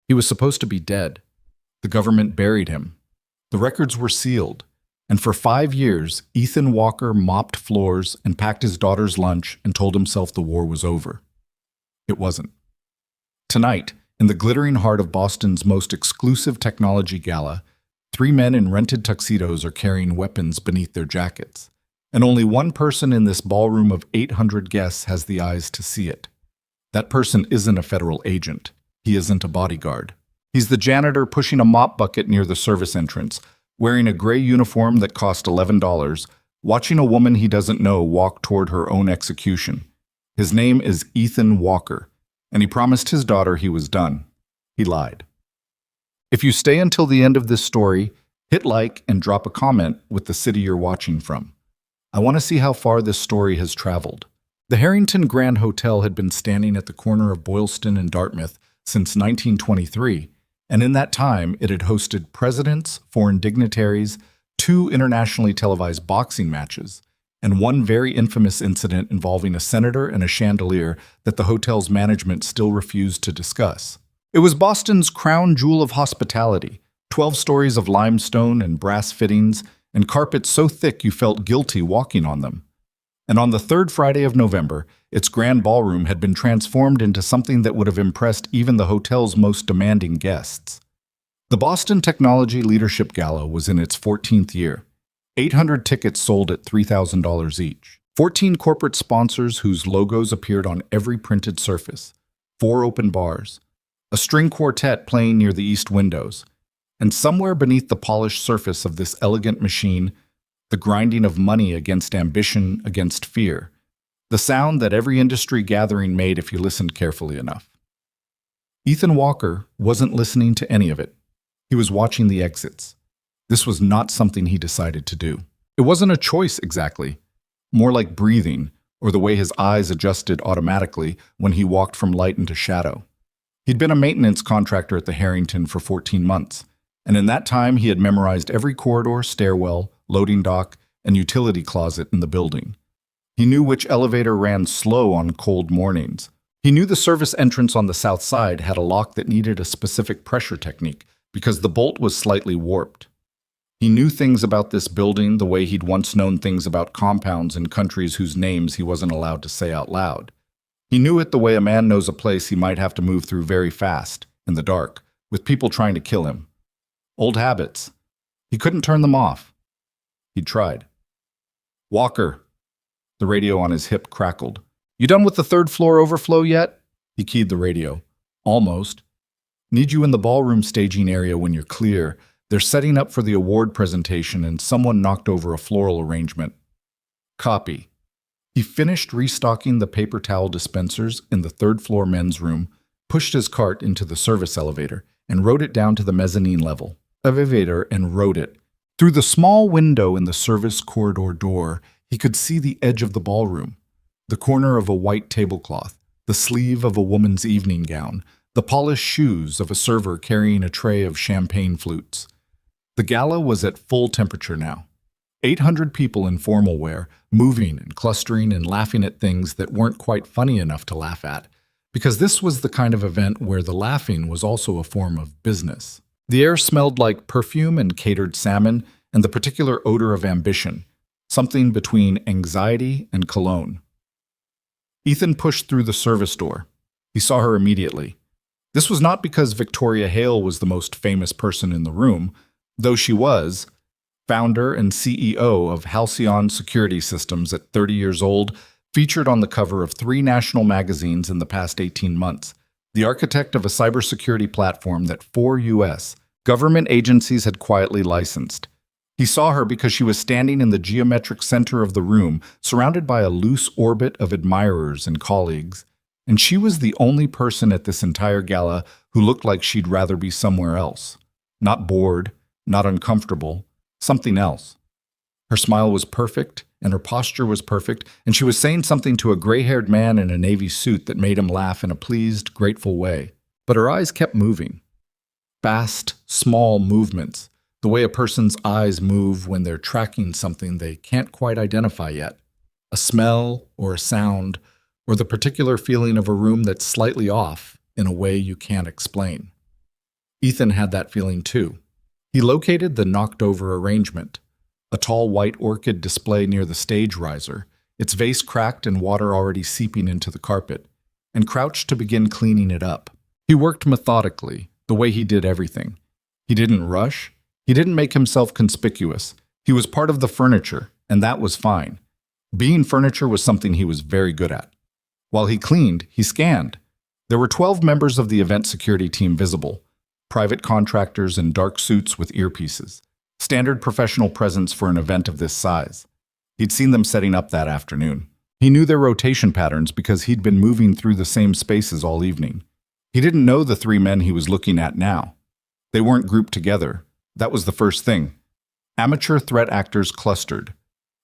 He was supposed to be dead. The government buried him. The records were sealed. And for 5 years, Ethan Walker mopped floors and packed his daughter's lunch and told himself the war was over. It wasn't. Tonight, in the glittering heart of Boston's most exclusive technology gala, 3 men in rented tuxedos are carrying weapons beneath their jackets. And only one person in this ballroom of 800 guests has the eyes to see it. That person isn't a federal agent. He isn't a bodyguard. He's the janitor pushing a mop bucket near the service entrance, wearing a gray uniform that cost $11, watching a woman he doesn't know walk toward her own execution. His name is Ethan Walker, and he promised his daughter he was done. He lied. If you stay until the end of this story, hit like and drop a comment with the city you're watching from. I want to see how far this story has traveled. The Harrington Grand Hotel had been standing at the corner of Boylston and Dartmouth since 1923, and in that time it had hosted presidents, foreign dignitaries, 2 internationally televised boxing matches, and one very infamous incident involving a senator and a chandelier that the hotel's management still refused to discuss. It was Boston's crown jewel of hospitality, 12 stories of limestone and brass fittings, and carpets so thick you felt guilty walking on them. And on the 3rd Friday of November, its grand ballroom had been transformed into something that would have impressed even the hotel's most demanding guests. The Boston Technology Leadership Gala was in its 14th year. 800 tickets sold at $3,000 each. 14 corporate sponsors whose logos appeared on every printed surface. 4 open bars. A string quartet playing near the east windows. And somewhere beneath the polished surface of this elegant machine, the grinding of money against ambition, against fear. The sound that every industry gathering made if you listened carefully enough. Ethan Walker wasn't listening to any of it. He was watching the exits. This was not something he decided to do. It wasn't a choice exactly, more like breathing or the way his eyes adjusted automatically when he walked from light into shadow. He'd been a maintenance contractor at the Harrington for 14 months, and in that time he had memorized every corridor, stairwell, loading dock, and utility closet in the building. He knew which elevator ran slow on cold mornings. He knew the service entrance on the south side had a lock that needed a specific pressure technique because the bolt was slightly warped. He knew things about this building the way he'd once known things about compounds in countries whose names he wasn't allowed to say out loud. He knew it the way a man knows a place he might have to move through very fast, in the dark, with people trying to kill him. Old habits. He couldn't turn them off. He'd tried. "Walker." The radio on his hip crackled. "You done with the 3rd floor overflow yet?" He keyed the radio. "Almost. Need you in the ballroom staging area when you're clear. They're setting up for the award presentation and someone knocked over a floral arrangement." "Copy." He finished restocking the paper towel dispensers in the 3rd floor men's room, pushed his cart into the service elevator, and rode it down to the mezzanine level. Elevator and rode it. Through the small window in the service corridor door, he could see the edge of the ballroom, the corner of a white tablecloth, the sleeve of a woman's evening gown, the polished shoes of a server carrying a tray of champagne flutes. The gala was at full temperature now. 800 people in formal wear, moving and clustering and laughing at things that weren't quite funny enough to laugh at, because this was the kind of event where the laughing was also a form of business. The air smelled like perfume and catered salmon and the particular odor of ambition, something between anxiety and cologne. Ethan pushed through the service door. He saw her immediately. This was not because Victoria Hale was the most famous person in the room, though she was, founder and CEO of Halcyon Security Systems at 30 years old, featured on the cover of 3 national magazines in the past 18 months, the architect of a cybersecurity platform that 4 U.S. government agencies had quietly licensed. He saw her because she was standing in the geometric center of the room, surrounded by a loose orbit of admirers and colleagues, and she was the only person at this entire gala who looked like she'd rather be somewhere else. Not bored, not uncomfortable, something else. Her smile was perfect, and her posture was perfect, and she was saying something to a gray-haired man in a navy suit that made him laugh in a pleased, grateful way. But her eyes kept moving. Fast, small movements, the way a person's eyes move when they're tracking something they can't quite identify yet. A smell or a sound, or the particular feeling of a room that's slightly off in a way you can't explain. Ethan had that feeling too. He located the knocked-over arrangement, a tall white orchid display near the stage riser, its vase cracked and water already seeping into the carpet, and crouched to begin cleaning it up. He worked methodically, the way he did everything. He didn't rush. He didn't make himself conspicuous. He was part of the furniture, and that was fine. Being furniture was something he was very good at. While he cleaned, he scanned. There were 12 members of the event security team visible, private contractors in dark suits with earpieces, standard professional presence for an event of this size. He'd seen them setting up that afternoon. He knew their rotation patterns because he'd been moving through the same spaces all evening. He didn't know the three men he was looking at now. They weren't grouped together. That was the first thing. Amateur threat actors clustered.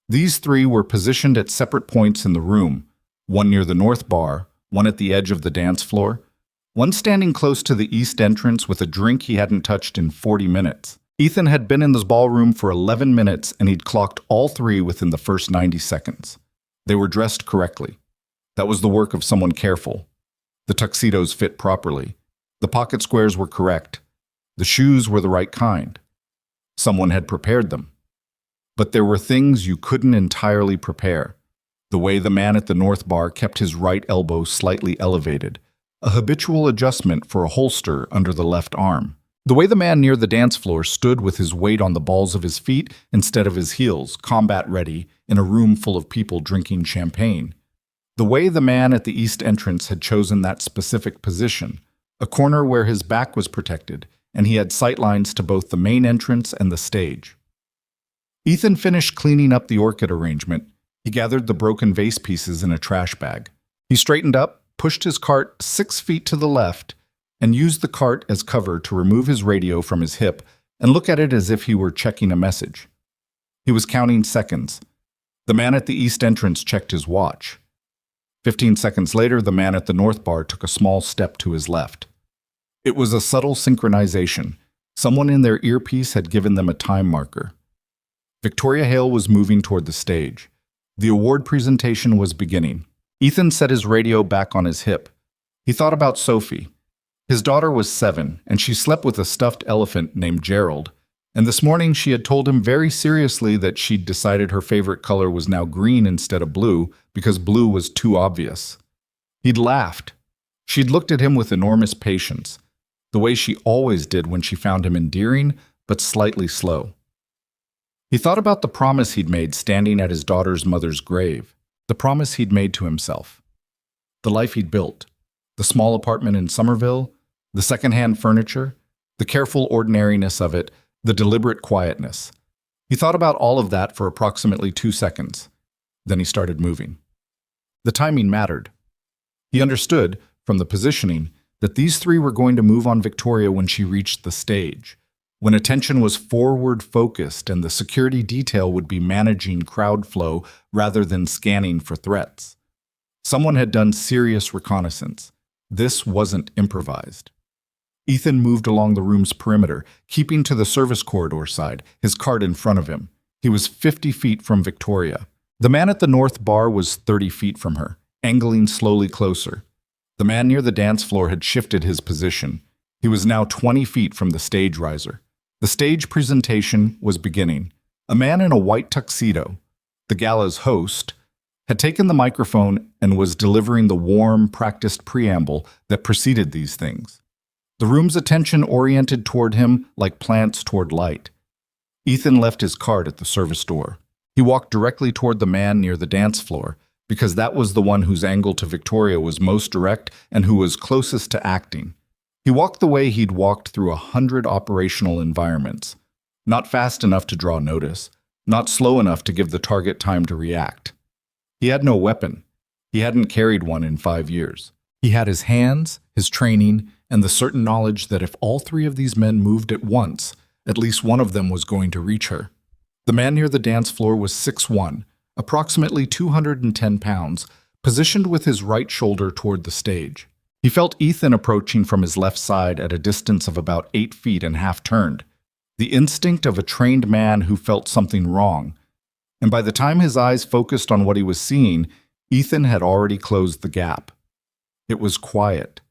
These three were positioned at separate points in the room, one near the north bar, one at the edge of the dance floor, one standing close to the east entrance with a drink he hadn't touched in 40 minutes. Ethan had been in this ballroom for 11 minutes and he'd clocked all three within the first 90 seconds. They were dressed correctly. That was the work of someone careful. The tuxedos fit properly. The pocket squares were correct. The shoes were the right kind. Someone had prepared them. But there were things you couldn't entirely prepare. The way the man at the north bar kept his right elbow slightly elevated, a habitual adjustment for a holster under the left arm. The way the man near the dance floor stood with his weight on the balls of his feet instead of his heels, combat-ready, in a room full of people drinking champagne. The way the man at the east entrance had chosen that specific position, a corner where his back was protected, and he had sightlines to both the main entrance and the stage. Ethan finished cleaning up the orchid arrangement. He gathered the broken vase pieces in a trash bag. He straightened up, pushed his cart 6 feet to the left, and used the cart as cover to remove his radio from his hip and look at it as if he were checking a message. He was counting seconds. The man at the east entrance checked his watch. 15 seconds later, the man at the north bar took a small step to his left. It was a subtle synchronization. Someone in their earpiece had given them a time marker. Victoria Hale was moving toward the stage. The award presentation was beginning. Ethan set his radio back on his hip. He thought about Sophie. His daughter was 7, and she slept with a stuffed elephant named Gerald. And this morning she had told him very seriously that she'd decided her favorite color was now green instead of blue because blue was too obvious. He'd laughed. She'd looked at him with enormous patience, the way she always did when she found him endearing but slightly slow. He thought about the promise he'd made standing at his daughter's mother's grave, the promise he'd made to himself, the life he'd built, the small apartment in Somerville, the secondhand furniture, the careful ordinariness of it, the deliberate quietness. He thought about all of that for approximately 2 seconds. Then he started moving. The timing mattered. He understood, from the positioning, that these three were going to move on Victoria when she reached the stage, when attention was forward-focused and the security detail would be managing crowd flow rather than scanning for threats. Someone had done serious reconnaissance. This wasn't improvised. Ethan moved along the room's perimeter, keeping to the service corridor side, his cart in front of him. He was 50 feet from Victoria. The man at the north bar was 30 feet from her, angling slowly closer. The man near the dance floor had shifted his position. He was now 20 feet from the stage riser. The stage presentation was beginning. A man in a white tuxedo, the gala's host, had taken the microphone and was delivering the warm, practiced preamble that preceded these things. The room's attention oriented toward him like plants toward light. Ethan left his cart at the service door. He walked directly toward the man near the dance floor, because that was the one whose angle to Victoria was most direct and who was closest to acting. He walked the way he'd walked through 100 operational environments, not fast enough to draw notice, not slow enough to give the target time to react. He had no weapon. He hadn't carried one in 5 years. He had his hands, his training, and the certain knowledge that if all three of these men moved at once, at least one of them was going to reach her. The man near the dance floor was 6'1", approximately 210 pounds, positioned with his right shoulder toward the stage. He felt Ethan approaching from his left side at a distance of about 8 feet and half-turned, the instinct of a trained man who felt something wrong. And by the time his eyes focused on what he was seeing, Ethan had already closed the gap. It was quiet.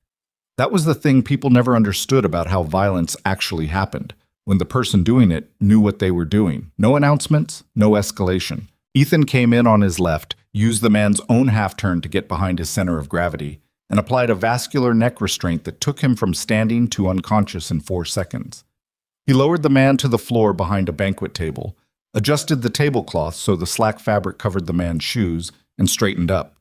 That was the thing people never understood about how violence actually happened. When the person doing it knew what they were doing. No announcements, no escalation. Ethan came in on his left, used the man's own half-turn to get behind his center of gravity, and applied a vascular neck restraint that took him from standing to unconscious in 4 seconds. He lowered the man to the floor behind a banquet table, adjusted the tablecloth so the slack fabric covered the man's shoes, and straightened up.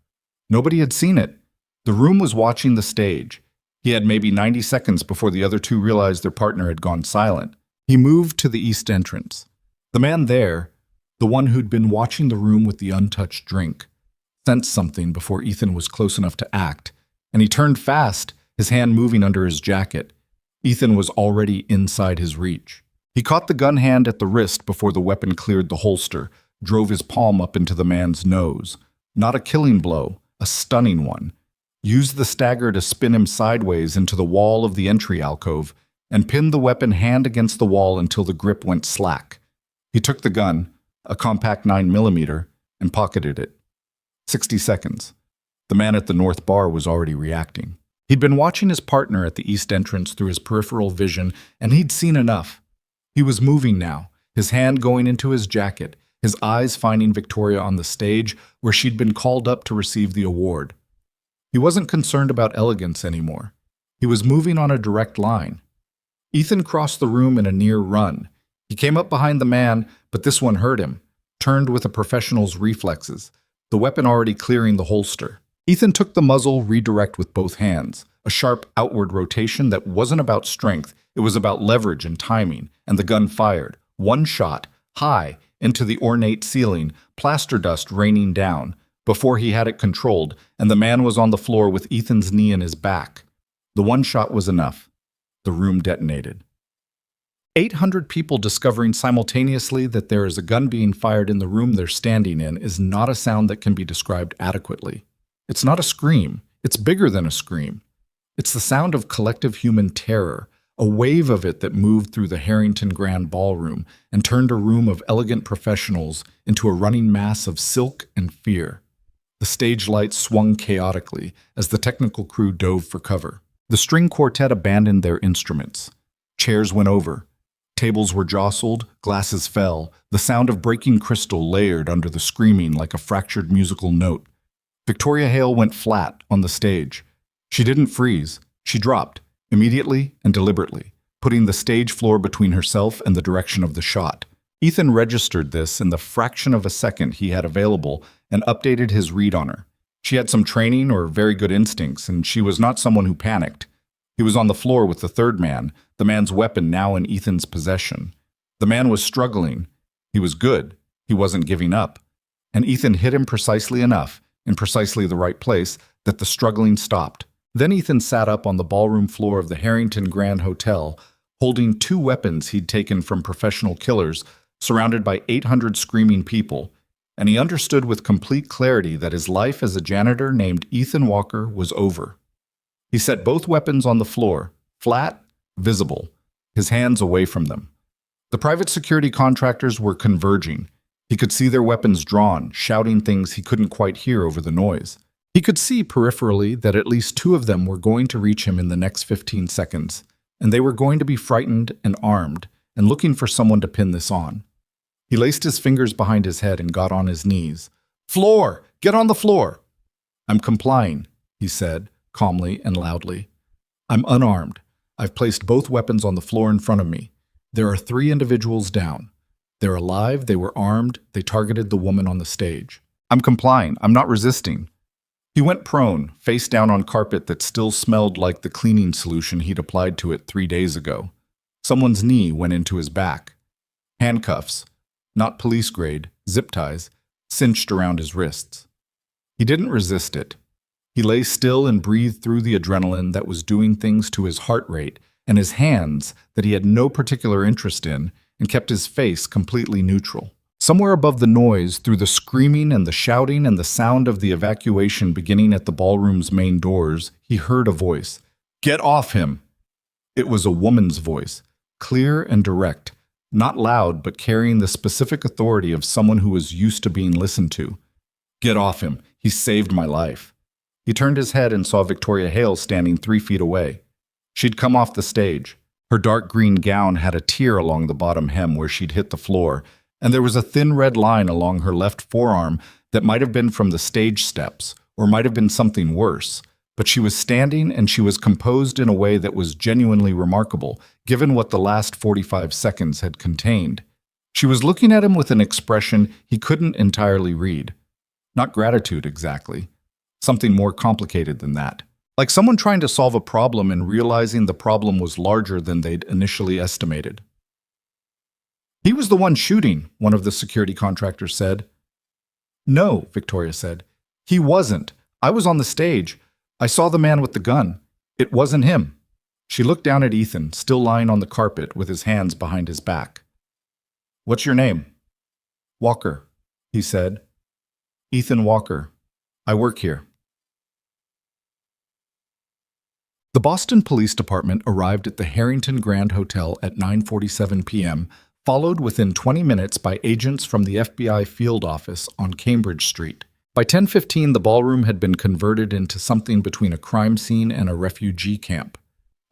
Nobody had seen it. The room was watching the stage. He had maybe 90 seconds before the other two realized their partner had gone silent. He moved to the east entrance. The man there, the one who'd been watching the room with the untouched drink, sensed something before Ethan was close enough to act, and he turned fast, his hand moving under his jacket. Ethan was already inside his reach. He caught the gun hand at the wrist before the weapon cleared the holster, drove his palm up into the man's nose. Not a killing blow, a stunning one. Used the stagger to spin him sideways into the wall of the entry alcove and pinned the weapon hand against the wall until the grip went slack. He took the gun, a compact 9mm, and pocketed it. 60 seconds. The man at the north bar was already reacting. He'd been watching his partner at the east entrance through his peripheral vision, and he'd seen enough. He was moving now, his hand going into his jacket, his eyes finding Victoria on the stage where she'd been called up to receive the award. He wasn't concerned about elegance anymore. He was moving on a direct line. Ethan crossed the room in a near run. He came up behind the man, but this one hurt him, turned with a professional's reflexes, the weapon already clearing the holster. Ethan took the muzzle redirect with both hands, a sharp outward rotation that wasn't about strength, it was about leverage and timing, and the gun fired. One shot, high, into the ornate ceiling, plaster dust raining down, before he had it controlled, and the man was on the floor with Ethan's knee in his back. The one shot was enough. The room detonated. 800 people discovering simultaneously that there is a gun being fired in the room they're standing in is not a sound that can be described adequately. It's not a scream. It's bigger than a scream. It's the sound of collective human terror, a wave of it that moved through the Harrington Grand Ballroom and turned a room of elegant professionals into a running mass of silk and fear. The stage lights swung chaotically as the technical crew dove for cover. The string quartet abandoned their instruments. Chairs went over. Tables were jostled, glasses fell, the sound of breaking crystal layered under the screaming like a fractured musical note. Victoria Hale went flat on the stage. She didn't freeze. She dropped, immediately and deliberately, putting the stage floor between herself and the direction of the shot. Ethan registered this in the fraction of a second he had available and updated his read on her. She had some training or very good instincts, and she was not someone who panicked. He was on the floor with the third man, the man's weapon now in Ethan's possession. The man was struggling. He was good. He wasn't giving up. And Ethan hit him precisely enough, in precisely the right place, that the struggling stopped. Then Ethan sat up on the ballroom floor of the Harrington Grand Hotel, holding 2 weapons he'd taken from professional killers, surrounded by 800 screaming people, and he understood with complete clarity that his life as a janitor named Ethan Walker was over. He set both weapons on the floor, flat, visible, his hands away from them. The private security contractors were converging. He could see their weapons drawn, shouting things he couldn't quite hear over the noise. He could see peripherally that at least 2 of them were going to reach him in the next 15 seconds, and they were going to be frightened and armed and looking for someone to pin this on. He laced his fingers behind his head and got on his knees. "Floor! Get on the floor!" "I'm complying," he said, calmly and loudly. "I'm unarmed. I've placed both weapons on the floor in front of me. There are 3 individuals down. They're alive, they were armed, they targeted the woman on the stage. I'm complying. I'm not resisting." He went prone, face down on carpet that still smelled like the cleaning solution he'd applied to it 3 days ago. Someone's knee went into his back. Handcuffs, not police grade, zip ties, cinched around his wrists. He didn't resist it. He lay still and breathed through the adrenaline that was doing things to his heart rate and his hands that he had no particular interest in, and kept his face completely neutral. Somewhere above the noise, through the screaming and the shouting and the sound of the evacuation beginning at the ballroom's main doors, he heard a voice. "Get off him!" It was a woman's voice, clear and direct, not loud but carrying the specific authority of someone who was used to being listened to. "Get off him. He saved my life." He turned his head and saw Victoria Hale standing 3 feet away. She'd come off the stage. Her dark green gown had a tear along the bottom hem where she'd hit the floor, and there was a thin red line along her left forearm that might have been from the stage steps, or might have been something worse. But she was standing, and she was composed in a way that was genuinely remarkable, given what the last 45 seconds had contained. She was looking at him with an expression he couldn't entirely read. Not gratitude, exactly. Something more complicated than that. Like someone trying to solve a problem and realizing the problem was larger than they'd initially estimated. "He was the one shooting," one of the security contractors said. "No," Victoria said. "He wasn't. I was on the stage. I saw the man with the gun. It wasn't him." She looked down at Ethan, still lying on the carpet with his hands behind his back. "What's your name?" "Walker," he said. "Ethan Walker. I work here." The Boston Police Department arrived at the Harrington Grand Hotel at 9:47 p.m., followed within 20 minutes by agents from the FBI field office on Cambridge Street. By 10:15, the ballroom had been converted into something between a crime scene and a refugee camp.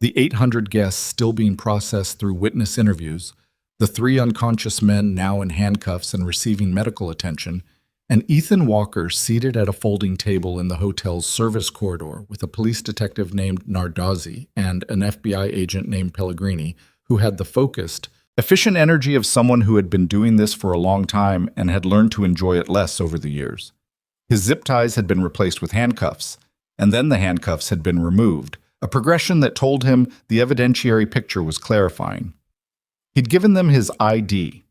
The 800 guests still being processed through witness interviews, the 3 unconscious men now in handcuffs and receiving medical attention, and Ethan Walker seated at a folding table in the hotel's service corridor with a police detective named Nardozzi and an FBI agent named Pellegrini, who had the focused, efficient energy of someone who had been doing this for a long time and had learned to enjoy it less over the years. His zip ties had been replaced with handcuffs, and then the handcuffs had been removed, a progression that told him the evidentiary picture was clarifying. He'd given them his ID,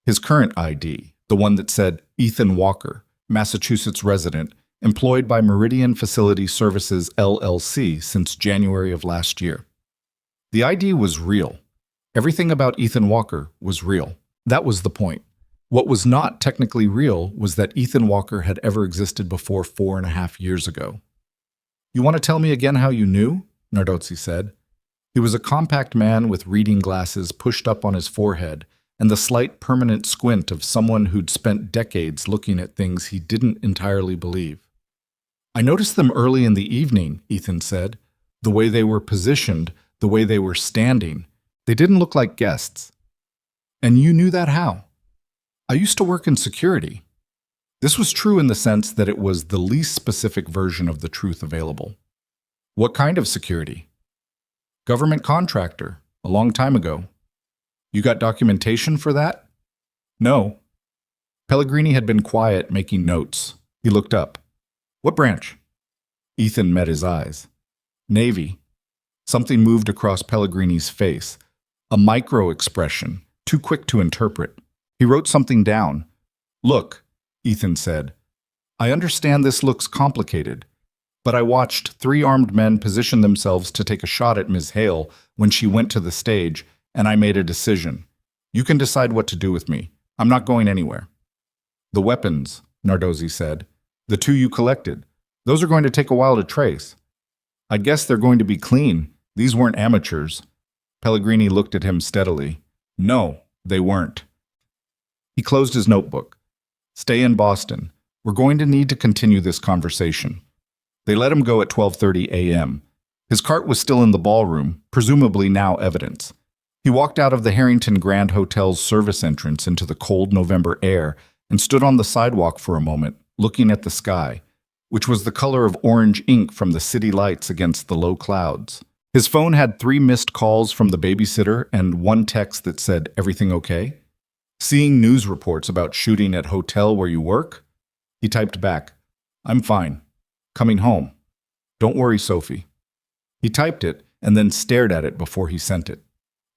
his current ID, the one that said Ethan Walker, Massachusetts resident, employed by Meridian Facility Services LLC since January of last year. The ID was real. Everything about Ethan Walker was real. That was the point. What was not technically real was that Ethan Walker had ever existed before 4.5 years ago. "You want to tell me again how you knew?" Nardozzi said. He was a compact man with reading glasses pushed up on his forehead and the slight permanent squint of someone who'd spent decades looking at things he didn't entirely believe. "I noticed them early in the evening," Ethan said. "The way they were positioned, the way they were standing. They didn't look like guests." "And you knew that how?" "I used to work in security." This was true in the sense that it was the least specific version of the truth available. "What kind of security?" "Government contractor, a long time ago." "You got documentation for that?" "No." Pellegrini had been quiet, making notes. He looked up. "What branch?" Ethan met his eyes. "Navy." Something moved across Pellegrini's face. A micro-expression, too quick to interpret. He wrote something down. "Look," Ethan said. "I understand this looks complicated, but I watched 3 armed men position themselves to take a shot at Ms. Hale when she went to the stage, and I made a decision. You can decide what to do with me. I'm not going anywhere." "The weapons," Nardozzi said. "The 2 you collected. Those are going to take a while to trace." "I guess they're going to be clean. These weren't amateurs." Pellegrini looked at him steadily. "No, they weren't." He closed his notebook. "Stay in Boston. We're going to need to continue this conversation." They let him go at 12:30 a.m. His cart was still in the ballroom, presumably now evidence. He walked out of the Harrington Grand Hotel's service entrance into the cold November air and stood on the sidewalk for a moment, looking at the sky, which was the color of orange ink from the city lights against the low clouds. His phone had 3 missed calls from the babysitter and 1 text that said, "Everything okay?" "Seeing news reports about shooting at hotel where you work?" He typed back, "I'm fine. Coming home. Don't worry, Sophie." He typed it and then stared at it before he sent it.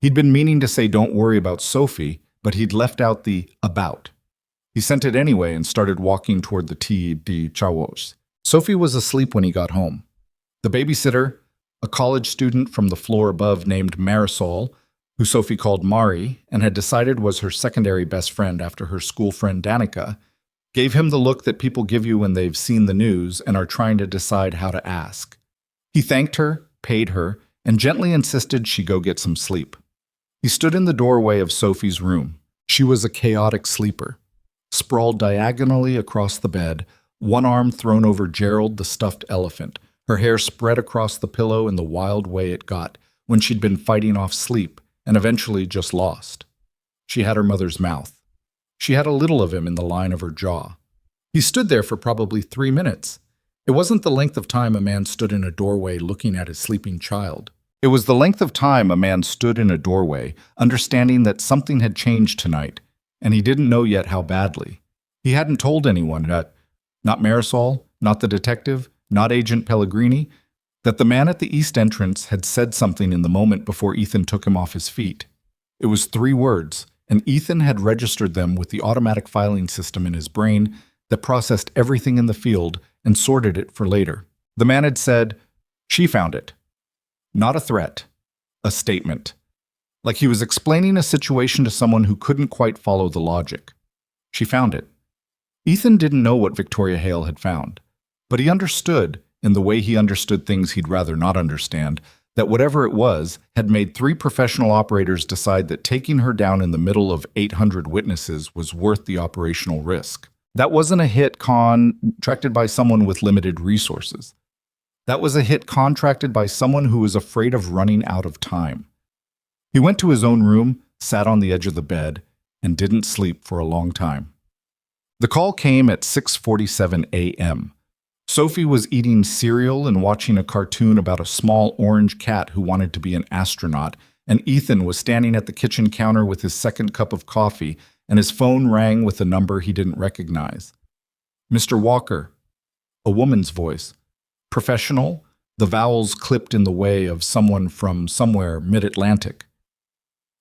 He'd been meaning to say don't worry about Sophie, but he'd left out the about. He sent it anyway and started walking toward the T.D. Chawos. Sophie was asleep when he got home. The babysitter, a college student from the floor above named Marisol, who Sophie called Mari and had decided was her secondary best friend after her school friend Danica, gave him the look that people give you when they've seen the news and are trying to decide how to ask. He thanked her, paid her, and gently insisted she go get some sleep. He stood in the doorway of Sophie's room. She was a chaotic sleeper. Sprawled diagonally across the bed, one arm thrown over Gerald the stuffed elephant, her hair spread across the pillow in the wild way it got when she'd been fighting off sleep and eventually just lost. She had her mother's mouth. She had a little of him in the line of her jaw. He stood there for probably 3 minutes. It wasn't the length of time a man stood in a doorway looking at his sleeping child. It was the length of time a man stood in a doorway, understanding that something had changed tonight, and he didn't know yet how badly. He hadn't told anyone that, not Marisol, not the detective, not Agent Pellegrini, that the man at the east entrance had said something in the moment before Ethan took him off his feet. It was 3 words, and Ethan had registered them with the automatic filing system in his brain that processed everything in the field and sorted it for later. The man had said, "She found it." Not a threat, a statement. Like he was explaining a situation to someone who couldn't quite follow the logic. She found it. Ethan didn't know what Victoria Hale had found, but he understood, in the way he understood things he'd rather not understand, that whatever it was had made 3 professional operators decide that taking her down in the middle of 800 witnesses was worth the operational risk. That wasn't a hit contracted by someone with limited resources. That was a hit contracted by someone who was afraid of running out of time. He went to his own room, sat on the edge of the bed, and didn't sleep for a long time. The call came at 6:47 a.m. Sophie was eating cereal and watching a cartoon about a small orange cat who wanted to be an astronaut, and Ethan was standing at the kitchen counter with his second cup of coffee, and his phone rang with a number he didn't recognize. "Mr. Walker." A woman's voice. Professional, the vowels clipped in the way of someone from somewhere mid-Atlantic.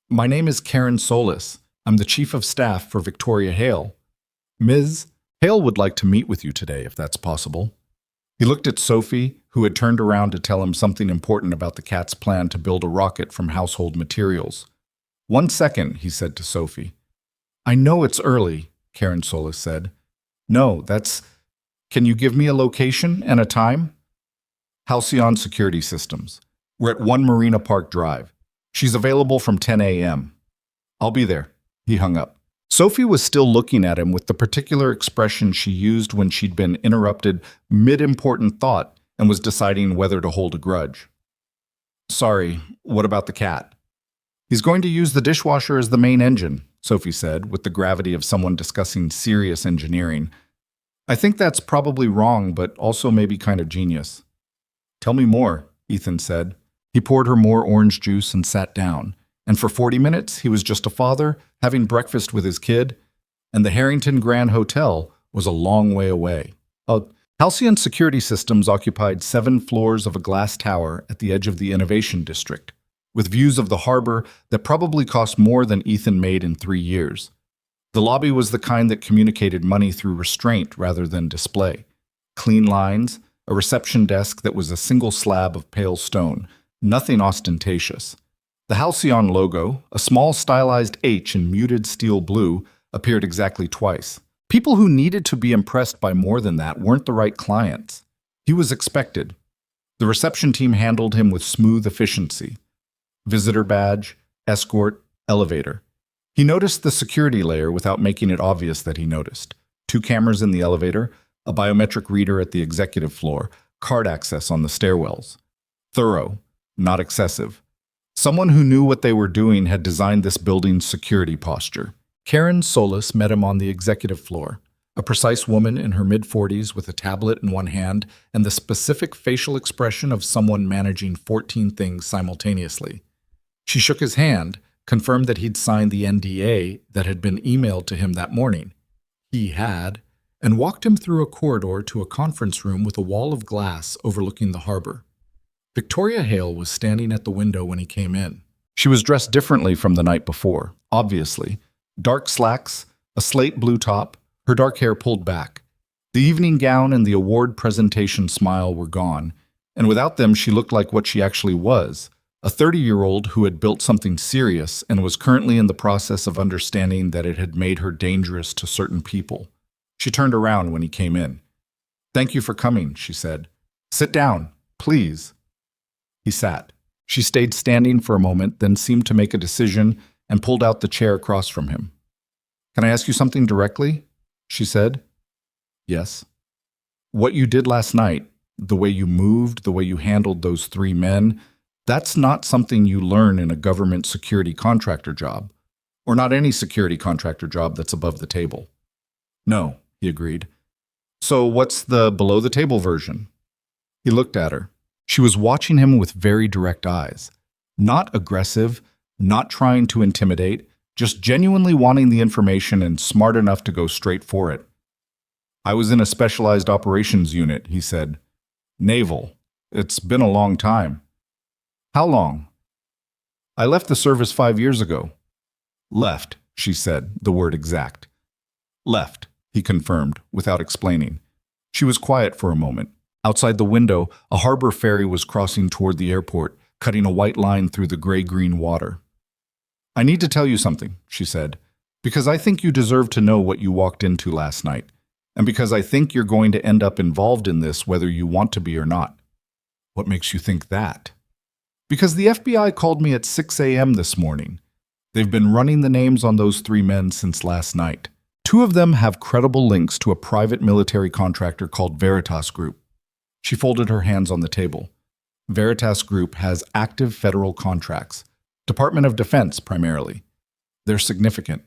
"My name is Karen Solis. I'm the chief of staff for Victoria Hale. Ms. Hale would like to meet with you today, if that's possible." He looked at Sophie, who had turned around to tell him something important about the cat's plan to build a rocket from household materials. "1 second," he said to Sophie. "I know it's early," Karen Solis said. "No, that's... Can you give me a location and a time?" "Halcyon Security Systems. We're at 1 Marina Park Drive. She's available from 10 a.m. "I'll be there." He hung up. Sophie was still looking at him with the particular expression she used when she'd been interrupted mid-important thought and was deciding whether to hold a grudge. "Sorry, what about the cat?" "He's going to use the dishwasher as the main engine," Sophie said, with the gravity of someone discussing serious engineering. "I think that's probably wrong, but also maybe kind of genius." "Tell me more," Ethan said. He poured her more orange juice and sat down. And for 40 minutes, he was just a father, having breakfast with his kid, and the Harrington Grand Hotel was a long way away. Halcyon Security Systems occupied 7 floors of a glass tower at the edge of the Innovation District, with views of the harbor that probably cost more than Ethan made in 3 years. The lobby was the kind that communicated money through restraint rather than display. Clean lines, a reception desk that was a single slab of pale stone, nothing ostentatious. The Halcyon logo, a small stylized H in muted steel blue, appeared exactly twice. People who needed to be impressed by more than that weren't the right clients. He was expected. The reception team handled him with smooth efficiency. Visitor badge, escort, elevator. He noticed the security layer without making it obvious that he noticed. 2 cameras in the elevator, a biometric reader at the executive floor, card access on the stairwells. Thorough, not excessive. Someone who knew what they were doing had designed this building's security posture. Karen Solis met him on the executive floor, a precise woman in her mid-40s with a tablet in one hand and the specific facial expression of someone managing 14 things simultaneously. She shook his hand, confirmed that he'd signed the NDA that had been emailed to him that morning. He had, and walked him through a corridor to a conference room with a wall of glass overlooking the harbor. Victoria Hale was standing at the window when he came in. She was dressed differently from the night before, obviously. Dark slacks, a slate blue top, her dark hair pulled back. The evening gown and the award presentation smile were gone, and without them she looked like what she actually was, a 30-year-old who had built something serious and was currently in the process of understanding that it had made her dangerous to certain people. She turned around when he came in. "Thank you for coming," she said. "Sit down, please." He sat. She stayed standing for a moment, then seemed to make a decision and pulled out the chair across from him. "Can I ask you something directly?" she said. "Yes." What you did last night, the way you moved, the way you handled those three men, that's not something you learn in a government security contractor job, or not any security contractor job that's above the table. No, he agreed. So what's the below-the-table version? He looked at her. She was watching him with very direct eyes. Not aggressive, not trying to intimidate, just genuinely wanting the information and smart enough to go straight for it. I was in a specialized operations unit, he said. Naval. It's been a long time. How long? I left the service 5 years ago. Left, she said, the word exact. Left, he confirmed, without explaining. She was quiet for a moment. Outside the window, a harbor ferry was crossing toward the airport, cutting a white line through the gray-green water. I need to tell you something, she said, because I think you deserve to know what you walked into last night, and because I think you're going to end up involved in this whether you want to be or not. What makes you think that? Because the FBI called me at 6 a.m. this morning. They've been running the names on those three men since last night. 2 of them have credible links to a private military contractor called Veritas Group. She folded her hands on the table. Veritas Group has active federal contracts. Department of Defense, primarily. They're significant.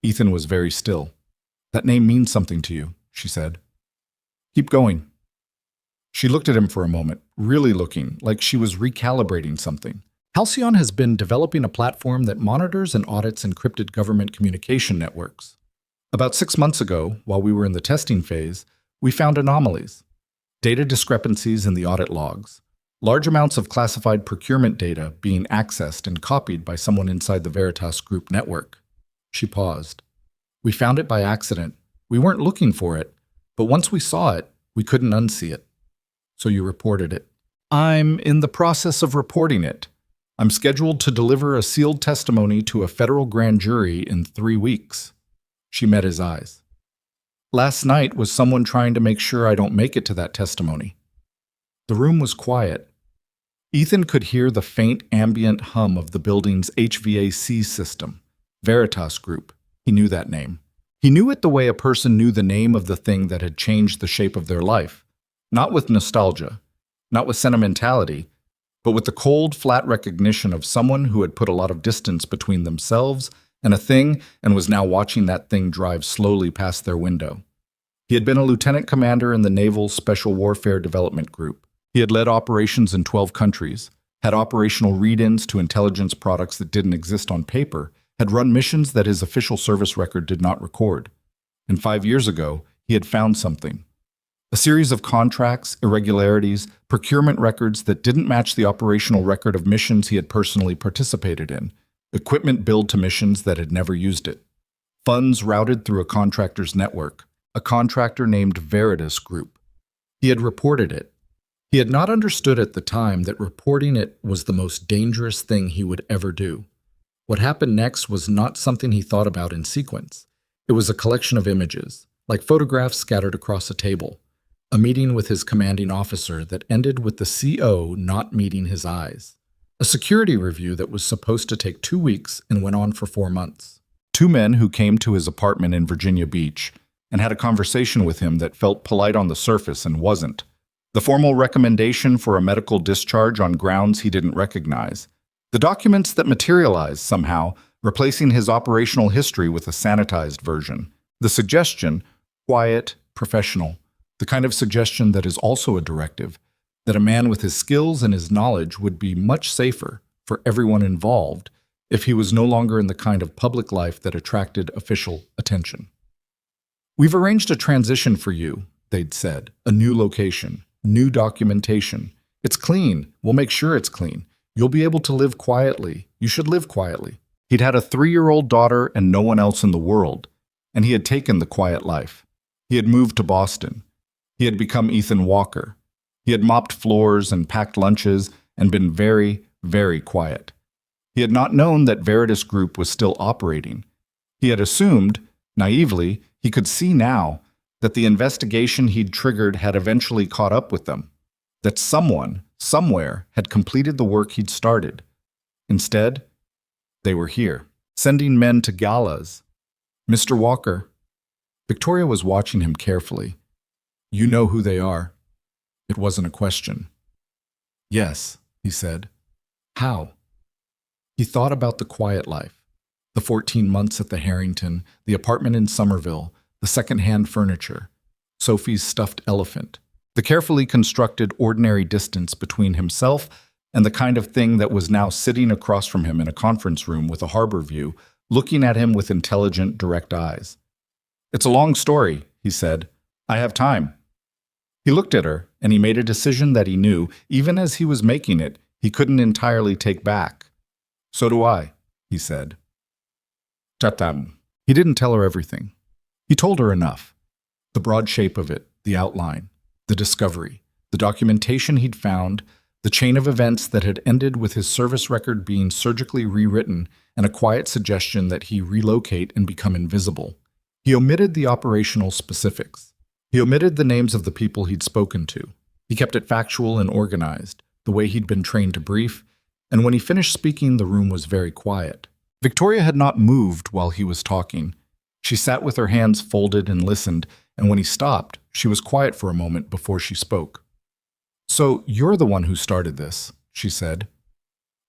Ethan was very still. That name means something to you, she said. Keep going. She looked at him for a moment, really looking like she was recalibrating something. Halcyon has been developing a platform that monitors and audits encrypted government communication networks. About 6 months ago, while we were in the testing phase, we found anomalies. Data discrepancies in the audit logs. Large amounts of classified procurement data being accessed and copied by someone inside the Veritas Group network. She paused. We found it by accident. We weren't looking for it, but once we saw it, we couldn't unsee it. So you reported it. I'm in the process of reporting it. I'm scheduled to deliver a sealed testimony to a federal grand jury in 3 weeks. She met his eyes. Last night was someone trying to make sure I don't make it to that testimony. The room was quiet. Ethan could hear the faint ambient hum of the building's HVAC system, Veritas Group. He knew that name. He knew it the way a person knew the name of the thing that had changed the shape of their life. Not with nostalgia, not with sentimentality, but with the cold, flat recognition of someone who had put a lot of distance between themselves and a thing and was now watching that thing drive slowly past their window. He had been a lieutenant commander in the Naval Special Warfare Development Group. He had led operations in 12 countries, had operational read-ins to intelligence products that didn't exist on paper, had run missions that his official service record did not record. And 5 years ago, he had found something. A series of contracts, irregularities, procurement records that didn't match the operational record of missions he had personally participated in, equipment billed to missions that had never used it, funds routed through a contractor's network, a contractor named Veritas Group. He had reported it. He had not understood at the time that reporting it was the most dangerous thing he would ever do. What happened next was not something he thought about in sequence. It was a collection of images, like photographs scattered across a table. A meeting with his commanding officer that ended with the CO not meeting his eyes. A security review that was supposed to take 2 weeks and went on for 4 months. 2 men who came to his apartment in Virginia Beach and had a conversation with him that felt polite on the surface and wasn't. The formal recommendation for a medical discharge on grounds he didn't recognize. The documents that materialized somehow, replacing his operational history with a sanitized version. The suggestion, quiet, professional. The kind of suggestion that is also a directive, that a man with his skills and his knowledge would be much safer for everyone involved if he was no longer in the kind of public life that attracted official attention. We've arranged a transition for you, they'd said, a new location, new documentation. It's clean. We'll make sure it's clean. You'll be able to live quietly. You should live quietly. He'd had a 3-year-old daughter and no one else in the world, and he had taken the quiet life. He had moved to Boston. He had become Ethan Walker. He had mopped floors and packed lunches and been very, very quiet. He had not known that Veritas Group was still operating. He had assumed, naively, he could see now, that the investigation he'd triggered had eventually caught up with them, that someone, somewhere, had completed the work he'd started. Instead, they were here, sending men to galas. Mr. Walker. Victoria was watching him carefully. You know who they are. It wasn't a question. Yes, he said. How? He thought about the quiet life, the 14 months at the Harrington, the apartment in Somerville, the second-hand furniture, Sophie's stuffed elephant, the carefully constructed ordinary distance between himself and the kind of thing that was now sitting across from him in a conference room with a harbor view, looking at him with intelligent, direct eyes. It's a long story, he said. I have time. He looked at her, and he made a decision that he knew, even as he was making it, he couldn't entirely take back. So do I, he said. Chatam. He didn't tell her everything. He told her enough. The broad shape of it, the outline, the discovery, the documentation he'd found, the chain of events that had ended with his service record being surgically rewritten and a quiet suggestion that he relocate and become invisible. He omitted the operational specifics. He omitted the names of the people he'd spoken to. He kept it factual and organized, the way he'd been trained to brief, and when he finished speaking, the room was very quiet. Victoria had not moved while he was talking. She sat with her hands folded and listened, and when he stopped, she was quiet for a moment before she spoke. So you're the one who started this, she said.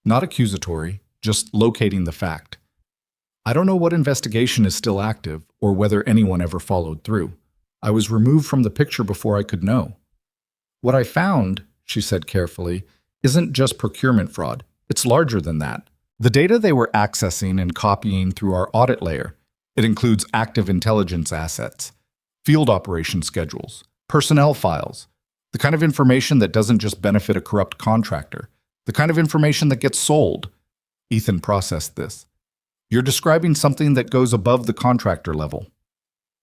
Not accusatory, just locating the fact. I don't know what investigation is still active or whether anyone ever followed through. I was removed from the picture before I could know. What I found, she said carefully, isn't just procurement fraud. It's larger than that. The data they were accessing and copying through our audit layer, it includes active intelligence assets, field operation schedules, personnel files, the kind of information that doesn't just benefit a corrupt contractor, the kind of information that gets sold. Ethan processed this. You're describing something that goes above the contractor level.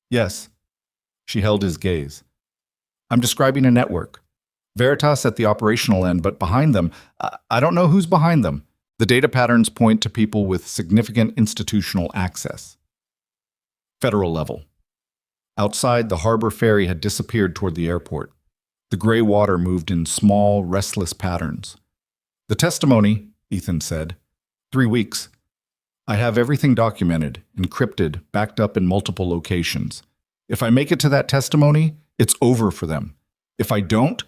Yes. She held his gaze. I'm describing a network. Veritas at the operational end, but behind them, I don't know who's behind them. The data patterns point to people with significant institutional access. Federal level. Outside, the harbor ferry had disappeared toward the airport. The gray water moved in small, restless patterns. The testimony, Ethan said. 3 weeks. I have everything documented, encrypted, backed up in multiple locations. If I make it to that testimony, it's over for them. If I don't,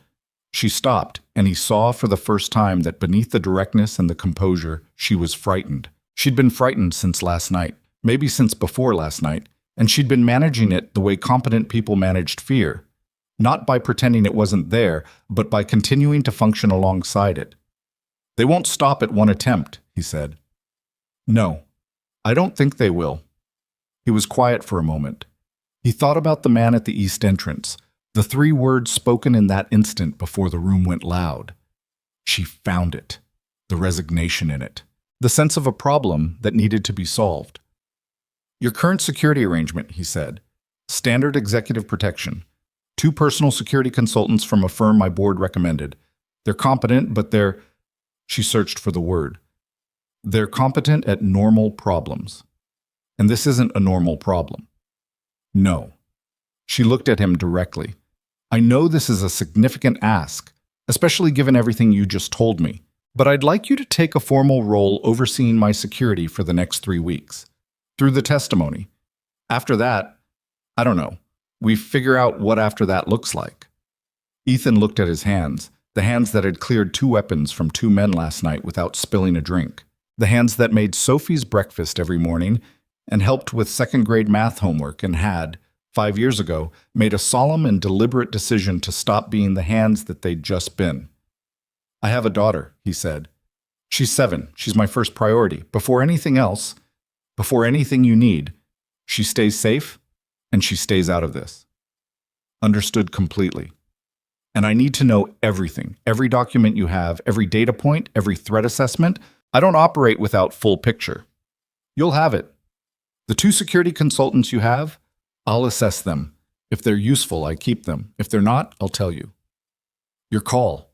she stopped, and he saw for the first time that beneath the directness and the composure, she was frightened. She'd been frightened since last night, maybe since before last night, and she'd been managing it the way competent people managed fear. Not by pretending it wasn't there, but by continuing to function alongside it. They won't stop at one attempt, he said. No, I don't think they will. He was quiet for a moment. He thought about the man at the east entrance, the 3 words spoken in that instant before the room went loud. She found it, the resignation in it, the sense of a problem that needed to be solved. Your current security arrangement, he said. Standard executive protection. 2 personal security consultants from a firm my board recommended. They're competent, but they're... She searched for the word. They're competent at normal problems. And this isn't a normal problem. No. She looked at him directly. I know this is a significant ask, especially given everything you just told me, but I'd like you to take a formal role overseeing my security for the next 3 weeks. Through the testimony. After that, I don't know. We figure out what after that looks like. Ethan looked at his hands, the hands that had cleared 2 weapons from 2 men last night without spilling a drink, the hands that made Sophie's breakfast every morning and helped with second-grade math homework and had, 5 years ago, made a solemn and deliberate decision to stop being the hands that they'd just been. I have a daughter, he said. She's 7. She's my first priority. Before anything else, before anything you need, she stays safe and she stays out of this. Understood completely. And I need to know everything, every document you have, every data point, every threat assessment. I don't operate without full picture. You'll have it. The 2 security consultants you have, I'll assess them. If they're useful, I keep them. If they're not, I'll tell you. Your call.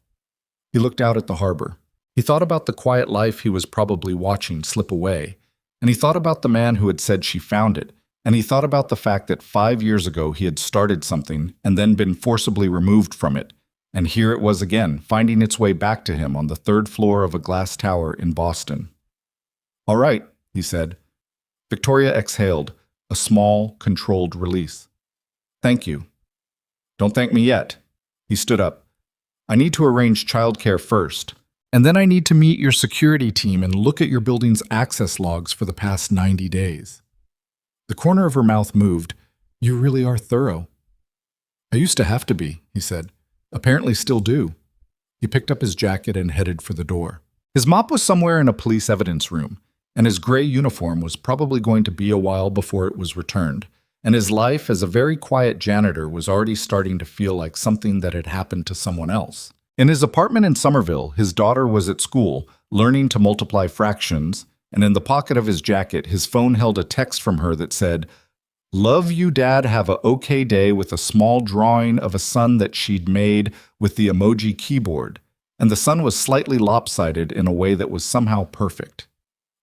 He looked out at the harbor. He thought about the quiet life he was probably watching slip away, and he thought about the man who had said she found it, and he thought about the fact that 5 years ago he had started something and then been forcibly removed from it, and here it was again, finding its way back to him on the 3rd floor of a glass tower in Boston. All right, he said. Victoria exhaled, a small, controlled release. Thank you. Don't thank me yet. He stood up. I need to arrange childcare first. And then I need to meet your security team and look at your building's access logs for the past 90 days. The corner of her mouth moved. You really are thorough. I used to have to be, he said. Apparently still do. He picked up his jacket and headed for the door. His mop was somewhere in a police evidence room, and his gray uniform was probably going to be a while before it was returned, and his life as a very quiet janitor was already starting to feel like something that had happened to someone else. In his apartment in Somerville, his daughter was at school, learning to multiply fractions, and in the pocket of his jacket, his phone held a text from her that said, "Love you, Dad, have a okay day," with a small drawing of a sun that she'd made with the emoji keyboard, and the sun was slightly lopsided in a way that was somehow perfect.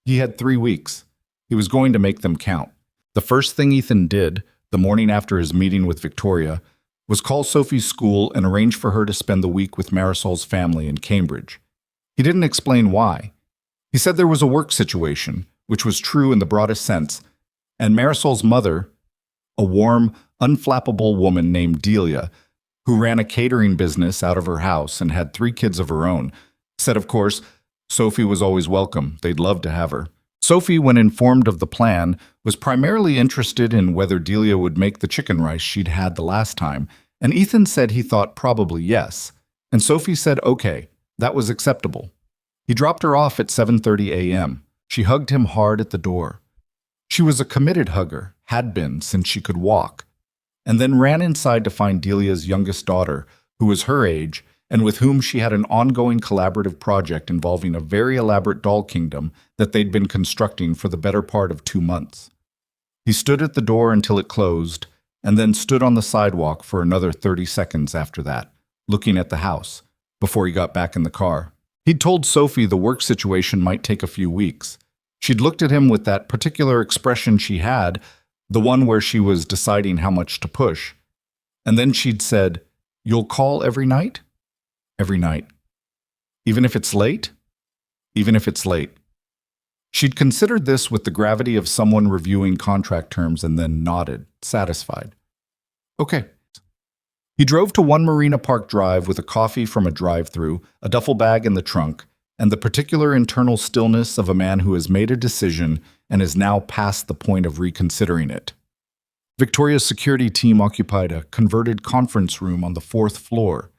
He had 3 weeks. He was going to make them count. The first thing Ethan did, the morning after his meeting with Victoria, was call Sophie's school and arrange for her to spend the week with Marisol's family in Cambridge. He didn't explain why. He said there was a work situation, which was true in the broadest sense, and Marisol's mother, a warm, unflappable woman named Delia, who ran a catering business out of her house and had 3 kids of her own, said, of course, Sophie was always welcome. They'd love to have her. Sophie, when informed of the plan, was primarily interested in whether Delia would make the chicken rice she'd had the last time, and Ethan said he thought probably yes, and Sophie said okay, that was acceptable. He dropped her off at 7:30 a.m. She hugged him hard at the door. She was a committed hugger, had been since she could walk, and then ran inside to find Delia's youngest daughter, who was her age, and with whom she had an ongoing collaborative project involving a very elaborate doll kingdom that they'd been constructing for the better part of 2 months. He stood at the door until it closed, and then stood on the sidewalk for another 30 seconds after that, looking at the house, before he got back in the car. He'd told Sophie the work situation might take a few weeks. She'd looked at him with that particular expression she had, the one where she was deciding how much to push. And then she'd said, "You'll call every night?" Every night. Even if it's late? Even if it's late. She'd considered this with the gravity of someone reviewing contract terms and then nodded, satisfied. Okay. He drove to One Marina Park Drive with a coffee from a drive-thru, a duffel bag in the trunk, and the particular internal stillness of a man who has made a decision and is now past the point of reconsidering it. Victoria's security team occupied a converted conference room on the 4th floor.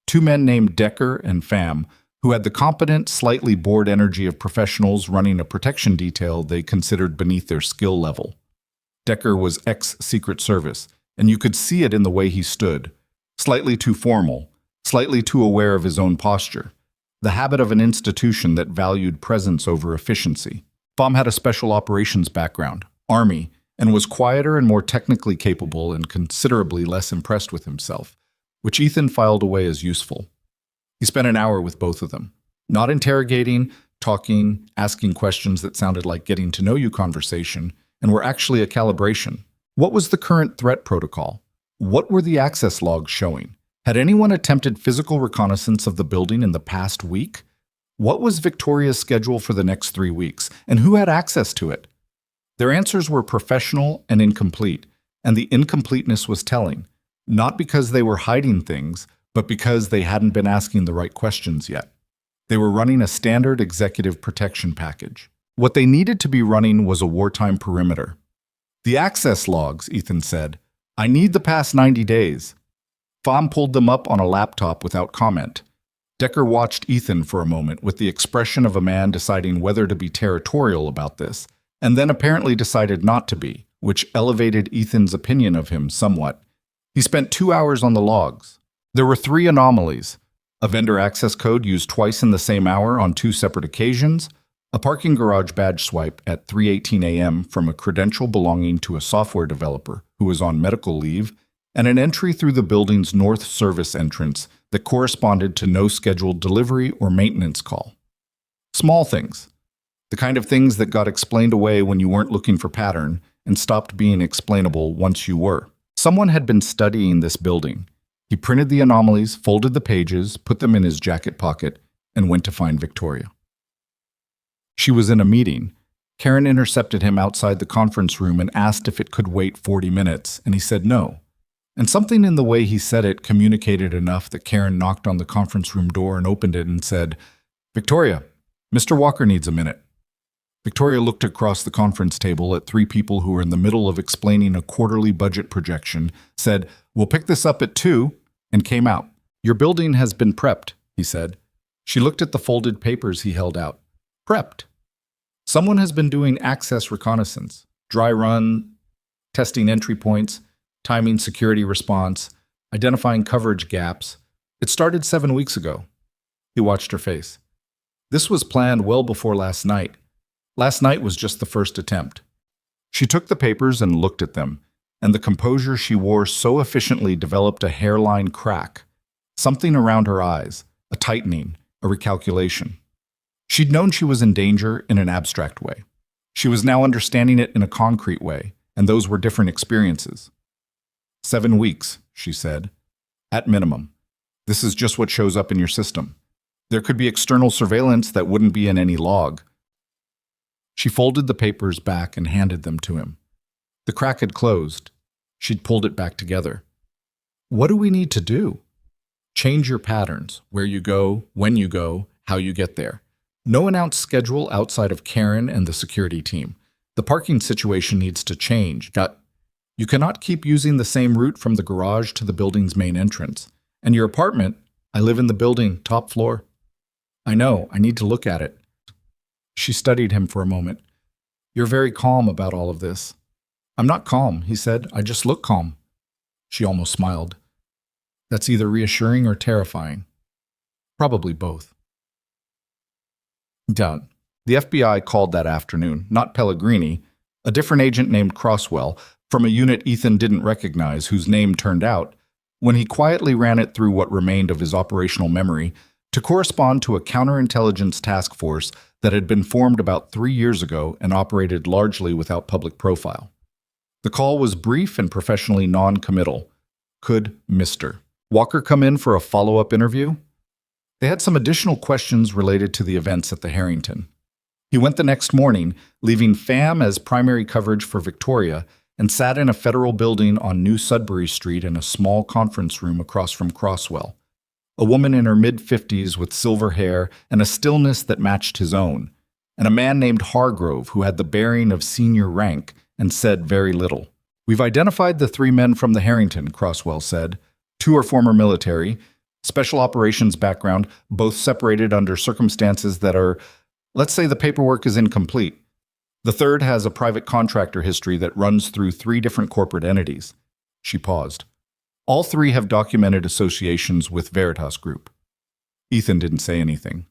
2 men named Decker and Pham, who had the competent, slightly bored energy of professionals running a protection detail they considered beneath their skill level. Decker was ex-Secret Service, and you could see it in the way he stood, slightly too formal, slightly too aware of his own posture, the habit of an institution that valued presence over efficiency. Pham had a special operations background, Army, and was quieter and more technically capable and considerably less impressed with himself, which Ethan filed away as useful. He spent an hour with both of them, not interrogating, talking, asking questions that sounded like getting to know you conversation, and were actually a calibration. What was the current threat protocol? What were the access logs showing? Had anyone attempted physical reconnaissance of the building in the past week? What was Victoria's schedule for the next 3 weeks, and who had access to it? Their answers were professional and incomplete, and the incompleteness was telling. Not because they were hiding things, but because they hadn't been asking the right questions yet. They were running a standard executive protection package. What they needed to be running was a wartime perimeter. The access logs, Ethan said. I need the past 90 days. Pham pulled them up on a laptop without comment. Decker watched Ethan for a moment with the expression of a man deciding whether to be territorial about this, and then apparently decided not to be, which elevated Ethan's opinion of him somewhat. He spent 2 hours on the logs. There were 3 anomalies: a vendor access code used twice in the same hour on 2 separate occasions, a parking garage badge swipe at 3:18 a.m. from a credential belonging to a software developer who was on medical leave, and an entry through the building's north service entrance that corresponded to no scheduled delivery or maintenance call. Small things. The kind of things that got explained away when you weren't looking for pattern and stopped being explainable once you were. Someone had been studying this building. He printed the anomalies, folded the pages, put them in his jacket pocket, and went to find Victoria. She was in a meeting. Karen intercepted him outside the conference room and asked if it could wait 40 minutes, and he said no. And something in the way he said it communicated enough that Karen knocked on the conference room door and opened it and said, "Victoria, Mr. Walker needs a minute." Victoria looked across the conference table at three people who were in the middle of explaining a quarterly budget projection, said, "We'll pick this up at 2, and came out. "Your building has been prepped," he said. She looked at the folded papers he held out. Prepped. Someone has been doing access reconnaissance, dry run, testing entry points, timing security response, identifying coverage gaps. It started 7 weeks ago. He watched her face. This was planned well before last night. Last night was just the first attempt. She took the papers and looked at them, and the composure she wore so efficiently developed a hairline crack, something around her eyes, a tightening, a recalculation. She'd known she was in danger in an abstract way. She was now understanding it in a concrete way, and those were different experiences. 7 weeks, she said. At minimum. This is just what shows up in your system. There could be external surveillance that wouldn't be in any log. She folded the papers back and handed them to him. The crack had closed. She'd pulled it back together. What do we need to do? Change your patterns, where you go, when you go, how you get there. No announced schedule outside of Karen and the security team. The parking situation needs to change. You cannot keep using the same route from the garage to the building's main entrance. And your apartment, I live in the building, top floor. I know, I need to look at it. She studied him for a moment. You're very calm about all of this. I'm not calm, he said. I just look calm. She almost smiled. That's either reassuring or terrifying. Probably both. Done. The FBI called that afternoon, not Pellegrini, a different agent named Crosswell, from a unit Ethan didn't recognize, whose name turned out, when he quietly ran it through what remained of his operational memory, to correspond to a counterintelligence task force that had been formed about 3 years ago and operated largely without public profile. The call was brief and professionally non-committal. Could Mr. Walker come in for a follow-up interview? They had some additional questions related to the events at the Harrington. He went the next morning, leaving FAM as primary coverage for Victoria, and sat in a federal building on New Sudbury Street in a small conference room across from Crosswell. A woman in her mid-50s with silver hair and a stillness that matched his own, and a man named Hargrove who had the bearing of senior rank and said very little. We've identified the 3 men from the Harrington, Crosswell said. 2 are former military, special operations background, both separated under circumstances that are, let's say the paperwork is incomplete. The third has a private contractor history that runs through 3 different corporate entities. She paused. All 3 have documented associations with Veritas Group. Ethan didn't say anything.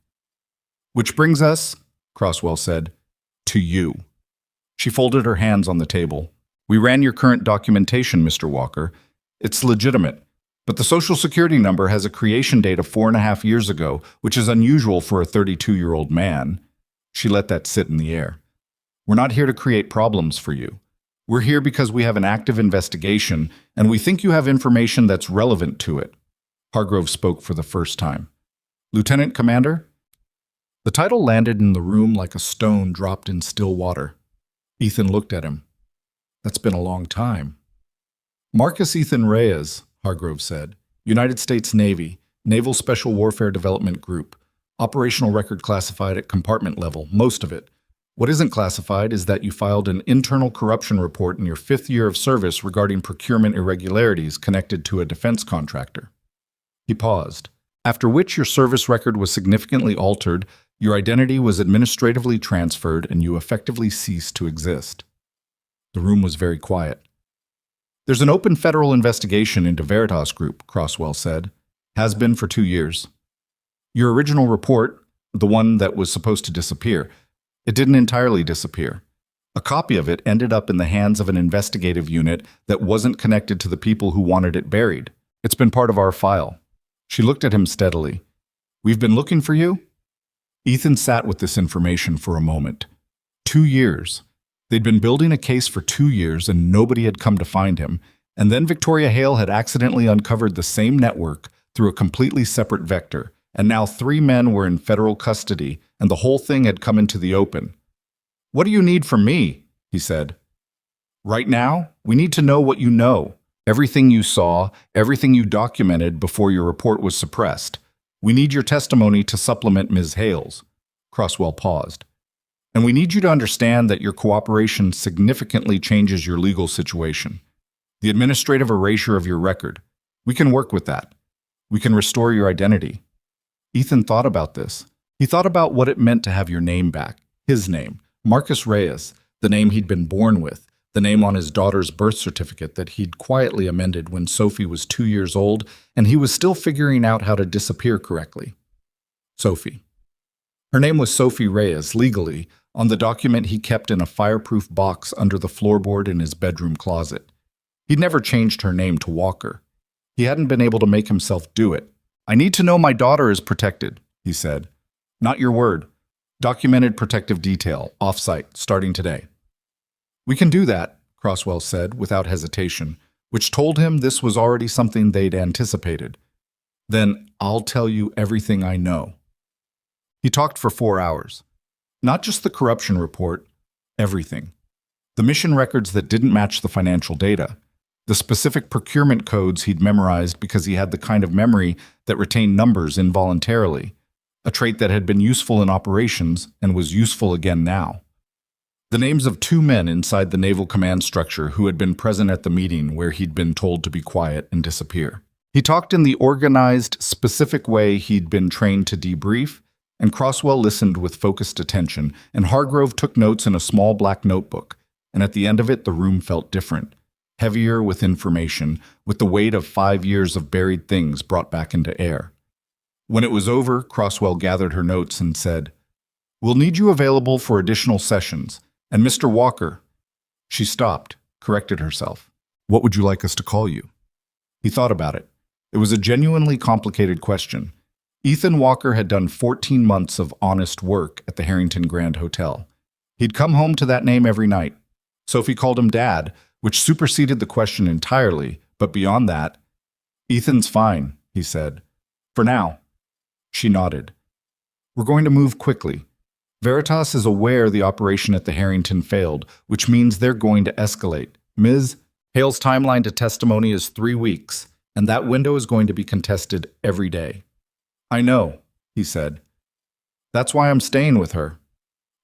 Which brings us, Crosswell said, to you. She folded her hands on the table. We ran your current documentation, Mr. Walker. It's legitimate. But the Social Security number has a creation date of 4.5 years ago, which is unusual for a 32-year-old man. She let that sit in the air. We're not here to create problems for you. We're here because we have an active investigation, and we think you have information that's relevant to it. Hargrove spoke for the first time. Lieutenant Commander? The title landed in the room like a stone dropped in still water. Ethan looked at him. That's been a long time. Marcus Ethan Reyes, Hargrove said. United States Navy, Naval Special Warfare Development Group. Operational record classified at compartment level, most of it. What isn't classified is that you filed an internal corruption report in your 5th year of service regarding procurement irregularities connected to a defense contractor. He paused, after which your service record was significantly altered, your identity was administratively transferred, and you effectively ceased to exist. The room was very quiet. There's an open federal investigation into Veritas Group, Crosswell said. Has been for 2 years. Your original report, the one that was supposed to disappear, it didn't entirely disappear. A copy of it ended up in the hands of an investigative unit that wasn't connected to the people who wanted it buried. It's been part of our file. She looked at him steadily. We've been looking for you? Ethan sat with this information for a moment. 2 years. They'd been building a case for 2 years and nobody had come to find him, and then Victoria Hale had accidentally uncovered the same network through a completely separate vector, and now 3 men were in federal custody, and the whole thing had come into the open. What do you need from me? He said. Right now, we need to know what you know. Everything you saw, everything you documented before your report was suppressed. We need your testimony to supplement Ms. Hales. Crosswell paused. And we need you to understand that your cooperation significantly changes your legal situation. The administrative erasure of your record. We can work with that. We can restore your identity. Ethan thought about this. He thought about what it meant to have your name back. His name, Marcus Reyes, the name he'd been born with, the name on his daughter's birth certificate that he'd quietly amended when Sophie was 2 years old, and he was still figuring out how to disappear correctly. Sophie. Her name was Sophie Reyes, legally, on the document he kept in a fireproof box under the floorboard in his bedroom closet. He'd never changed her name to Walker. He hadn't been able to make himself do it. I need to know my daughter is protected, he said. Not your word. Documented protective detail, off-site, starting today. We can do that, Crosswell said without hesitation, which told him this was already something they'd anticipated. Then I'll tell you everything I know. He talked for 4 hours. Not just the corruption report, everything. The mission records that didn't match the financial data. The specific procurement codes he'd memorized because he had the kind of memory that retained numbers involuntarily, a trait that had been useful in operations and was useful again now. The names of 2 men inside the Naval Command structure who had been present at the meeting where he'd been told to be quiet and disappear. He talked in the organized, specific way he'd been trained to debrief, and Crosswell listened with focused attention, and Hargrove took notes in a small black notebook, and at the end of it the room felt different, heavier with information, with the weight of 5 years of buried things brought back into air. When it was over, Crosswell gathered her notes and said, "We'll need you available for additional sessions. And Mr. Walker." She stopped, corrected herself. "What would you like us to call you?" He thought about it. It was a genuinely complicated question. Ethan Walker had done 14 months of honest work at the Harrington Grand Hotel. He'd come home to that name every night. Sophie called him Dad, which superseded the question entirely, but beyond that, "Ethan's fine," he said. "For now." She nodded. "We're going to move quickly. Veritas is aware the operation at the Harrington failed, which means they're going to escalate. Ms. Hale's timeline to testimony is 3 weeks, and that window is going to be contested every day." "I know," he said. "That's why I'm staying with her."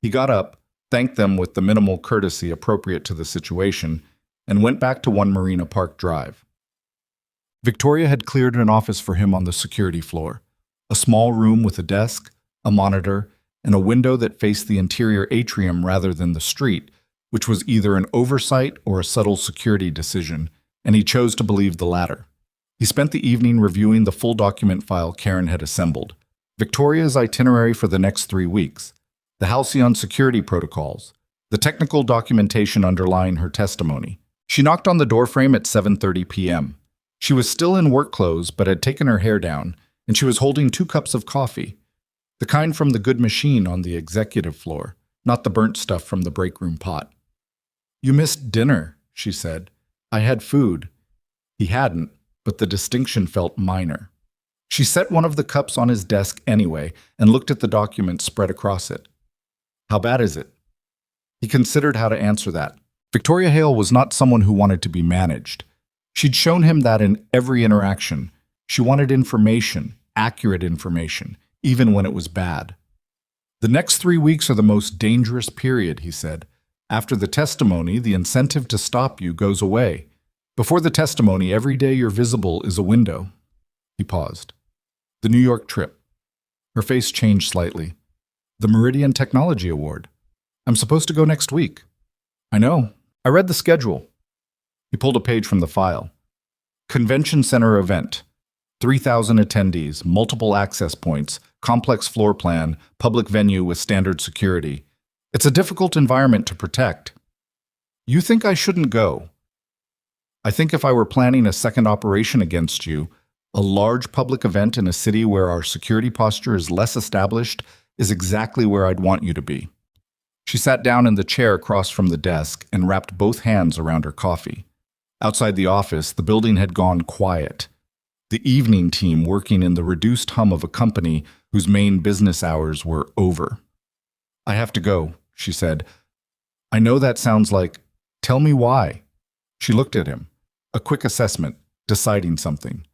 He got up, thanked them with the minimal courtesy appropriate to the situation, and went back to 1 Marina Park Drive. Victoria had cleared an office for him on the security floor, a small room with a desk, a monitor, and a window that faced the interior atrium rather than the street, which was either an oversight or a subtle security decision, and he chose to believe the latter. He spent the evening reviewing the full document file Karen had assembled, Victoria's itinerary for the next 3 weeks, the Halcyon security protocols, the technical documentation underlying her testimony. She knocked on the doorframe at 7:30 p.m. She was still in work clothes but had taken her hair down, and she was holding 2 cups of coffee. The kind from the good machine on the executive floor, not the burnt stuff from the break room pot. "You missed dinner," she said. "I had food." He hadn't, but the distinction felt minor. She set one of the cups on his desk anyway and looked at the document spread across it. "How bad is it?" He considered how to answer that. Victoria Hale was not someone who wanted to be managed. She'd shown him that in every interaction. She wanted information, accurate information, even when it was bad. "The next 3 weeks are the most dangerous period," he said. "After the testimony, the incentive to stop you goes away. Before the testimony, every day you're visible is a window." He paused. "The New York trip." Her face changed slightly. "The Meridian Technology Award. I'm supposed to go next week." "I know. I read the schedule." He pulled a page from the file. "Convention Center event. 3,000 attendees, multiple access points, complex floor plan, public venue with standard security. It's a difficult environment to protect." "You think I shouldn't go?" "I think if I were planning a second operation against you, a large public event in a city where our security posture is less established is exactly where I'd want you to be." She sat down in the chair across from the desk and wrapped both hands around her coffee. Outside the office, the building had gone quiet. The evening team working in the reduced hum of a company whose main business hours were over. "I have to go," she said. "I know that sounds like, tell me why." She looked at him. A quick assessment, deciding something.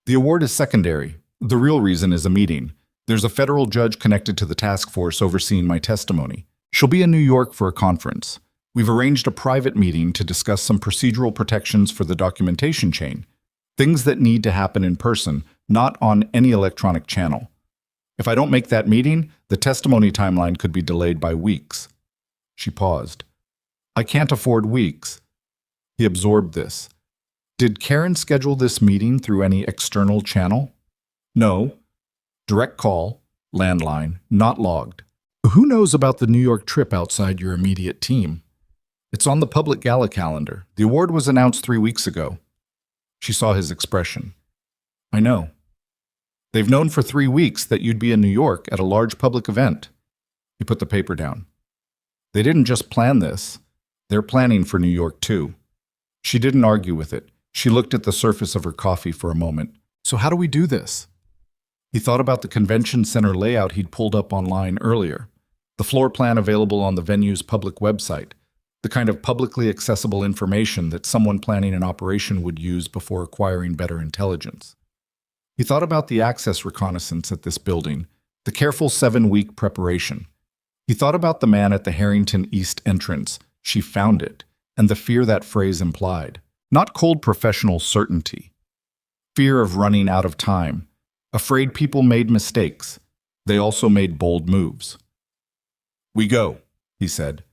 The award is secondary. The real reason is a meeting. There's a federal judge connected to the task force overseeing my testimony. She'll be in New York for a conference. We've arranged a private meeting to discuss some procedural protections for the documentation chain. Things that need to happen in person, not on any electronic channel. If I don't make that meeting, the testimony timeline could be delayed by weeks. She paused. I can't afford weeks. He absorbed this. Did Karen schedule this meeting through any external channel? No. Direct call, landline, not logged. Who knows about the New York trip outside your immediate team? It's on the public gala calendar. The award was announced 3 weeks ago. She saw his expression. I know. They've known for 3 weeks that you'd be in New York at a large public event. He put the paper down. They didn't just plan this. They're planning for New York too. She didn't argue with it. She looked at the surface of her coffee for a moment. So how do we do this? He thought about the convention center layout he'd pulled up online earlier, the floor plan available on the venue's public website, the kind of publicly accessible information that someone planning an operation would use before acquiring better intelligence. He thought about the access reconnaissance at this building, the careful 7-week preparation. He thought about the man at the Harrington East entrance. She found it, and the fear that phrase implied. Not cold professional certainty. Fear of running out of time. Afraid people made mistakes. They also made bold moves. We go, he said.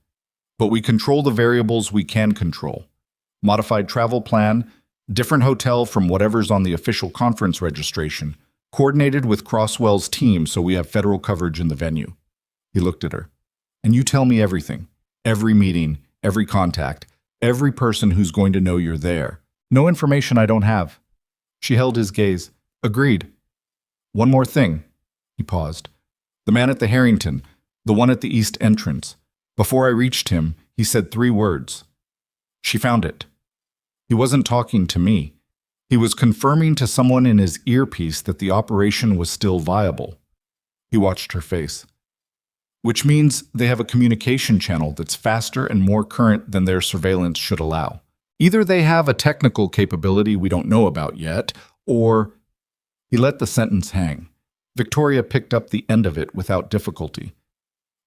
But we control the variables we can control. Modified travel plan, different hotel from whatever's on the official conference registration, coordinated with Crosswell's team so we have federal coverage in the venue. He looked at her. And you tell me everything. Every meeting, every contact, every person who's going to know you're there. No information I don't have. She held his gaze. Agreed. One more thing. He paused. The man at the Harrington, the one at the East entrance. Before I reached him, he said 3 words. She found it. He wasn't talking to me. He was confirming to someone in his earpiece that the operation was still viable. He watched her face. Which means they have a communication channel that's faster and more current than their surveillance should allow. Either they have a technical capability we don't know about yet, or... He let the sentence hang. Victoria picked up the end of it without difficulty.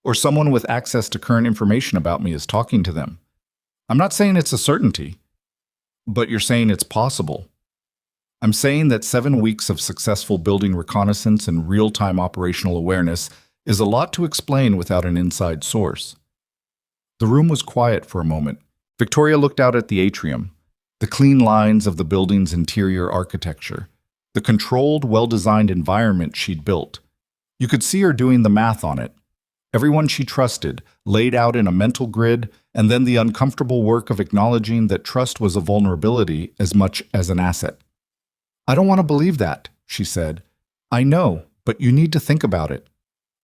Or someone with access to current information about me is talking to them. I'm not saying it's a certainty, but you're saying it's possible. I'm saying that 7 weeks of successful building reconnaissance and real-time operational awareness is a lot to explain without an inside source. The room was quiet for a moment. Victoria looked out at the atrium, the clean lines of the building's interior architecture, the controlled, well-designed environment she'd built. You could see her doing the math on it. Everyone she trusted, laid out in a mental grid, and then the uncomfortable work of acknowledging that trust was a vulnerability as much as an asset. I don't want to believe that, she said. I know, but you need to think about it.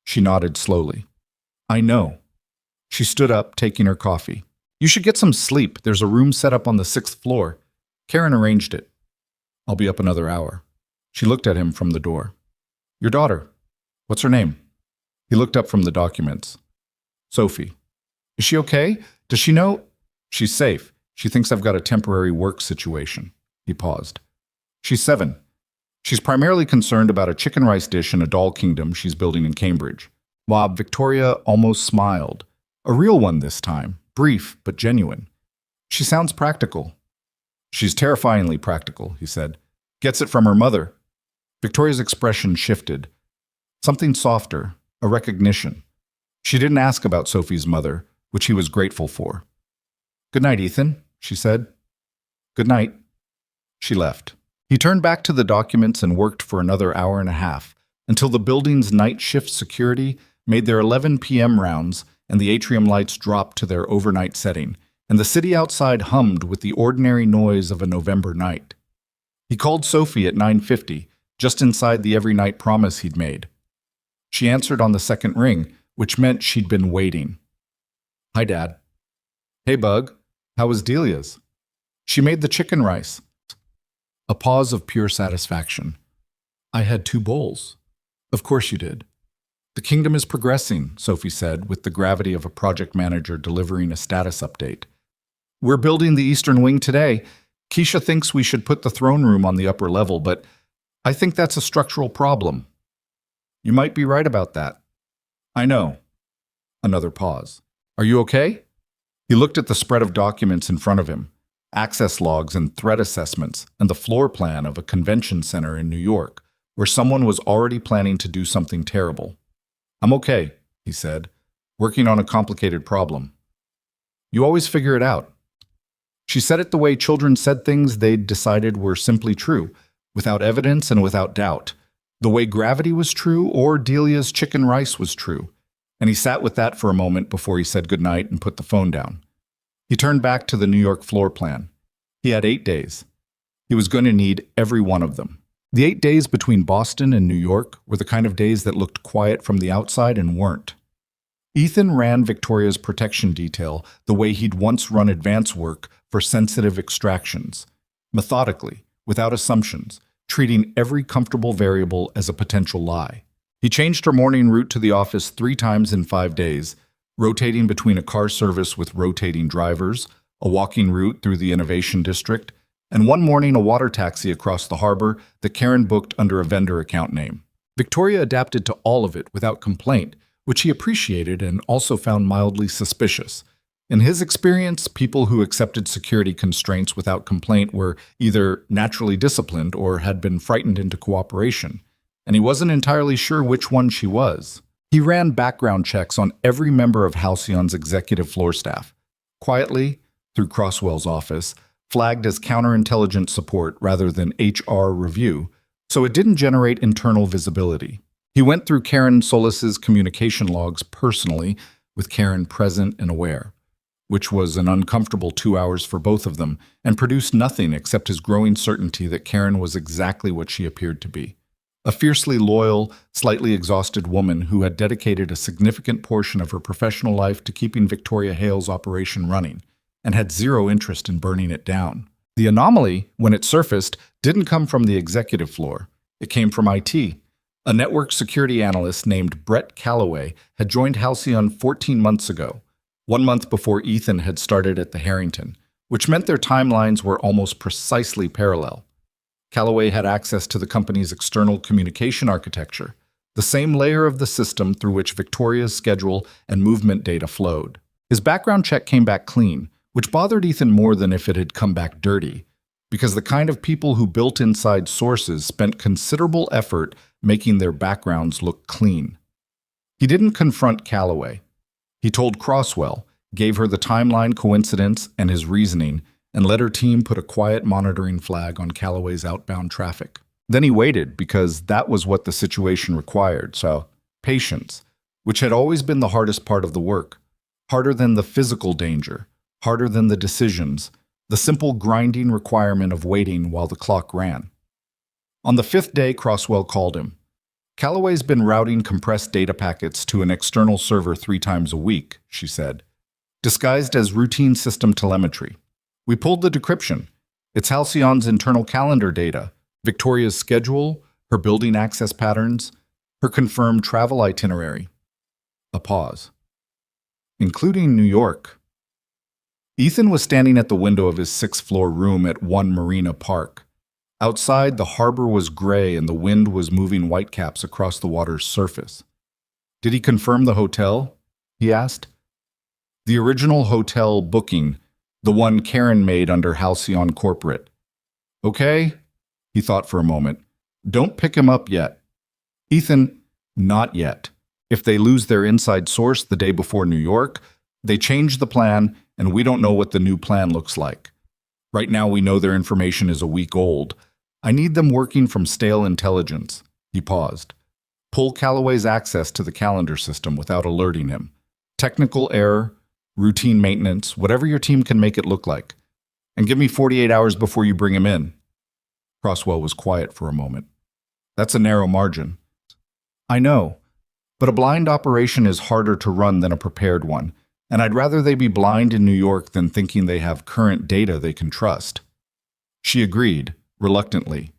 She nodded slowly. I know. She stood up, taking her coffee. You should get some sleep. There's a room set up on the 6th floor. Karen arranged it. I'll be up another hour. She looked at him from the door. Your daughter. What's her name? He looked up from the documents. Sophie. Is she okay? Does she know? She's safe. She thinks I've got a temporary work situation. He paused. She's 7. She's primarily concerned about a chicken rice dish in a doll kingdom she's building in Cambridge. Bob, Victoria almost smiled. A real one this time, brief but genuine. She sounds practical. She's terrifyingly practical, he said. Gets it from her mother. Victoria's expression shifted. Something softer, a recognition. She didn't ask about Sophie's mother, which he was grateful for. Good night, Ethan, she said. Good night. She left. He turned back to the documents and worked for another hour and a half, until the building's night shift security made their 11 p.m. rounds and the atrium lights dropped to their overnight setting, and the city outside hummed with the ordinary noise of a November night. He called Sophie at 9:50, just inside the every night promise he'd made. She answered on the second ring, which meant she'd been waiting. Hi, Dad. Hey, Bug. How was Delia's? She made the chicken rice. A pause of pure satisfaction. I had 2 bowls. Of course you did. The kingdom is progressing, Sophie said, with the gravity of a project manager delivering a status update. We're building the eastern wing today. Keisha thinks we should put the throne room on the upper level, but I think that's a structural problem. You might be right about that. I know. Another pause. Are you okay? He looked at the spread of documents in front of him, access logs and threat assessments, and the floor plan of a convention center in New York, where someone was already planning to do something terrible. I'm okay, he said, working on a complicated problem. You always figure it out. She said it the way children said things they'd decided were simply true, without evidence and without doubt. The way gravity was true or Delia's chicken rice was true. And he sat with that for a moment before he said goodnight and put the phone down. He turned back to the New York floor plan. He had 8 days. He was going to need every one of them. The 8 days between Boston and New York were the kind of days that looked quiet from the outside and weren't. Ethan ran Victoria's protection detail the way he'd once run advance work for sensitive extractions, methodically, without assumptions, treating every comfortable variable as a potential lie. He changed her morning route to the office 3 times in 5 days, rotating between a car service with rotating drivers, a walking route through the Innovation District, and one morning a water taxi across the harbor that Karen booked under a vendor account name. Victoria adapted to all of it without complaint, which he appreciated and also found mildly suspicious. In his experience, people who accepted security constraints without complaint were either naturally disciplined or had been frightened into cooperation, and he wasn't entirely sure which one she was. He ran background checks on every member of Halcyon's executive floor staff, quietly, through Crosswell's office, flagged as counterintelligence support rather than HR review, so it didn't generate internal visibility. He went through Karen Solis's communication logs personally, with Karen present and aware, which was an uncomfortable 2 hours for both of them, and produced nothing except his growing certainty that Karen was exactly what she appeared to be. A fiercely loyal, slightly exhausted woman who had dedicated a significant portion of her professional life to keeping Victoria Hale's operation running, and had zero interest in burning it down. The anomaly, when it surfaced, didn't come from the executive floor. It came from IT. A network security analyst named Brett Calloway had joined Halcyon 14 months ago, 1 month before Ethan had started at the Harrington, which meant their timelines were almost precisely parallel. Calloway had access to the company's external communication architecture, the same layer of the system through which Victoria's schedule and movement data flowed. His background check came back clean, which bothered Ethan more than if it had come back dirty, because the kind of people who built inside sources spent considerable effort making their backgrounds look clean. He didn't confront Calloway. He told Crosswell, gave her the timeline coincidence and his reasoning, and let her team put a quiet monitoring flag on Calloway's outbound traffic. Then he waited because that was what the situation required, so patience, which had always been the hardest part of the work, harder than the physical danger, harder than the decisions, the simple grinding requirement of waiting while the clock ran. On the 5th day, Crosswell called him. Calloway's been routing compressed data packets to an external server 3 times a week, she said, disguised as routine system telemetry. We pulled the decryption. It's Halcyon's internal calendar data, Victoria's schedule, her building access patterns, her confirmed travel itinerary. A pause. Including New York. Ethan was standing at the window of his 6th-floor room at One Marina Park. Outside, the harbor was gray and the wind was moving whitecaps across the water's surface. Did he confirm the hotel? He asked. The original hotel booking, the one Karen made under Halcyon Corporate. Okay, he thought for a moment. Don't pick him up yet. Ethan, not yet. If they lose their inside source the day before New York, they change the plan, and we don't know what the new plan looks like. Right now we know their information is a week old. I need them working from stale intelligence. He paused. Pull Calloway's access to the calendar system without alerting him. Technical error, routine maintenance, whatever your team can make it look like. And give me 48 hours before you bring him in. Crosswell was quiet for a moment. That's a narrow margin. I know, but a blind operation is harder to run than a prepared one, and I'd rather they be blind in New York than thinking they have current data they can trust. She agreed, reluctantly.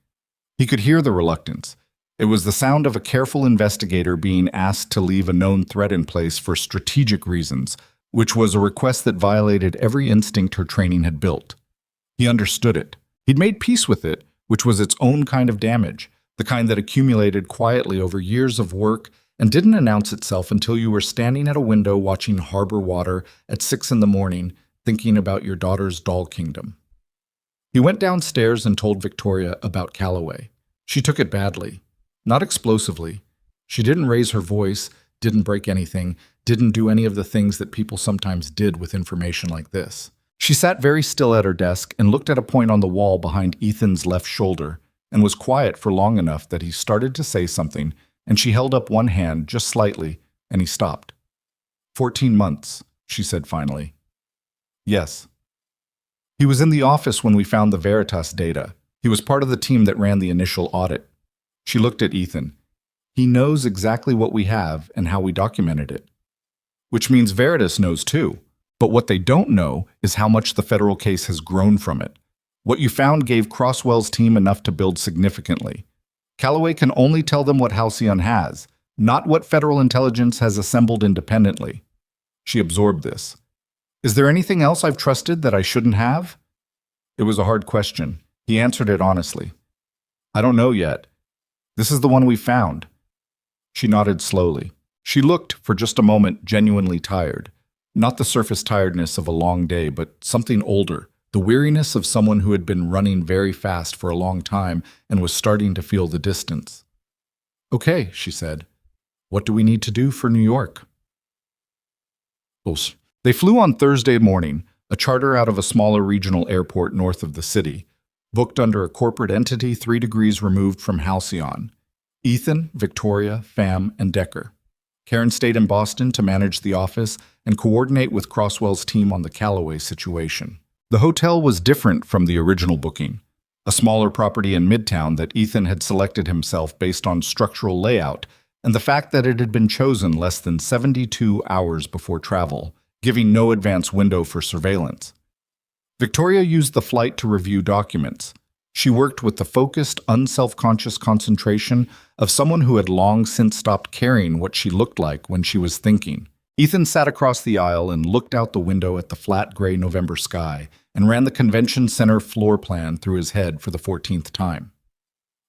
He could hear the reluctance. It was the sound of a careful investigator being asked to leave a known threat in place for strategic reasons, which was a request that violated every instinct her training had built. He understood it. He'd made peace with it, which was its own kind of damage, the kind that accumulated quietly over years of work and didn't announce itself until you were standing at a window watching harbor water at 6 in the morning, thinking about your daughter's doll kingdom. He went downstairs and told Victoria about Calloway. She took it badly, not explosively. She didn't raise her voice, didn't break anything, didn't do any of the things that people sometimes did with information like this. She sat very still at her desk and looked at a point on the wall behind Ethan's left shoulder and was quiet for long enough that he started to say something, and she held up one hand just slightly, and he stopped. 14 months, she said finally. Yes. He was in the office when we found the Veritas data. He was part of the team that ran the initial audit. She looked at Ethan. He knows exactly what we have and how we documented it. Which means Veritas knows too. But what they don't know is how much the federal case has grown from it. What you found gave Crosswell's team enough to build significantly. Calloway can only tell them what Halcyon has, not what federal intelligence has assembled independently. She absorbed this. Is there anything else I've trusted that I shouldn't have? It was a hard question. He answered it honestly. I don't know yet. This is the one we found. She nodded slowly. She looked, for just a moment, genuinely tired. Not the surface tiredness of a long day, but something older, the weariness of someone who had been running very fast for a long time and was starting to feel the distance. Okay, she said. What do we need to do for New York? They flew on Thursday morning, a charter out of a smaller regional airport north of the city, booked under a corporate entity 3 degrees removed from Halcyon. Ethan, Victoria, Pham, and Decker. Karen stayed in Boston to manage the office and coordinate with Crosswell's team on the Calloway situation. The hotel was different from the original booking, a smaller property in Midtown that Ethan had selected himself based on structural layout and the fact that it had been chosen less than 72 hours before travel, giving no advance window for surveillance. Victoria used the flight to review documents. She worked with the focused, unself-conscious concentration of someone who had long since stopped caring what she looked like when she was thinking. Ethan sat across the aisle and looked out the window at the flat gray November sky and ran the convention center floor plan through his head for the 14th time.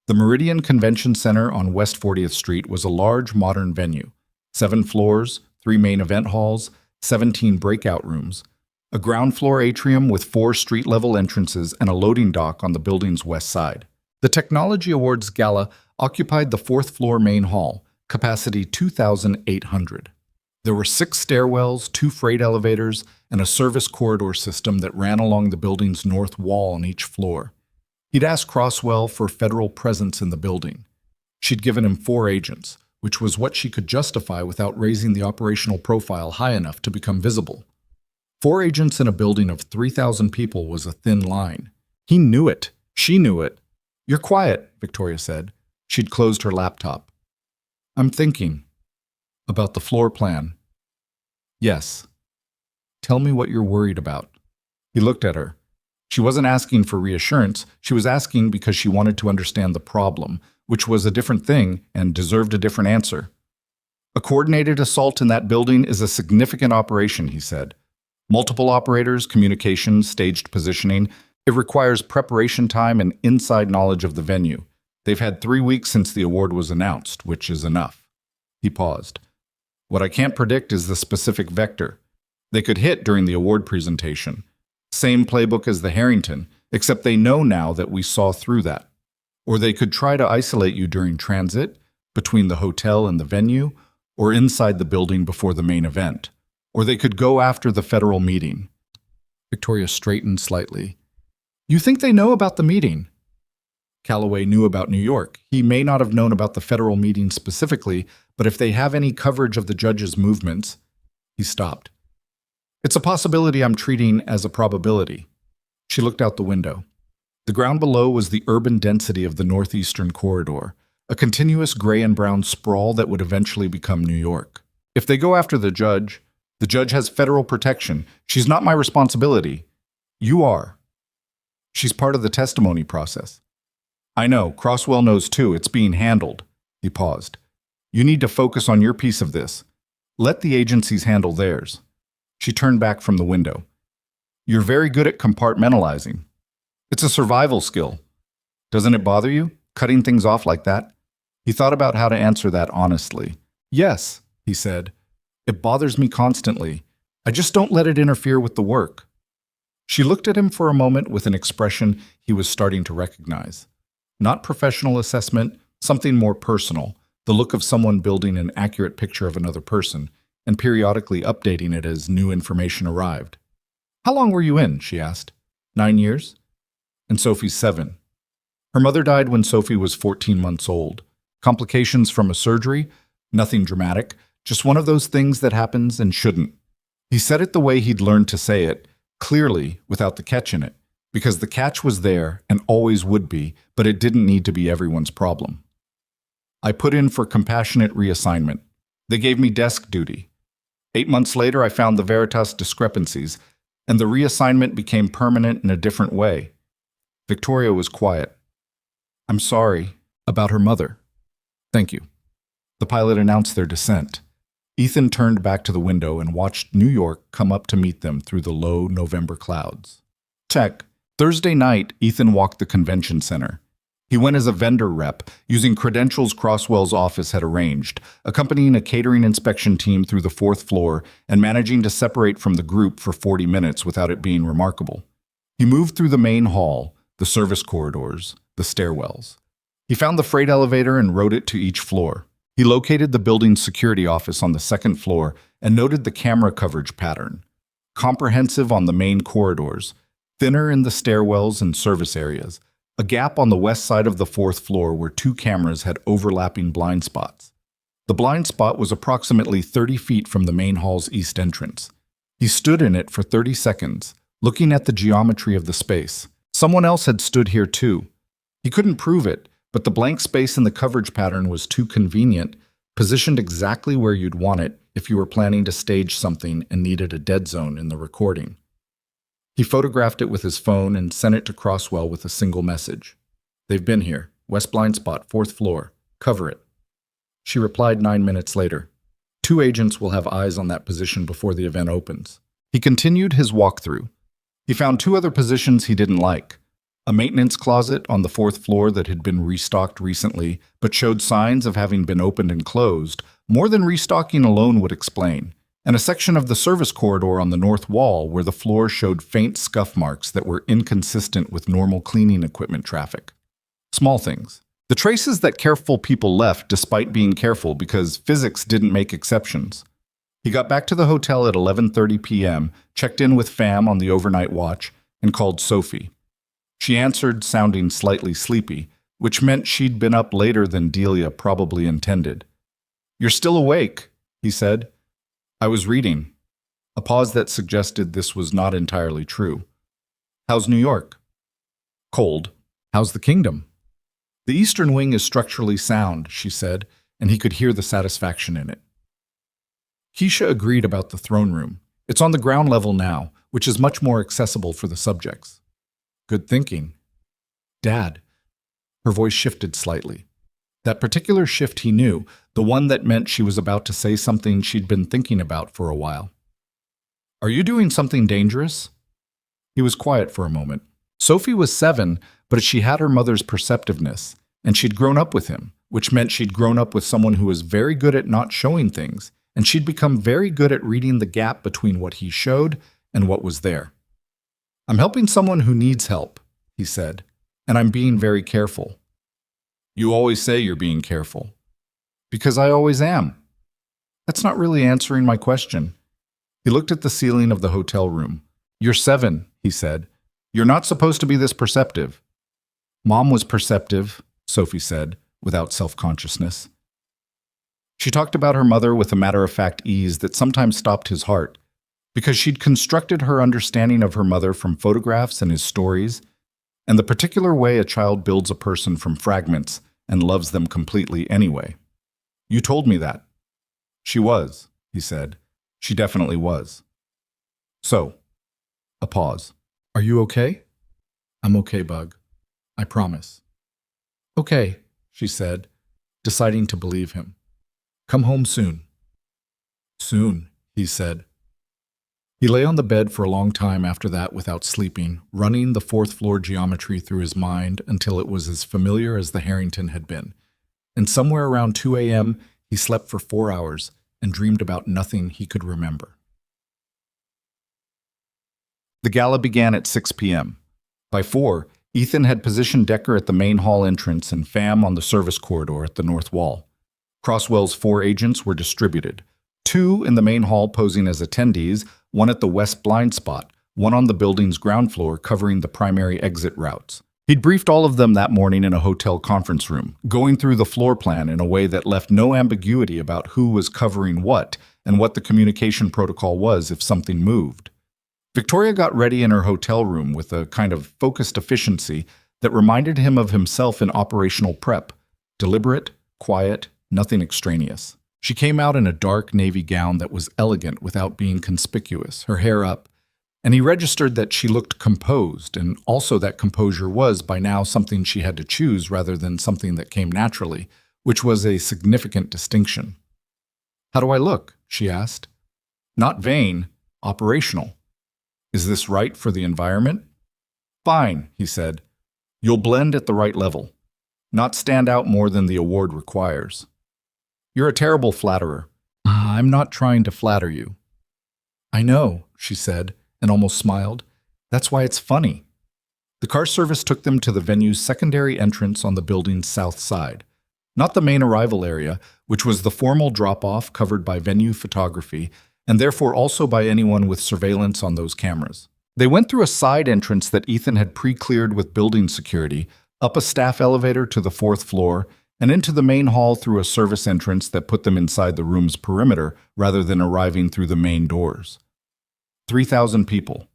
The Meridian Convention Center on West 40th Street was a large modern venue, 7 floors, 3 main event halls, 17 breakout rooms, a ground floor atrium with 4 street-level entrances and a loading dock on the building's west side. The Technology Awards Gala occupied the 4th floor main hall, capacity 2,800. There were 6 stairwells, 2 freight elevators, and a service corridor system that ran along the building's north wall on each floor. He'd asked Crosswell for federal presence in the building. She'd given him 4 agents, which was what she could justify without raising the operational profile high enough to become visible. 4 agents in a building of 3,000 people was a thin line. He knew it. She knew it. You're quiet, Victoria said. She'd closed her laptop. I'm thinking. About the floor plan. Yes. Tell me what you're worried about. He looked at her. She wasn't asking for reassurance. She was asking because she wanted to understand the problem, which was a different thing and deserved a different answer. A coordinated assault in that building is a significant operation, he said. Multiple operators, communications, staged positioning. It requires preparation time and inside knowledge of the venue. They've had 3 weeks since the award was announced, which is enough. He paused. What I can't predict is the specific vector. They could hit during the award presentation. Same playbook as the Harrington, except they know now that we saw through that. Or they could try to isolate you during transit, between the hotel and the venue, or inside the building before the main event. Or they could go after the federal meeting. Victoria straightened slightly. You think they know about the meeting? Calloway knew about New York. He may not have known about the federal meeting specifically, but if they have any coverage of the judge's movements... He stopped. It's a possibility I'm treating as a probability. She looked out the window. The ground below was the urban density of the northeastern corridor, a continuous gray and brown sprawl that would eventually become New York. If they go after the judge has federal protection. She's not my responsibility. You are. She's part of the testimony process. I know, Crosswell knows too, it's being handled. He paused. You need to focus on your piece of this. Let the agencies handle theirs. She turned back from the window. You're very good at compartmentalizing. It's a survival skill. Doesn't it bother you, cutting things off like that? He thought about how to answer that honestly. Yes, he said. It bothers me constantly. I just don't let it interfere with the work. She looked at him for a moment with an expression he was starting to recognize. Not professional assessment, something more personal, the look of someone building an accurate picture of another person and periodically updating it as new information arrived. How long were you in? She asked. 9 years? And Sophie's 7. Her mother died when Sophie was 14 months old. Complications from a surgery? Nothing dramatic, just one of those things that happens and shouldn't. He said it the way he'd learned to say it, clearly without the catch in it, because the catch was there and always would be, but it didn't need to be everyone's problem. I put in for compassionate reassignment. They gave me desk duty. 8 months later, I found the Veritas discrepancies, and the reassignment became permanent in a different way. Victoria was quiet. I'm sorry about her mother. Thank you. The pilot announced their descent. Ethan turned back to the window and watched New York come up to meet them through the low November clouds. Check. Thursday night, Ethan walked the convention center. He went as a vendor rep, using credentials Crosswell's office had arranged, accompanying a catering inspection team through the 4th floor and managing to separate from the group for 40 minutes without it being remarkable. He moved through the main hall, the service corridors, the stairwells. He found the freight elevator and rode it to each floor. He located the building's security office on the 2nd floor and noted the camera coverage pattern. Comprehensive on the main corridors, thinner in the stairwells and service areas, a gap on the west side of the 4th floor where 2 cameras had overlapping blind spots. The blind spot was approximately 30 feet from the main hall's east entrance. He stood in it for 30 seconds, looking at the geometry of the space. Someone else had stood here too. He couldn't prove it, but the blank space in the coverage pattern was too convenient, positioned exactly where you'd want it if you were planning to stage something and needed a dead zone in the recording. He photographed it with his phone and sent it to Crosswell with a single message. They've been here. West blind spot, 4th floor. Cover it. She replied 9 minutes later. 2 agents will have eyes on that position before the event opens. He continued his walkthrough. He found 2 other positions he didn't like. A maintenance closet on the 4th floor that had been restocked recently, but showed signs of having been opened and closed, more than restocking alone would explain, and a section of the service corridor on the north wall where the floor showed faint scuff marks that were inconsistent with normal cleaning equipment traffic. Small things. The traces that careful people left despite being careful because physics didn't make exceptions. He got back to the hotel at 11:30 p.m., checked in with Fam on the overnight watch, and called Sophie. She answered, sounding slightly sleepy, which meant she'd been up later than Delia probably intended. You're still awake, he said. I was reading. A pause that suggested this was not entirely true. How's New York? Cold. How's the kingdom? The eastern wing is structurally sound, she said, and he could hear the satisfaction in it. Keisha agreed about the throne room. It's on the ground level now, which is much more accessible for the subjects. Good thinking. Dad. Her voice shifted slightly. That particular shift he knew, the one that meant she was about to say something she'd been thinking about for a while. Are you doing something dangerous? He was quiet for a moment. Sophie was 7, but she had her mother's perceptiveness, and she'd grown up with him, which meant she'd grown up with someone who was very good at not showing things, and she'd become very good at reading the gap between what he showed and what was there. I'm helping someone who needs help, he said, and I'm being very careful. You always say you're being careful. Because I always am. That's not really answering my question. He looked at the ceiling of the hotel room. You're 7, he said. You're not supposed to be this perceptive. Mom was perceptive, Sophie said, without self-consciousness. She talked about her mother with a matter-of-fact ease that sometimes stopped his heart, because she'd constructed her understanding of her mother from photographs and his stories, and the particular way a child builds a person from fragments and loves them completely anyway. You told me that. She was, he said. She definitely was. So, a pause. Are you okay? I'm okay, Bug. I promise. Okay, she said, deciding to believe him. Come home soon. Soon, he said. He lay on the bed for a long time after that without sleeping, running the fourth floor geometry through his mind until it was as familiar as the Harrington had been. And somewhere around 2 a.m., he slept for 4 hours and dreamed about nothing he could remember. The gala began at 6 p.m. By 4, Ethan had positioned Decker at the main hall entrance and Pham on the service corridor at the north wall. Crosswell's 4 agents were distributed, 2 in the main hall posing as attendees, 1 at the west blind spot, 1 on the building's ground floor covering the primary exit routes. He'd briefed all of them that morning in a hotel conference room, going through the floor plan in a way that left no ambiguity about who was covering what and what the communication protocol was if something moved. Victoria got ready in her hotel room with a kind of focused efficiency that reminded him of himself in operational prep. Deliberate, quiet, nothing extraneous. She came out in a dark navy gown that was elegant without being conspicuous, her hair up, and he registered that she looked composed, and also that composure was, by now, something she had to choose rather than something that came naturally, which was a significant distinction. "How do I look?" she asked. "Not vain, operational. Is this right for the environment?" "Fine," he said. "You'll blend at the right level. Not stand out more than the award requires." "You're a terrible flatterer." "I'm not trying to flatter you." "I know," she said, and almost smiled. "That's why it's funny." The car service took them to the venue's secondary entrance on the building's south side. Not the main arrival area, which was the formal drop-off covered by venue photography, and therefore also by anyone with surveillance on those cameras. They went through a side entrance that Ethan had pre-cleared with building security, up a staff elevator to the 4th floor, and into the main hall through a service entrance that put them inside the room's perimeter rather than arriving through the main doors. 3,000 people.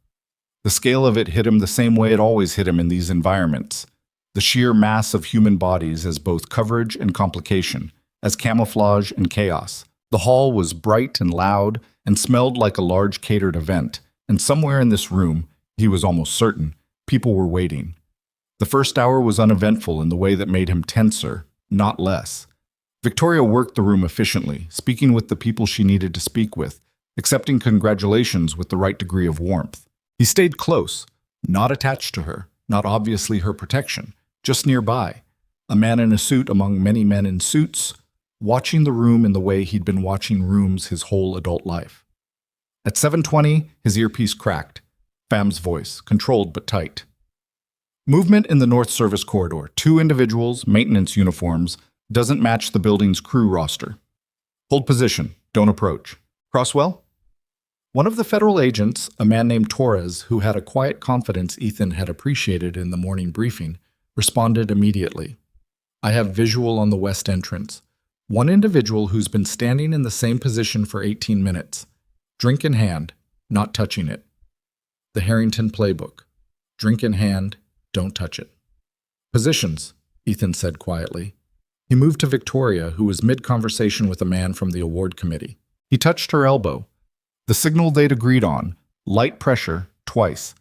The scale of it hit him the same way it always hit him in these environments. The sheer mass of human bodies as both coverage and complication, as camouflage and chaos. The hall was bright and loud and smelled like a large catered event, and somewhere in this room, he was almost certain, people were waiting. The first hour was uneventful in the way that made him tenser, not less. Victoria worked the room efficiently, speaking with the people she needed to speak with, accepting congratulations with the right degree of warmth. He stayed close, not attached to her, not obviously her protection, just nearby, a man in a suit among many men in suits, watching the room in the way he'd been watching rooms his whole adult life. At 7:20, his earpiece cracked. Pham's voice, controlled but tight. "Movement in the North Service Corridor. 2 individuals, maintenance uniforms, doesn't match the building's crew roster. Hold position. Don't approach. Crosswell?" One of the federal agents, a man named Torres, who had a quiet confidence Ethan had appreciated in the morning briefing, responded immediately. "I have visual on the west entrance. One individual who's been standing in the same position for 18 minutes. Drink in hand, not touching it. The Harrington playbook. Drink in hand, don't touch it." "Positions," Ethan said quietly. He moved to Victoria, who was mid-conversation with a man from the award committee. He touched her elbow. The signal they'd agreed on, light pressure, twice.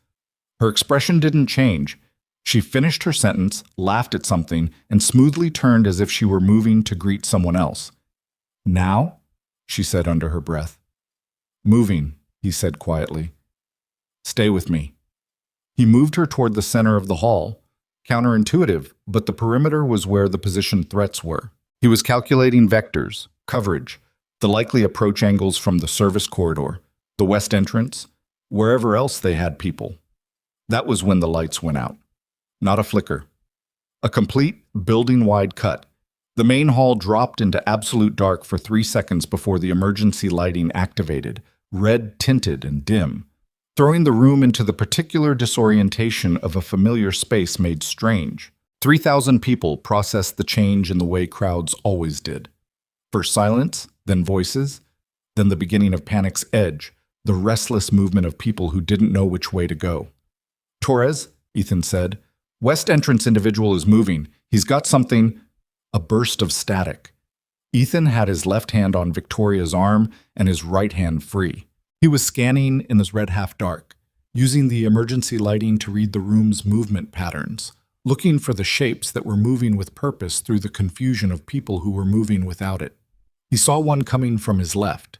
Her expression didn't change. She finished her sentence, laughed at something, and smoothly turned as if she were moving to greet someone else. "Now?" she said under her breath. "Moving," he said quietly. "Stay with me." He moved her toward the center of the hall. Counterintuitive, but the perimeter was where the position threats were. He was calculating vectors, coverage, the likely approach angles from the service corridor, the west entrance, wherever else they had people. That was when the lights went out. Not a flicker. A complete, building-wide cut. The main hall dropped into absolute dark for 3 seconds before the emergency lighting activated, red-tinted and dim, throwing the room into the particular disorientation of a familiar space made strange. 3,000 people processed the change in the way crowds always did. First silence, then voices, then the beginning of panic's edge, the restless movement of people who didn't know which way to go. "Torres," Ethan said, "west entrance individual is moving. He's got something." A burst of static. Ethan had his left hand on Victoria's arm and his right hand free. He was scanning in his red half-dark, using the emergency lighting to read the room's movement patterns, looking for the shapes that were moving with purpose through the confusion of people who were moving without it. He saw one coming from his left,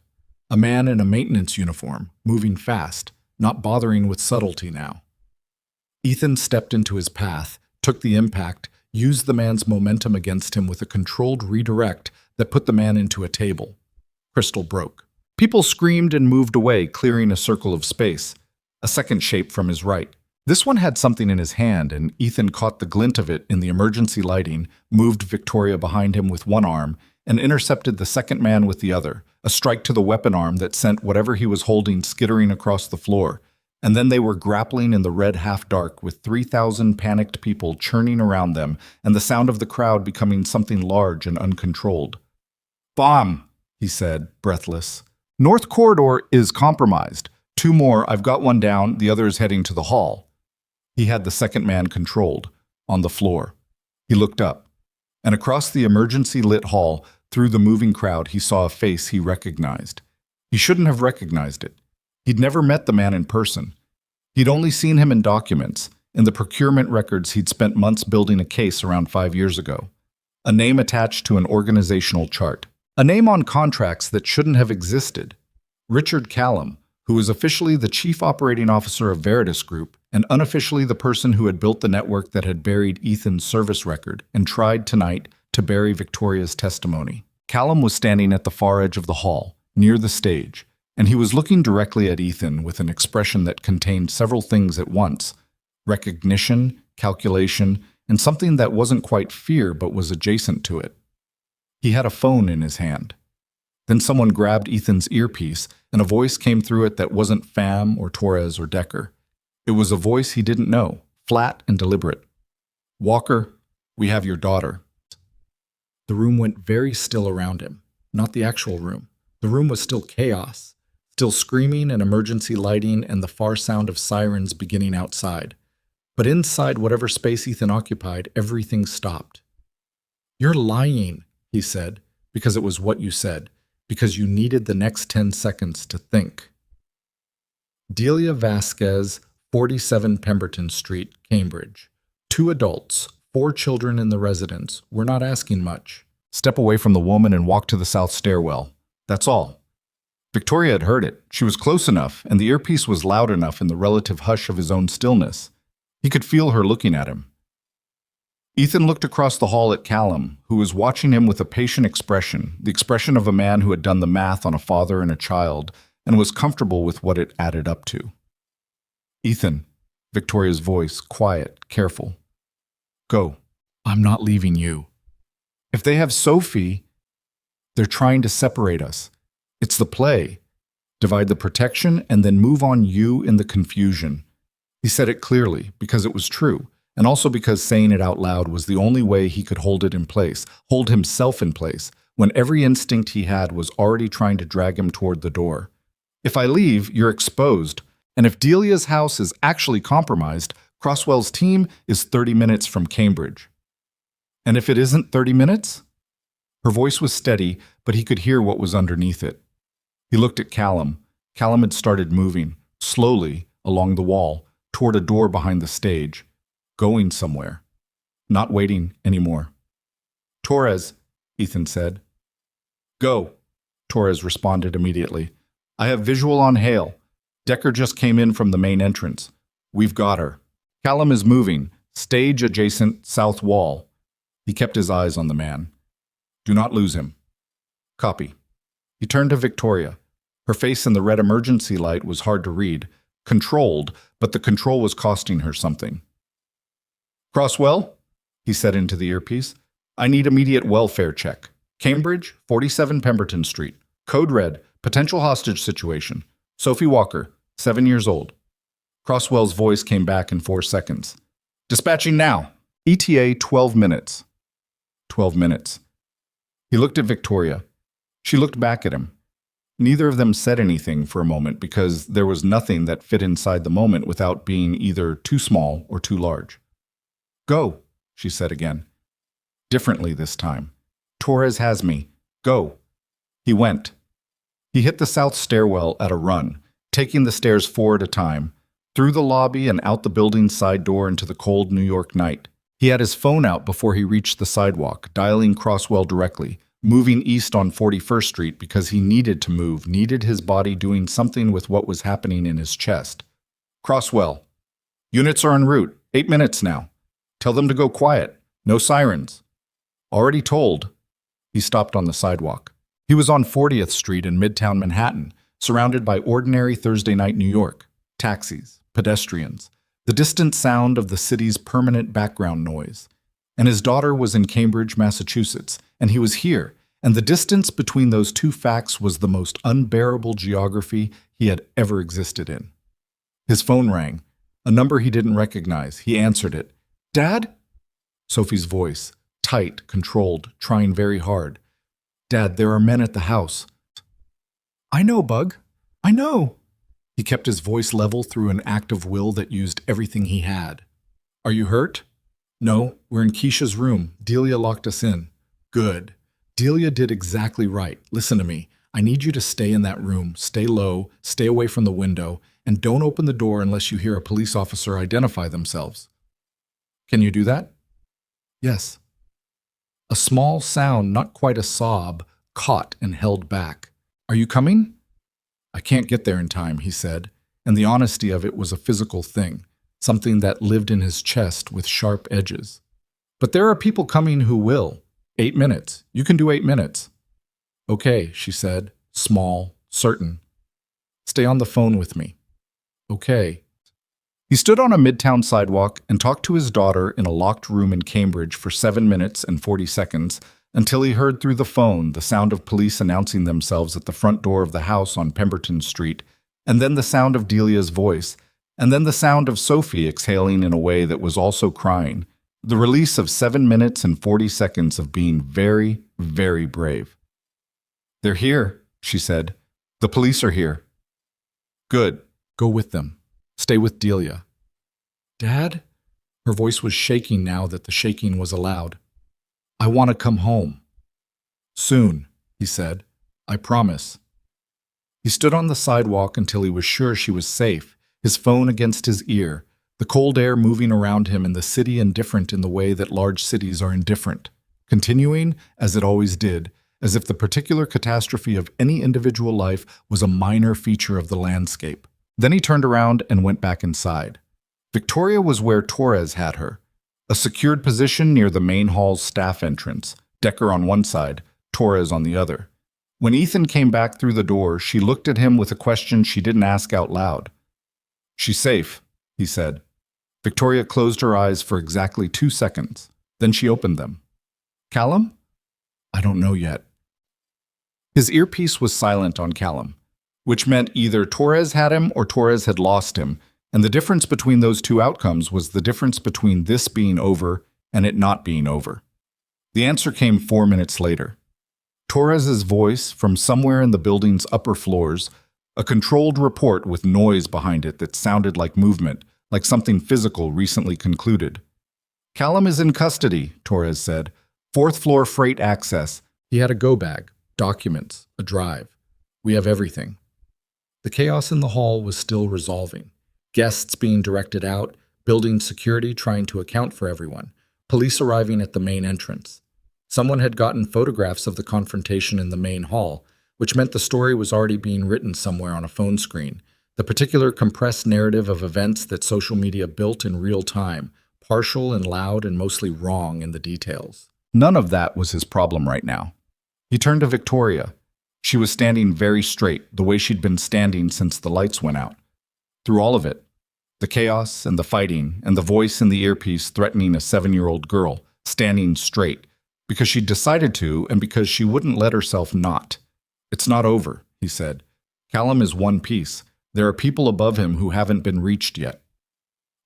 A man in a maintenance uniform, moving fast, not bothering with subtlety now. Ethan stepped into his path, took the impact, used the man's momentum against him with a controlled redirect that put the man into a table. Crystal broke. People screamed and moved away, clearing a circle of space. A second shape from his right. This one had something in his hand, and Ethan caught the glint of it in the emergency lighting, moved Victoria behind him with one arm, and intercepted the second man with the other, a strike to the weapon arm that sent whatever he was holding skittering across the floor. And then they were grappling in the red half-dark with 3,000 panicked people churning around them and the sound of the crowd becoming something large and uncontrolled. "Bomb," he said, breathless. "North corridor is compromised. 2 more, I've got one down, the other is heading to the hall." He had the second man controlled, on the floor. He looked up, and across the emergency-lit hall, through the moving crowd, he saw a face he recognized. He shouldn't have recognized it. He'd never met the man in person. He'd only seen him in documents, in the procurement records he'd spent months building a case around 5 years ago. A name attached to an organizational chart. A name on contracts that shouldn't have existed. Richard Callum, who was officially the chief operating officer of Veritas Group and unofficially the person who had built the network that had buried Ethan's service record and tried tonight to bury Victoria's testimony. Callum was standing at the far edge of the hall, near the stage, and he was looking directly at Ethan with an expression that contained several things at once: recognition, calculation, and something that wasn't quite fear but was adjacent to it. He had a phone in his hand. Then someone grabbed Ethan's earpiece, and a voice came through it that wasn't Pham or Torres or Decker. It was a voice he didn't know, flat and deliberate. "Walker, we have your daughter." The room went very still around him. Not the actual room. The room was still chaos, still screaming and emergency lighting and the far sound of sirens beginning outside. But inside whatever space Ethan occupied, everything stopped. "You're lying," he said, because it was what you said, because you needed the next 10 seconds to think. Delia Vasquez, 47 Pemberton Street, Cambridge. 2 adults, 4 children in the residence. We're not asking much. Step away from the woman and walk to the south stairwell. That's all. Victoria had heard it. She was close enough, and the earpiece was loud enough in the relative hush of his own stillness. He could feel her looking at him. Ethan looked across the hall at Callum, who was watching him with a patient expression, the expression of a man who had done the math on a father and a child, and was comfortable with what it added up to. "Ethan," Victoria's voice, quiet, careful. "Go. I'm not leaving you. If they have Sophie, they're trying to separate us. It's the play. Divide the protection and then move on you in the confusion." He said it clearly, because it was true, and also because saying it out loud was the only way he could hold it in place, hold himself in place, when every instinct he had was already trying to drag him toward the door. "If I leave, you're exposed. And if Delia's house is actually compromised, Crosswell's team is 30 minutes from Cambridge." "And if it isn't 30 minutes? Her voice was steady, but he could hear what was underneath it. He looked at Callum. Callum had started moving, slowly, along the wall, toward a door behind the stage, going somewhere, not waiting anymore. "Torres," Ethan said. "Go," Torres responded immediately. "I have visual on Hale. Decker just came in from the main entrance. We've got her. Callum is moving, stage adjacent south wall." He kept his eyes on the man. "Do not lose him." "Copy." He turned to Victoria. Her face in the red emergency light was hard to read, controlled, but the control was costing her something. "Crosswell," he said into the earpiece, "I need immediate welfare check. Cambridge, 47 Pemberton Street. Code red, potential hostage situation. Sophie Walker, 7 years old." Crosswell's voice came back in 4 seconds. "Dispatching now. ETA 12 minutes. 12 minutes. He looked at Victoria. She looked back at him. Neither of them said anything for a moment because there was nothing that fit inside the moment without being either too small or too large. "Go," she said again. Differently this time. "Torres has me. Go." He went. He hit the south stairwell at a run, taking the stairs 4 at a time, through the lobby and out the building's side door into the cold New York night. He had his phone out before he reached the sidewalk, dialing Crosswell directly, moving east on 41st Street because he needed to move, needed his body doing something with what was happening in his chest. Crosswell. Units are en route. 8 minutes now. Tell them to go quiet. No sirens. Already told. He stopped on the sidewalk. He was on 40th Street in Midtown Manhattan, surrounded by ordinary Thursday night New York. Taxis, pedestrians, the distant sound of the city's permanent background noise. And his daughter was in Cambridge, Massachusetts, and he was here, and the distance between those two facts was the most unbearable geography he had ever existed in. His phone rang, a number he didn't recognize. He answered it. "Dad?" Sophie's voice, tight, controlled, trying very hard. "Dad, there are men at the house." "I know, Bug. I know." He kept his voice level through an act of will that used everything he had. "Are you hurt?" "No, we're in Keisha's room. Delia locked us in." "Good. Delia did exactly right. Listen to me. I need you to stay in that room. Stay low, stay away from the window, and don't open the door unless you hear a police officer identify themselves." "Can you do that?" "Yes." A small sound, not quite a sob, caught and held back. "Are you coming?" "I can't get there in time," he said, and the honesty of it was a physical thing, something that lived in his chest with sharp edges. "But there are people coming who will. 8 minutes. You can do 8 minutes." "Okay," she said, small, certain. "Stay on the phone with me." "Okay." He stood on a midtown sidewalk and talked to his daughter in a locked room in Cambridge for 7 minutes and 40 seconds until he heard through the phone the sound of police announcing themselves at the front door of the house on Pemberton Street, and then the sound of Delia's voice, and then the sound of Sophie exhaling in a way that was also crying. The release of 7 minutes and 40 seconds of being very, very brave. "They're here," she said. "The police are here." "Good. Go with them. Stay with Delia." "Dad?" Her voice was shaking now that the shaking was allowed. "I want to come home." "Soon," he said. "I promise." He stood on the sidewalk until he was sure she was safe, his phone against his ear, the cold air moving around him and the city indifferent in the way that large cities are indifferent, continuing, as it always did, as if the particular catastrophe of any individual life was a minor feature of the landscape. Then he turned around and went back inside. Victoria was where Torres had her, a secured position near the main hall's staff entrance, Decker on one side, Torres on the other. When Ethan came back through the door, she looked at him with a question she didn't ask out loud. "She's safe," he said. Victoria closed her eyes for exactly 2 seconds. Then she opened them. "Callum?" "I don't know yet." His earpiece was silent on Callum, which meant either Torres had him or Torres had lost him, and the difference between those two outcomes was the difference between this being over and it not being over. The answer came 4 minutes later. Torres's voice from somewhere in the building's upper floors, a controlled report with noise behind it that sounded like movement, like something physical recently concluded. "Callum is in custody," Torres said. "4th floor freight access. He had a go bag, documents, a drive. We have everything." The chaos in the hall was still resolving. Guests being directed out, building security trying to account for everyone, police arriving at the main entrance. Someone had gotten photographs of the confrontation in the main hall, which meant the story was already being written somewhere on a phone screen. The particular compressed narrative of events that social media built in real time, partial and loud and mostly wrong in the details. None of that was his problem right now. He turned to Victoria. She was standing very straight, the way she'd been standing since the lights went out. Through all of it, the chaos and the fighting and the voice in the earpiece threatening a 7-year-old girl, standing straight, because she'd decided to and because she wouldn't let herself not. "It's not over," he said. "Callum is one piece. There are people above him who haven't been reached yet."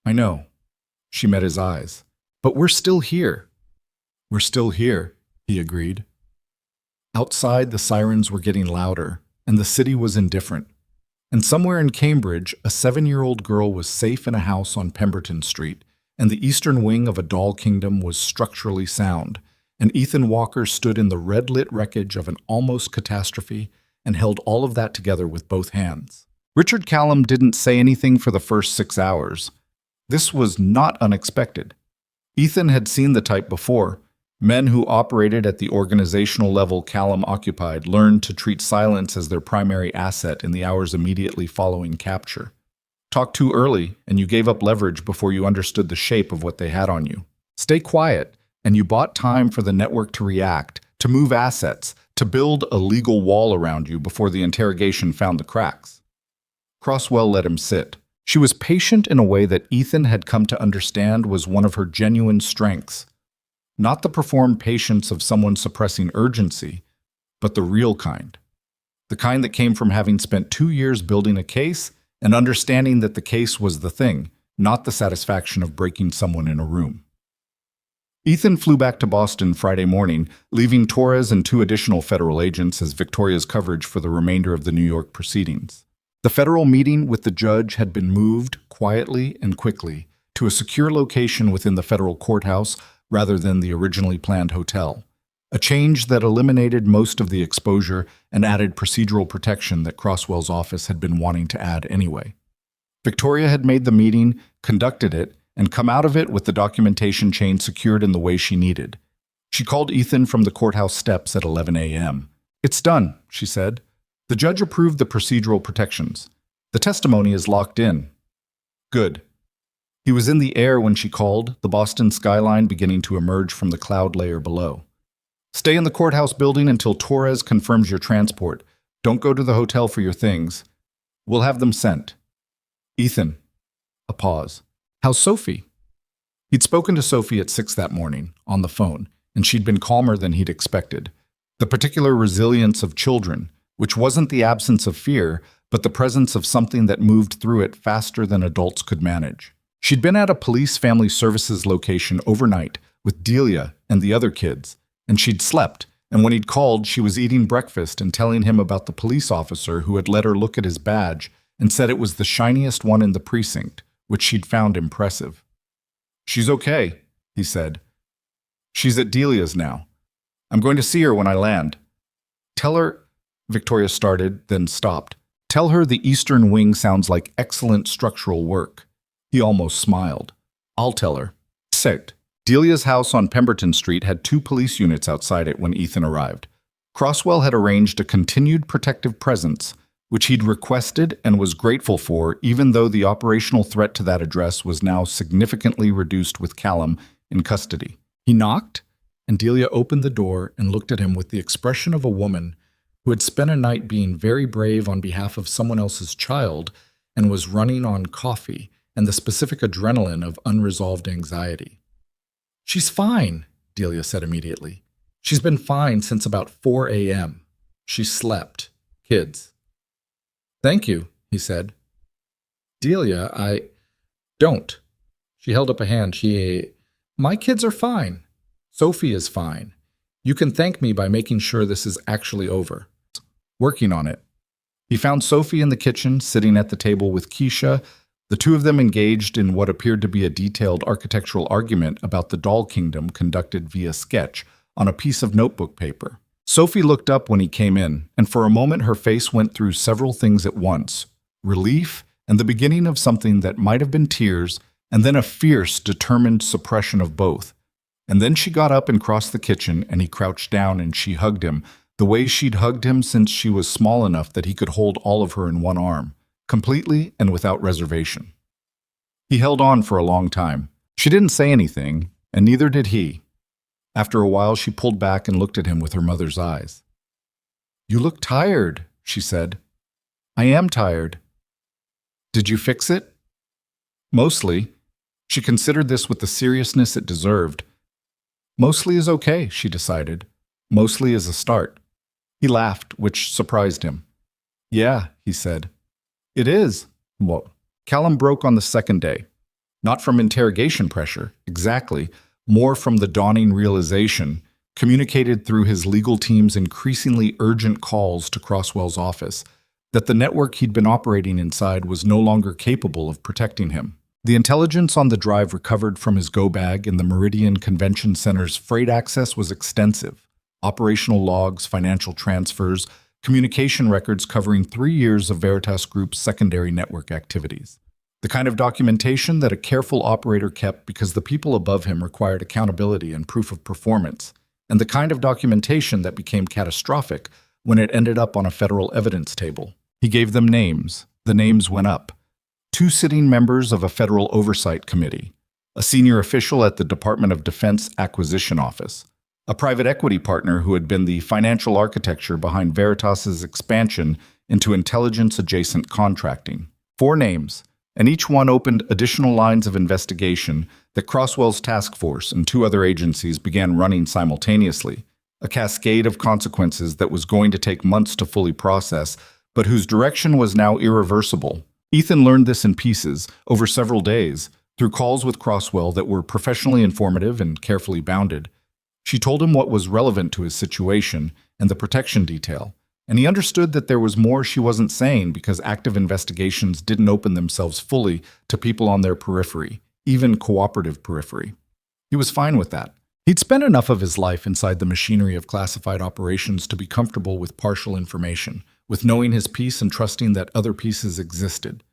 "I know." She met his eyes. "But we're still here." "We're still here," he agreed. Outside, the sirens were getting louder, and the city was indifferent. And somewhere in Cambridge, a 7-year-old girl was safe in a house on Pemberton Street, and the eastern wing of a doll kingdom was structurally sound, and Ethan Walker stood in the red-lit wreckage of an almost catastrophe and held all of that together with both hands. Richard Callum didn't say anything for the first 6 hours. This was not unexpected. Ethan had seen the type before. Men who operated at the organizational level Callum occupied learned to treat silence as their primary asset in the hours immediately following capture. Talk too early, and you gave up leverage before you understood the shape of what they had on you. Stay quiet, and you bought time for the network to react, to move assets, to build a legal wall around you before the interrogation found the cracks. Crosswell let him sit. She was patient in a way that Ethan had come to understand was one of her genuine strengths. Not the performed patience of someone suppressing urgency, but the real kind. The kind that came from having spent 2 years building a case and understanding that the case was the thing, not the satisfaction of breaking someone in a room. Ethan flew back to Boston Friday morning, leaving Torres and 2 additional federal agents as Victoria's coverage for the remainder of the New York proceedings. The federal meeting with the judge had been moved quietly and quickly to a secure location within the federal courthouse rather than the originally planned hotel, a change that eliminated most of the exposure and added procedural protection that Crosswell's office had been wanting to add anyway. Victoria had made the meeting, conducted it, and come out of it with the documentation chain secured in the way she needed. She called Ethan from the courthouse steps at 11 a.m. "It's done," she said. "The judge approved the procedural protections. The testimony is locked in." "Good." He was in the air when she called, the Boston skyline beginning to emerge from the cloud layer below. "Stay in the courthouse building until Torres confirms your transport. Don't go to the hotel for your things. We'll have them sent." "Ethan." A pause. "How's Sophie?" He'd spoken to Sophie at 6 that morning, on the phone, and she'd been calmer than he'd expected. The particular resilience of children, which wasn't the absence of fear, but the presence of something that moved through it faster than adults could manage. She'd been at a police family services location overnight with Delia and the other kids, and she'd slept, and when he'd called, she was eating breakfast and telling him about the police officer who had let her look at his badge and said it was the shiniest one in the precinct, which she'd found impressive. "She's okay," he said. "She's at Delia's now. I'm going to see her when I land." "Tell her," Victoria started, then stopped. "Tell her the Eastern Wing sounds like excellent structural work." He almost smiled. "I'll tell her." Sect. Delia's house on Pemberton Street had 2 police units outside it when Ethan arrived. Crosswell had arranged a continued protective presence, which he'd requested and was grateful for, even though the operational threat to that address was now significantly reduced with Callum in custody. He knocked, and Delia opened the door and looked at him with the expression of a woman who had spent a night being very brave on behalf of someone else's child and was running on coffee and the specific adrenaline of unresolved anxiety. "She's fine," Delia said immediately. "She's been fine since about 4 a.m. She slept. Kids." "Thank you," he said. "Delia, Don't." She held up a hand. "My kids are fine. Sophie is fine. You can thank me by making sure this is actually over." Working on it. He found Sophie in the kitchen, sitting at the table with Keisha. The 2 of them engaged in what appeared to be a detailed architectural argument about the doll kingdom conducted via sketch on a piece of notebook paper. Sophie looked up when he came in, and for a moment her face went through several things at once: relief and the beginning of something that might have been tears, and then a fierce, determined suppression of both. And then she got up and crossed the kitchen, and he crouched down and she hugged him, the way she'd hugged him since she was small enough that he could hold all of her in one arm, completely and without reservation. He held on for a long time. She didn't say anything, and neither did he. After a while, she pulled back and looked at him with her mother's eyes. "You look tired," she said. "I am tired." "Did you fix it?" "Mostly." She considered this with the seriousness it deserved. "Mostly is okay," she decided. "Mostly is a start." He laughed, which surprised him. "Yeah," he said. "It is." Well, Callum broke on the second day. Not from interrogation pressure, exactly, more from the dawning realization, communicated through his legal team's increasingly urgent calls to Crosswell's office, that the network he'd been operating inside was no longer capable of protecting him. The intelligence on the drive recovered from his go bag in the Meridian Convention Center's freight access was extensive. Operational logs, financial transfers, communication records covering 3 years of Veritas Group's secondary network activities. The kind of documentation that a careful operator kept because the people above him required accountability and proof of performance, and the kind of documentation that became catastrophic when it ended up on a federal evidence table. He gave them names. The names went up. 2 sitting members of a federal oversight committee, a senior official at the Department of Defense Acquisition Office, a private equity partner who had been the financial architecture behind Veritas's expansion into intelligence-adjacent contracting. 4 names, and each one opened additional lines of investigation that Crosswell's task force and 2 other agencies began running simultaneously, a cascade of consequences that was going to take months to fully process, but whose direction was now irreversible. Ethan learned this in pieces, over several days, through calls with Crosswell that were professionally informative and carefully bounded. She told him what was relevant to his situation and the protection detail, and he understood that there was more she wasn't saying because active investigations didn't open themselves fully to people on their periphery, even cooperative periphery. He was fine with that. He'd spent enough of his life inside the machinery of classified operations to be comfortable with partial information, with knowing his piece and trusting that other pieces existed.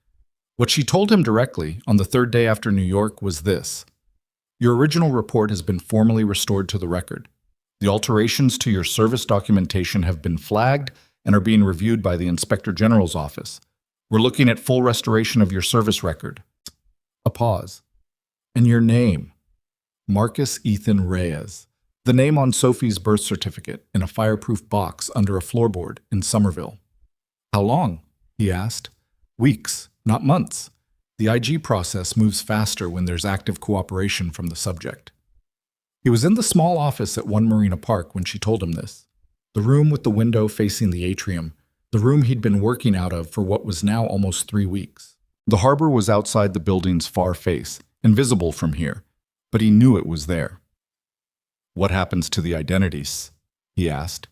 What she told him directly, on the 3rd day after New York, was this: "Your original report has been formally restored to the record. The alterations to your service documentation have been flagged and are being reviewed by the Inspector General's office. We're looking at full restoration of your service record." A pause. "And your name?" Marcus Ethan Reyes. The name on Sophie's birth certificate in a fireproof box under a floorboard in Somerville. "How long?" he asked. "Weeks, not months. The IG process moves faster when there's active cooperation from the subject." He was in the small office at One Marina Park when she told him this. The room with the window facing the atrium, the room he'd been working out of for what was now almost 3 weeks. The harbor was outside the building's far face, invisible from here, but he knew it was there. "What happens to the identities?" he asked.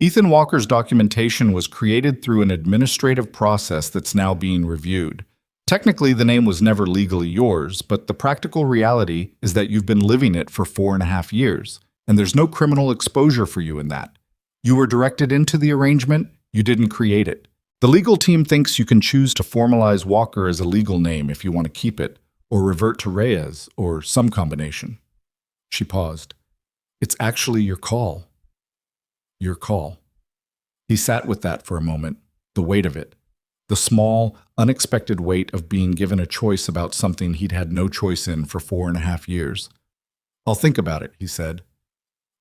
Ethan Walker's documentation was created through an administrative process that's now being reviewed. Technically, the name was never legally yours, but the practical reality is that you've been living it for 4.5 years, and there's no criminal exposure for you in that. You were directed into the arrangement, you didn't create it. The legal team thinks you can choose to formalize Walker as a legal name if you want to keep it, or revert to Reyes, or some combination. She paused. "It's actually your call." Your call. He sat with that for a moment, the weight of it. The small, unexpected weight of being given a choice about something he'd had no choice in for 4.5 years. "I'll think about it," he said.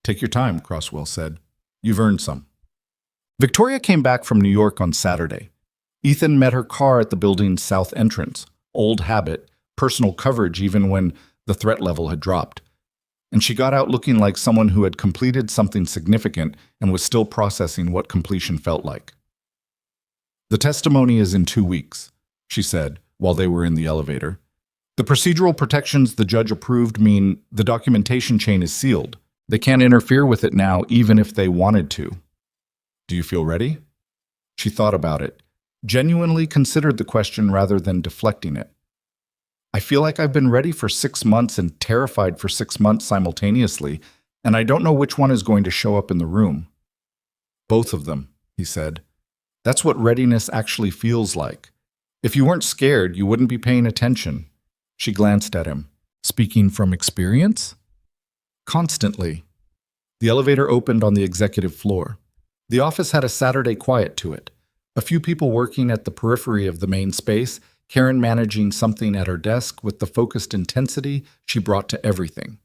"Take your time," Crosswell said. "You've earned some." Victoria came back from New York on Saturday. Ethan met her car at the building's south entrance. Old habit, personal coverage even when the threat level had dropped. And she got out looking like someone who had completed something significant and was still processing what completion felt like. "The testimony is in 2 weeks," she said, while they were in the elevator. "The procedural protections the judge approved mean the documentation chain is sealed. They can't interfere with it now, even if they wanted to. Do you feel ready?" She thought about it, genuinely considered the question rather than deflecting it. "I feel like I've been ready for 6 months and terrified for 6 months simultaneously, and I don't know which one is going to show up in the room." "Both of them," he said. "That's what readiness actually feels like. If you weren't scared, you wouldn't be paying attention." She glanced at him. "Speaking from experience?" "Constantly." The elevator opened on the executive floor. The office had a Saturday quiet to it. A few people working at the periphery of the main space, Karen managing something at her desk with the focused intensity she brought to everything.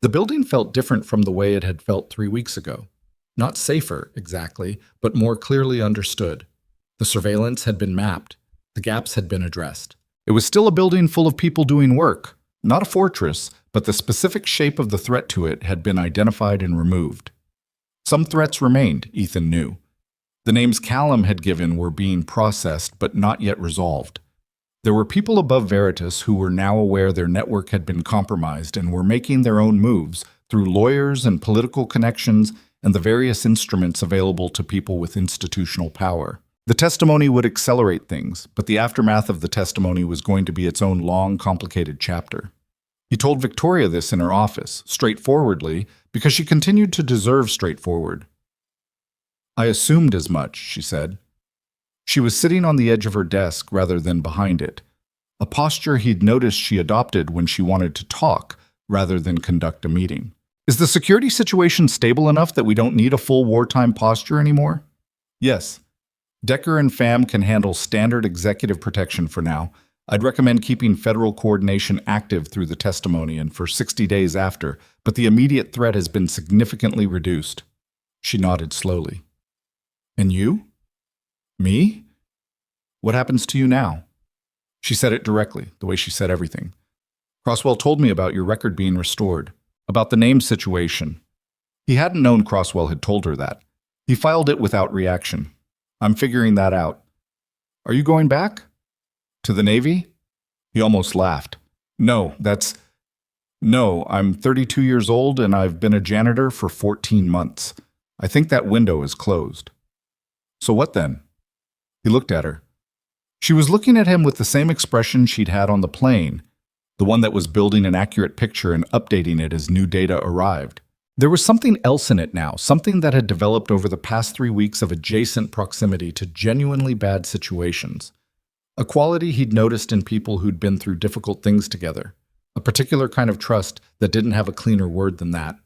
The building felt different from the way it had felt 3 weeks ago. Not safer, exactly, but more clearly understood. The surveillance had been mapped. The gaps had been addressed. It was still a building full of people doing work. Not a fortress, but the specific shape of the threat to it had been identified and removed. Some threats remained, Ethan knew. The names Callum had given were being processed, but not yet resolved. There were people above Veritas who were now aware their network had been compromised and were making their own moves through lawyers and political connections and the various instruments available to people with institutional power. The testimony would accelerate things, but the aftermath of the testimony was going to be its own long, complicated chapter. He told Victoria this in her office, straightforwardly, because she continued to deserve straightforward. "I assumed as much," she said. She was sitting on the edge of her desk rather than behind it, a posture he'd noticed she adopted when she wanted to talk rather than conduct a meeting. Is the security situation stable enough that we don't need a full wartime posture anymore? Yes. Decker and FAM can handle standard executive protection for now. I'd recommend keeping federal coordination active through the testimony and for 60 days after, but the immediate threat has been significantly reduced. She nodded slowly. And you? Me? What happens to you now? She said it directly, the way she said everything. Crosswell told me about your record being restored, about the name situation. He hadn't known Crosswell had told her that. He filed it without reaction. I'm figuring that out. Are you going back? To the Navy? He almost laughed. No, I'm 32 years old and I've been a janitor for 14 months. I think that window is closed. So what then? He looked at her. She was looking at him with the same expression she'd had on the plane, the one that was building an accurate picture and updating it as new data arrived. There was something else in it now, something that had developed over the past 3 weeks of adjacent proximity to genuinely bad situations. A quality he'd noticed in people who'd been through difficult things together. A particular kind of trust that didn't have a cleaner word than that.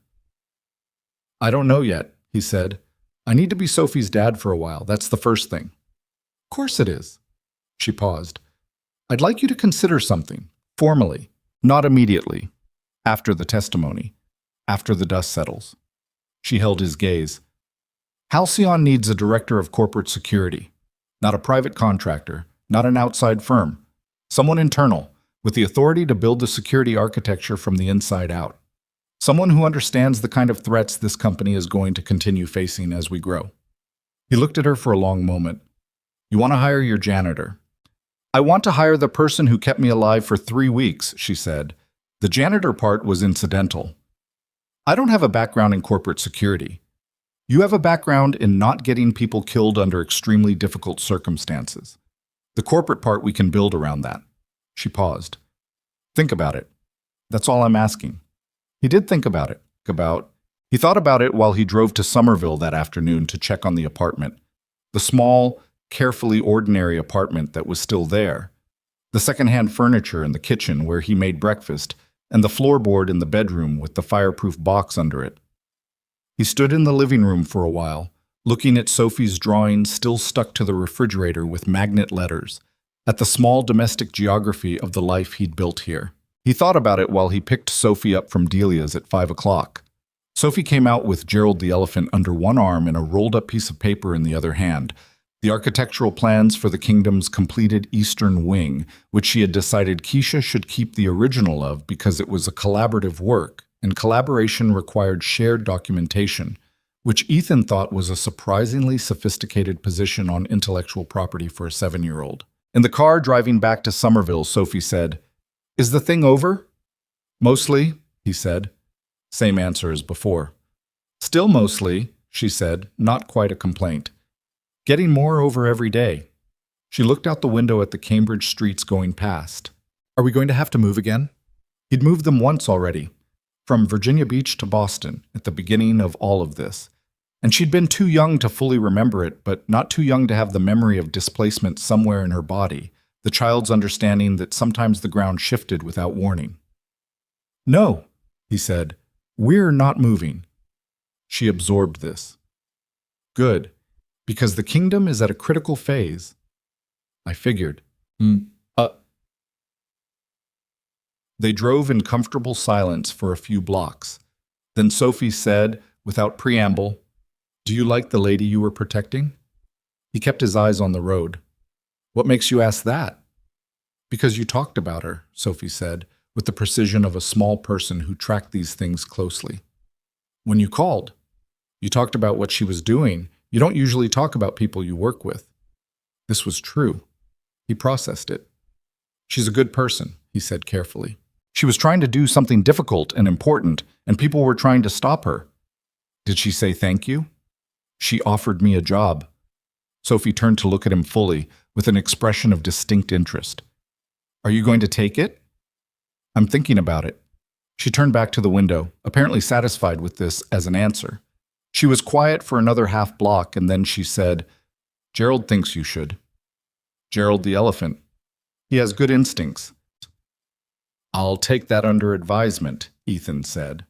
I don't know yet, he said. I need to be Sophie's dad for a while. That's the first thing. Of course it is. She paused. I'd like you to consider something, formally, not immediately, after the testimony, after the dust settles. She held his gaze. Halcyon needs a director of corporate security, not a private contractor, not an outside firm, someone internal, with the authority to build the security architecture from the inside out. Someone who understands the kind of threats this company is going to continue facing as we grow. He looked at her for a long moment. You want to hire your janitor. I want to hire the person who kept me alive for 3 weeks, she said. The janitor part was incidental. I don't have a background in corporate security. You have a background in not getting people killed under extremely difficult circumstances. The corporate part we can build around that. She paused. Think about it. That's all I'm asking. He did think about it. He thought about it while he drove to Somerville that afternoon to check on the apartment. The small, carefully ordinary apartment that was still there. The secondhand furniture in the kitchen where he made breakfast, and the floorboard in the bedroom with the fireproof box under it. He stood in the living room for a while, looking at Sophie's drawings still stuck to the refrigerator with magnet letters, at the small domestic geography of the life he'd built here. He thought about it while he picked Sophie up from Delia's at 5 o'clock. Sophie came out with Gerald the elephant under one arm and a rolled-up piece of paper in the other hand, the architectural plans for the kingdom's completed eastern wing, which she had decided Keisha should keep the original of because it was a collaborative work, and collaboration required shared documentation, which Ethan thought was a surprisingly sophisticated position on intellectual property for a 7-year-old. In the car driving back to Somerville, Sophie said, Is the thing over? Mostly, he said. Same answer as before. Still mostly, she said, not quite a complaint. Getting more over every day. She looked out the window at the Cambridge streets going past. Are we going to have to move again? He'd moved them once already, from Virginia Beach to Boston at the beginning of all of this. And she'd been too young to fully remember it, but not too young to have the memory of displacement somewhere in her body, the child's understanding that sometimes the ground shifted without warning. No, he said, we're not moving. She absorbed this. Good, because the kingdom is at a critical phase. I figured. They drove in comfortable silence for a few blocks. Then Sophie said, without preamble, Do you like the lady you were protecting? He kept his eyes on the road. What makes you ask that? Because you talked about her, Sophie said, with the precision of a small person who tracked these things closely. When you called, you talked about what she was doing. You don't usually talk about people you work with. This was true. He processed it. She's a good person, he said carefully. She was trying to do something difficult and important, and people were trying to stop her. Did she say thank you? She offered me a job. Sophie turned to look at him fully, with an expression of distinct interest. Are you going to take it? I'm thinking about it. She turned back to the window, apparently satisfied with this as an answer. She was quiet for another half block, and then she said, Gerald thinks you should. Gerald the elephant. He has good instincts. I'll take that under advisement, Ethan said.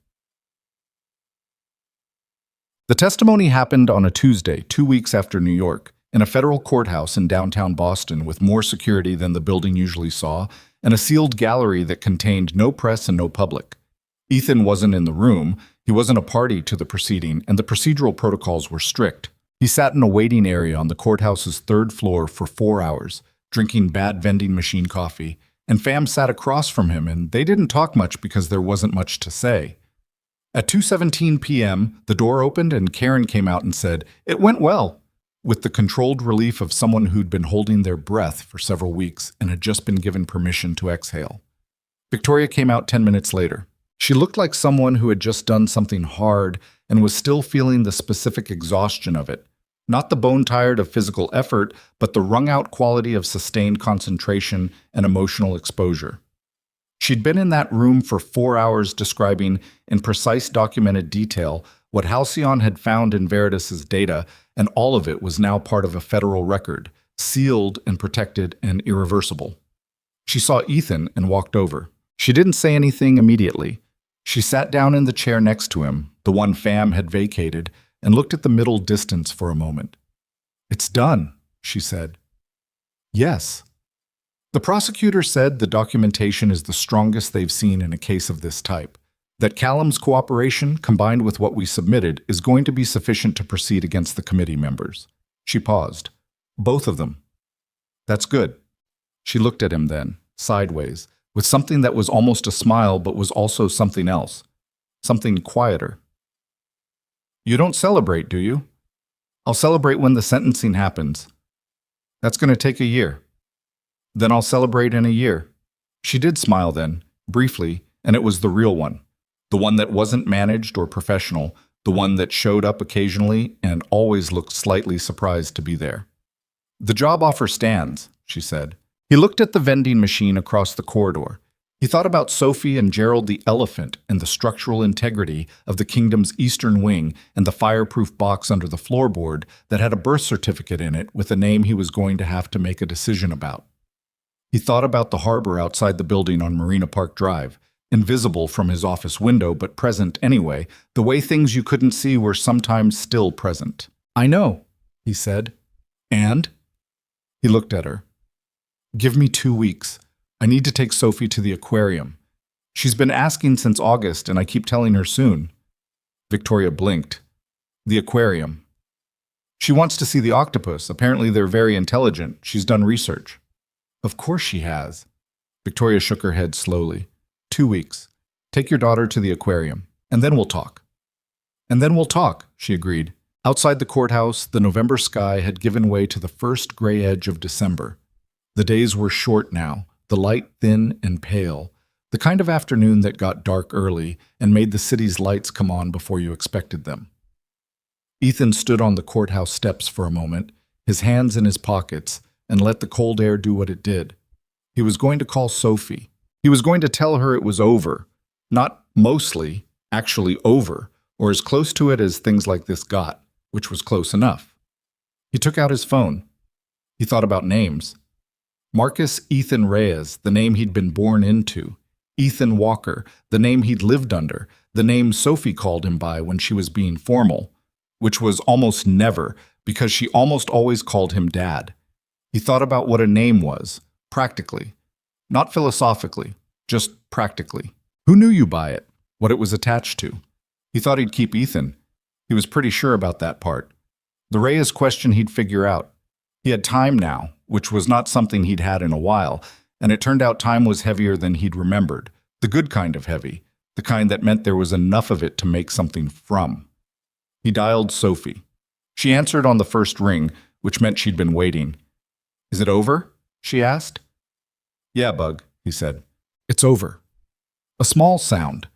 The testimony happened on a Tuesday, 2 weeks after New York, in a federal courthouse in downtown Boston with more security than the building usually saw and a sealed gallery that contained no press and no public. Ethan wasn't in the room, he wasn't a party to the proceeding, and the procedural protocols were strict. He sat in a waiting area on the courthouse's third floor for 4 hours, drinking bad vending machine coffee, and Fam sat across from him, and they didn't talk much because there wasn't much to say. At 2:17 p.m., the door opened and Karen came out and said, "It went well," with the controlled relief of someone who'd been holding their breath for several weeks and had just been given permission to exhale. Victoria came out 10 minutes later. She looked like someone who had just done something hard and was still feeling the specific exhaustion of it. Not the bone-tired of physical effort, but the wrung-out quality of sustained concentration and emotional exposure. She'd been in that room for 4 hours describing, in precise documented detail, what Halcyon had found in Veritas's data, and all of it was now part of a federal record, sealed and protected and irreversible. She saw Ethan and walked over. She didn't say anything immediately. She sat down in the chair next to him, the one Fam had vacated, and looked at the middle distance for a moment. "It's done," she said. "Yes." The prosecutor said the documentation is the strongest they've seen in a case of this type, that Callum's cooperation, combined with what we submitted, is going to be sufficient to proceed against the committee members. She paused. "Both of them." "That's good." She looked at him then, sideways, with something that was almost a smile but was also something else, something quieter. "You don't celebrate, do you?" "I'll celebrate when the sentencing happens." "That's going to take a year." "Then I'll celebrate in a year." She did smile then, briefly, and it was the real one. The one that wasn't managed or professional, the one that showed up occasionally and always looked slightly surprised to be there. "The job offer stands," she said. He looked at the vending machine across the corridor. He thought about Sophie and Gerald the elephant and the structural integrity of the kingdom's eastern wing and the fireproof box under the floorboard that had a birth certificate in it with a name he was going to have to make a decision about. He thought about the harbor outside the building on Marina Park Drive, invisible from his office window but present anyway, the way things you couldn't see were sometimes still present. "I know," he said. "And?" He looked at her. "Give me 2 weeks. I need to take Sophie to the aquarium. She's been asking since August, and I keep telling her soon." Victoria blinked. "The aquarium." "She wants to see the octopus. Apparently they're very intelligent. She's done research." "Of course she has." Victoria shook her head slowly. 2 weeks. Take your daughter to the aquarium, and then we'll talk." "And then we'll talk," she agreed. Outside the courthouse, the November sky had given way to the first gray edge of December. The days were short now, the light thin and pale, the kind of afternoon that got dark early and made the city's lights come on before you expected them. Ethan stood on the courthouse steps for a moment, his hands in his pockets, and let the cold air do what it did. He was going to call Sophie. He was going to tell her it was over. Not mostly, actually over, or as close to it as things like this got, which was close enough. He took out his phone. He thought about names. Marcus Ethan Reyes, the name he'd been born into. Ethan Walker, the name he'd lived under, the name Sophie called him by when she was being formal, which was almost never, because she almost always called him Dad. He thought about what a name was, practically. Not philosophically, just practically. Who knew you by it? What it was attached to? He thought he'd keep Ethan. He was pretty sure about that part. The Reyes question he'd figure out. He had time now, which was not something he'd had in a while, and it turned out time was heavier than he'd remembered. The good kind of heavy, the kind that meant there was enough of it to make something from. He dialed Sophie. She answered on the first ring, which meant she'd been waiting. "Is it over?" she asked. "Yeah, Bug," he said. "It's over." A small sound,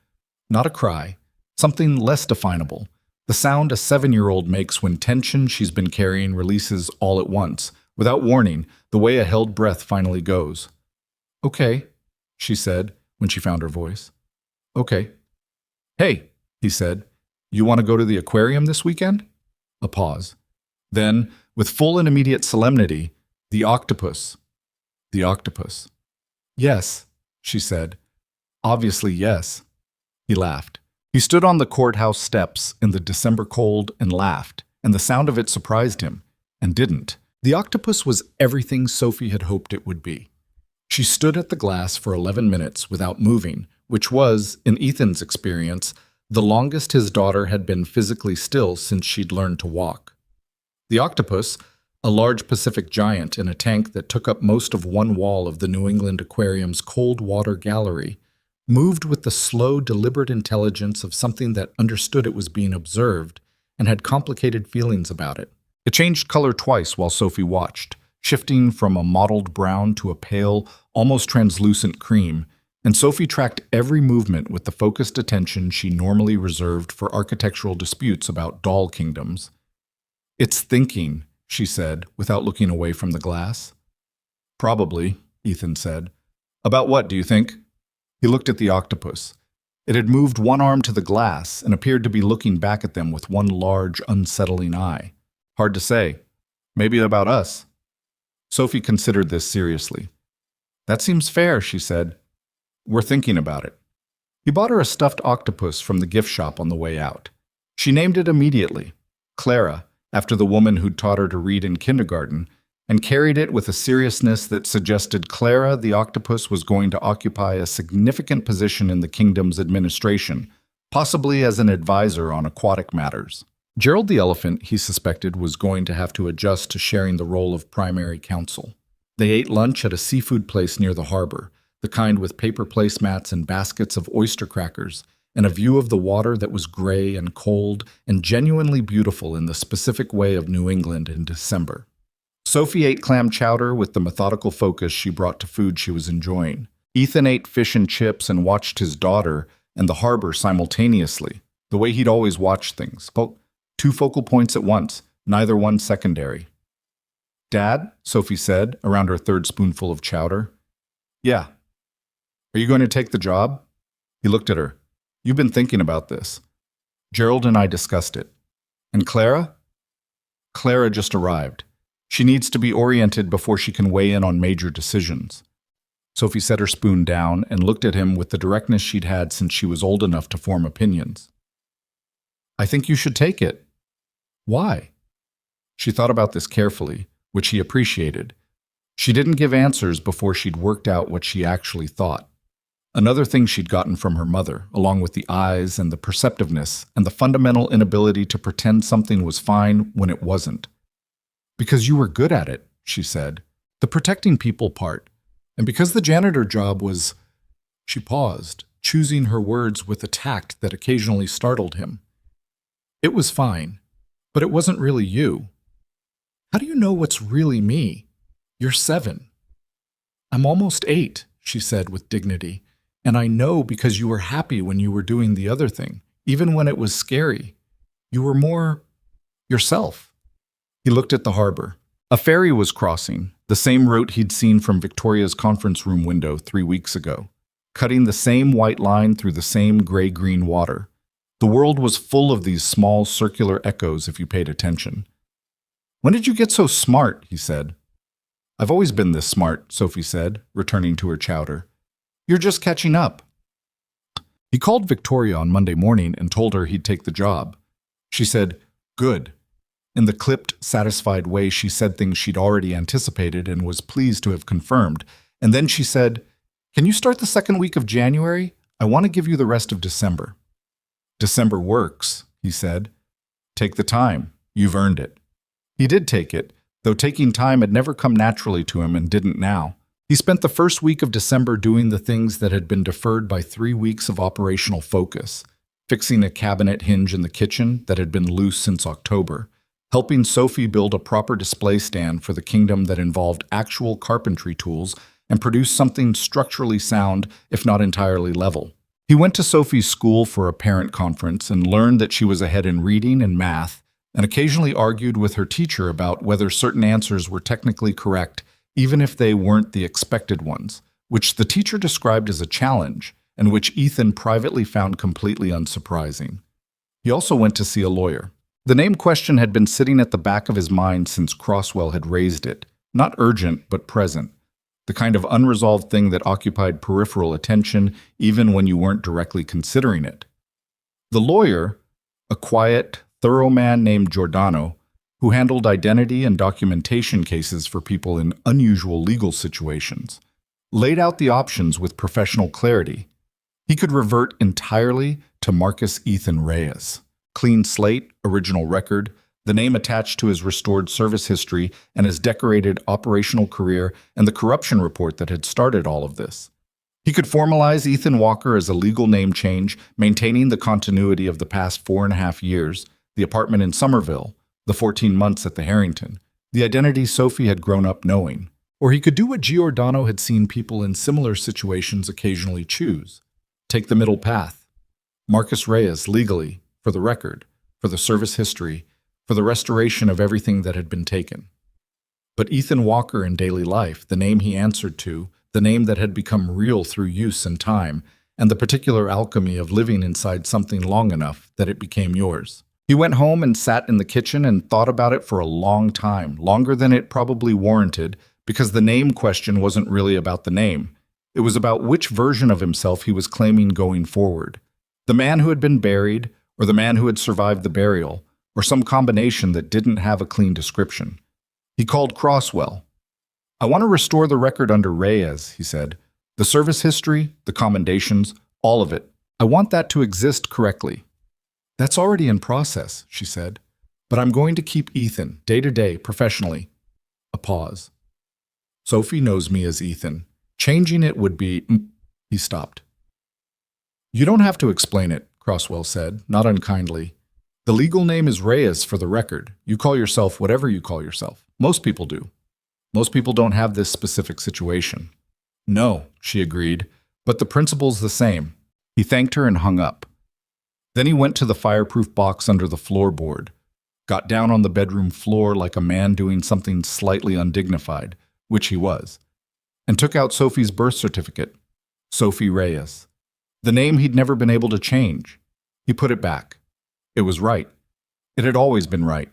not a cry, something less definable. The sound a 7-year-old makes when tension she's been carrying releases all at once, without warning, the way a held breath finally goes. "Okay," she said when she found her voice. "Okay." "Hey," he said, "you want to go to the aquarium this weekend?" A pause. Then, with full and immediate solemnity, "The octopus." The octopus. Yes, she said. Obviously, yes. He laughed. He stood on the courthouse steps in the December cold and laughed, and the sound of it surprised him, and didn't. The octopus was everything Sophie had hoped it would be. She stood at the glass for 11 minutes without moving, which was, in Ethan's experience, the longest his daughter had been physically still since she'd learned to walk. The octopus, a large Pacific giant in a tank that took up most of one wall of the New England Aquarium's cold water gallery, moved with the slow, deliberate intelligence of something that understood it was being observed and had complicated feelings about it. It changed color twice while Sophie watched, shifting from a mottled brown to a pale, almost translucent cream, and Sophie tracked every movement with the focused attention she normally reserved for architectural disputes about doll kingdoms. "It's thinking," she said, without looking away from the glass. "Probably," Ethan said. "About what, do you think?" He looked at the octopus. It had moved one arm to the glass and appeared to be looking back at them with one large, unsettling eye. "Hard to say. Maybe about us." Sophie considered this seriously. "That seems fair," she said. "We're thinking about it." He bought her a stuffed octopus from the gift shop on the way out. She named it immediately, Clara, after the woman who'd taught her to read in kindergarten, and carried it with a seriousness that suggested Clara the octopus was going to occupy a significant position in the kingdom's administration, possibly as an advisor on aquatic matters. Gerald the elephant, he suspected, was going to have to adjust to sharing the role of primary counsel. They ate lunch at a seafood place near the harbor, the kind with paper placemats and baskets of oyster crackers, and a view of the water that was gray and cold and genuinely beautiful in the specific way of New England in December. Sophie ate clam chowder with the methodical focus she brought to food she was enjoying. Ethan ate fish and chips and watched his daughter and the harbor simultaneously, the way he'd always watched things. Two focal points at once, neither one secondary. "Dad," Sophie said, around her third spoonful of chowder. "Yeah." "Are you going to take the job?" He looked at her. "You've been thinking about this." "Gerald and I discussed it." "And Clara?" "Clara just arrived. She needs to be oriented before she can weigh in on major decisions." Sophie set her spoon down and looked at him with the directness she'd had since she was old enough to form opinions. "I think you should take it." "Why?" She thought about this carefully, which he appreciated. She didn't give answers before she'd worked out what she actually thought. Another thing she'd gotten from her mother, along with the eyes and the perceptiveness and the fundamental inability to pretend something was fine when it wasn't. "Because you were good at it," she said. "The protecting people part. And because the janitor job was—" She paused, choosing her words with a tact that occasionally startled him. "It was fine, but it wasn't really you." "How do you know what's really me? You're 7. "I'm almost 8, she said with dignity. "And I know because you were happy when you were doing the other thing, even when it was scary. You were more yourself." He looked at the harbor. A ferry was crossing, the same route he'd seen from Victoria's conference room window 3 weeks ago, cutting the same white line through the same gray-green water. The world was full of these small circular echoes if you paid attention. "When did you get so smart?" he said. "I've always been this smart," Sophie said, returning to her chowder. "You're just catching up." He called Victoria on Monday morning and told her he'd take the job. She said, "Good." In the clipped, satisfied way she said things she'd already anticipated and was pleased to have confirmed. And then she said, "Can you start the second week of January? I want to give you the rest of December." "December works," he said. "Take the time. You've earned it." He did take it, though taking time had never come naturally to him and didn't now. He spent the first week of December doing the things that had been deferred by 3 weeks of operational focus, fixing a cabinet hinge in the kitchen that had been loose since October, helping Sophie build a proper display stand for the kingdom that involved actual carpentry tools and produced something structurally sound, if not entirely level. He went to Sophie's school for a parent conference and learned that she was ahead in reading and math, and occasionally argued with her teacher about whether certain answers were technically correct, even if they weren't the expected ones, which the teacher described as a challenge, and which Ethan privately found completely unsurprising. He also went to see a lawyer. The name question had been sitting at the back of his mind since Croswell had raised it, not urgent but present. the kind of unresolved thing that occupied peripheral attention even when you weren't directly considering it. The lawyer, a quiet, thorough man named Giordano, who handled identity and documentation cases for people in unusual legal situations, laid out the options with professional clarity. He could revert entirely to Marcus Ethan Reyes. Clean slate, original record, the name attached to his restored service history and his decorated operational career and the corruption report that had started all of this. He could formalize Ethan Walker as a legal name change, maintaining the continuity of the past 4.5 years, the apartment in Somerville, the 14 months at the Harrington, the identity Sophie had grown up knowing. Or he could do what Giordano had seen people in similar situations occasionally choose. Take the middle path. Marcus Reyes legally, for the record, for the service history, for the restoration of everything that had been taken. But Ethan Walker in daily life, the name he answered to, the name that had become real through use and time, and the particular alchemy of living inside something long enough that it became yours. He went home and sat in the kitchen and thought about it for a long time, longer than it probably warranted, because the name question wasn't really about the name. It was about which version of himself he was claiming going forward. The man who had been buried, or the man who had survived the burial, or some combination that didn't have a clean description. He called Crosswell. "I want to restore the record under Reyes," he said. "The service history, the commendations, all of it. I want that to exist correctly." "That's already in process," she said. "But I'm going to keep Ethan, day to day, professionally." A pause. "Sophie knows me as Ethan. Changing it would be—" He stopped. "You don't have to explain it," Crosswell said, not unkindly. "The legal name is Reyes for the record. You call yourself whatever you call yourself. Most people do. Most people don't have this specific situation." "No," she agreed, "but the principle's the same." He thanked her and hung up. Then he went to the fireproof box under the floorboard, got down on the bedroom floor like a man doing something slightly undignified, which he was, and took out Sophie's birth certificate. Sophie Reyes. The name he'd never been able to change. He put it back. It was right. It had always been right.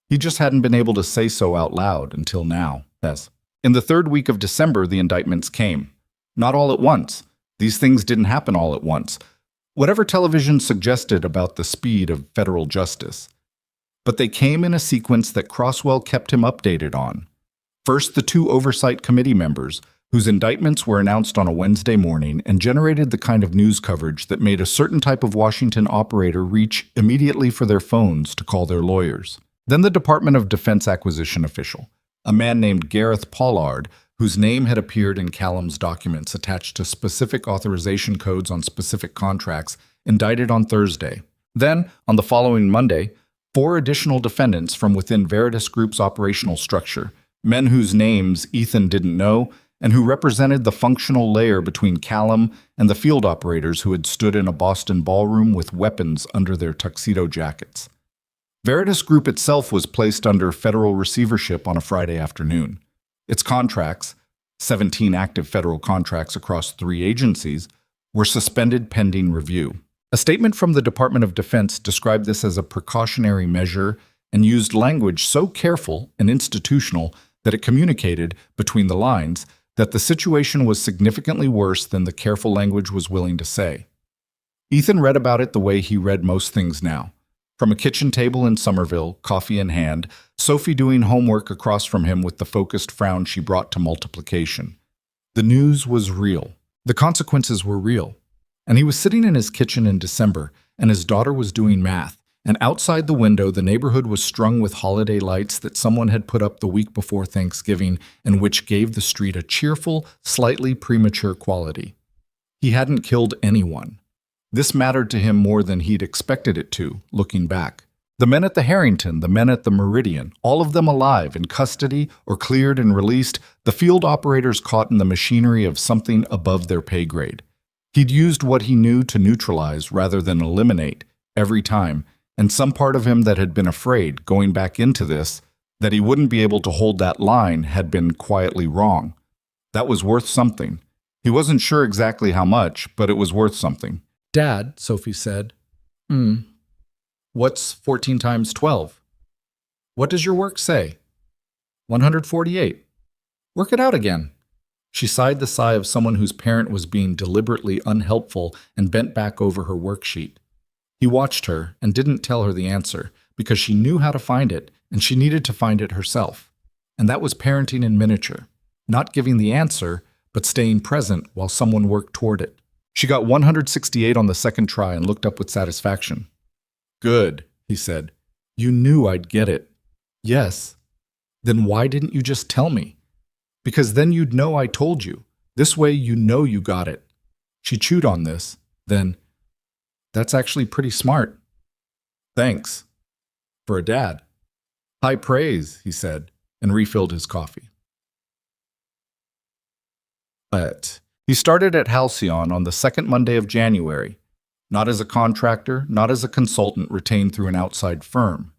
He just hadn't been able to say so out loud until now. Yes. In the third week of December, the indictments came. Not all at once. These things didn't happen all at once. Whatever television suggested about the speed of federal justice. But they came in a sequence that Crosswell kept him updated on. First, the 2 oversight committee members, whose indictments were announced on a Wednesday morning and generated the kind of news coverage that made a certain type of Washington operator reach immediately for their phones to call their lawyers. Then the Department of Defense acquisition official, a man named Gareth Pollard, whose name had appeared in Callum's documents attached to specific authorization codes on specific contracts, indicted on Thursday. Then, on the following Monday, 4 additional defendants from within Veritas Group's operational structure, men whose names Ethan didn't know and who represented the functional layer between Callum and the field operators who had stood in a Boston ballroom with weapons under their tuxedo jackets. Veritas Group itself was placed under federal receivership on a Friday afternoon. Its contracts, 17 active federal contracts across 3 agencies, were suspended pending review. A statement from the Department of Defense described this as a precautionary measure and used language so careful and institutional that it communicated, between the lines, that the situation was significantly worse than the careful language was willing to say. Ethan read about it the way he read most things now. From a kitchen table in Somerville, coffee in hand, Sophie doing homework across from him with the focused frown she brought to multiplication. The news was real. The consequences were real. And he was sitting in his kitchen in December, and his daughter was doing math, and outside the window the neighborhood was strung with holiday lights that someone had put up the week before Thanksgiving and which gave the street a cheerful, slightly premature quality. He hadn't killed anyone. This mattered to him more than he'd expected it to, looking back. The men at the Harrington, the men at the Meridian, all of them alive, in custody or cleared and released, the field operators caught in the machinery of something above their pay grade. He'd used what he knew to neutralize rather than eliminate, every time, and some part of him that had been afraid, going back into this, that he wouldn't be able to hold that line had been quietly wrong. That was worth something. He wasn't sure exactly how much, but it was worth something. "Dad," Sophie said. What's 14 times 12? "What does your work say?" 148. "Work it out again." She sighed the sigh of someone whose parent was being deliberately unhelpful and bent back over her worksheet. He watched her and didn't tell her the answer because she knew how to find it and she needed to find it herself. And that was parenting in miniature, not giving the answer, but staying present while someone worked toward it. She got 168 on the second try and looked up with satisfaction. "Good," he said. "You knew I'd get it." "Yes." "Then why didn't you just tell me?" "Because then you'd know I told you. This way you know you got it." She chewed on this, then, "That's actually pretty smart." "Thanks. For a dad." "High praise," he said, and refilled his coffee. But he started at Halcyon on the second Monday of January, not as a contractor, not as a consultant retained through an outside firm.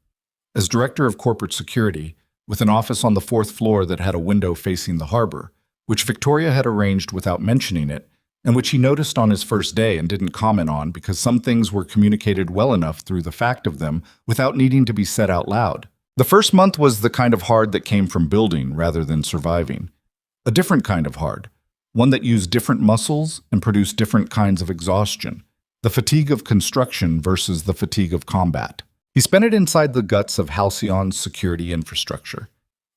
As director of corporate security, with an office on the fourth floor that had a window facing the harbor, which Victoria had arranged without mentioning it, and which he noticed on his first day and didn't comment on because some things were communicated well enough through the fact of them without needing to be said out loud. The first month was the kind of hard that came from building rather than surviving. A different kind of hard, one that used different muscles and produced different kinds of exhaustion. The fatigue of construction versus the fatigue of combat. He spent it inside the guts of Halcyon's security infrastructure.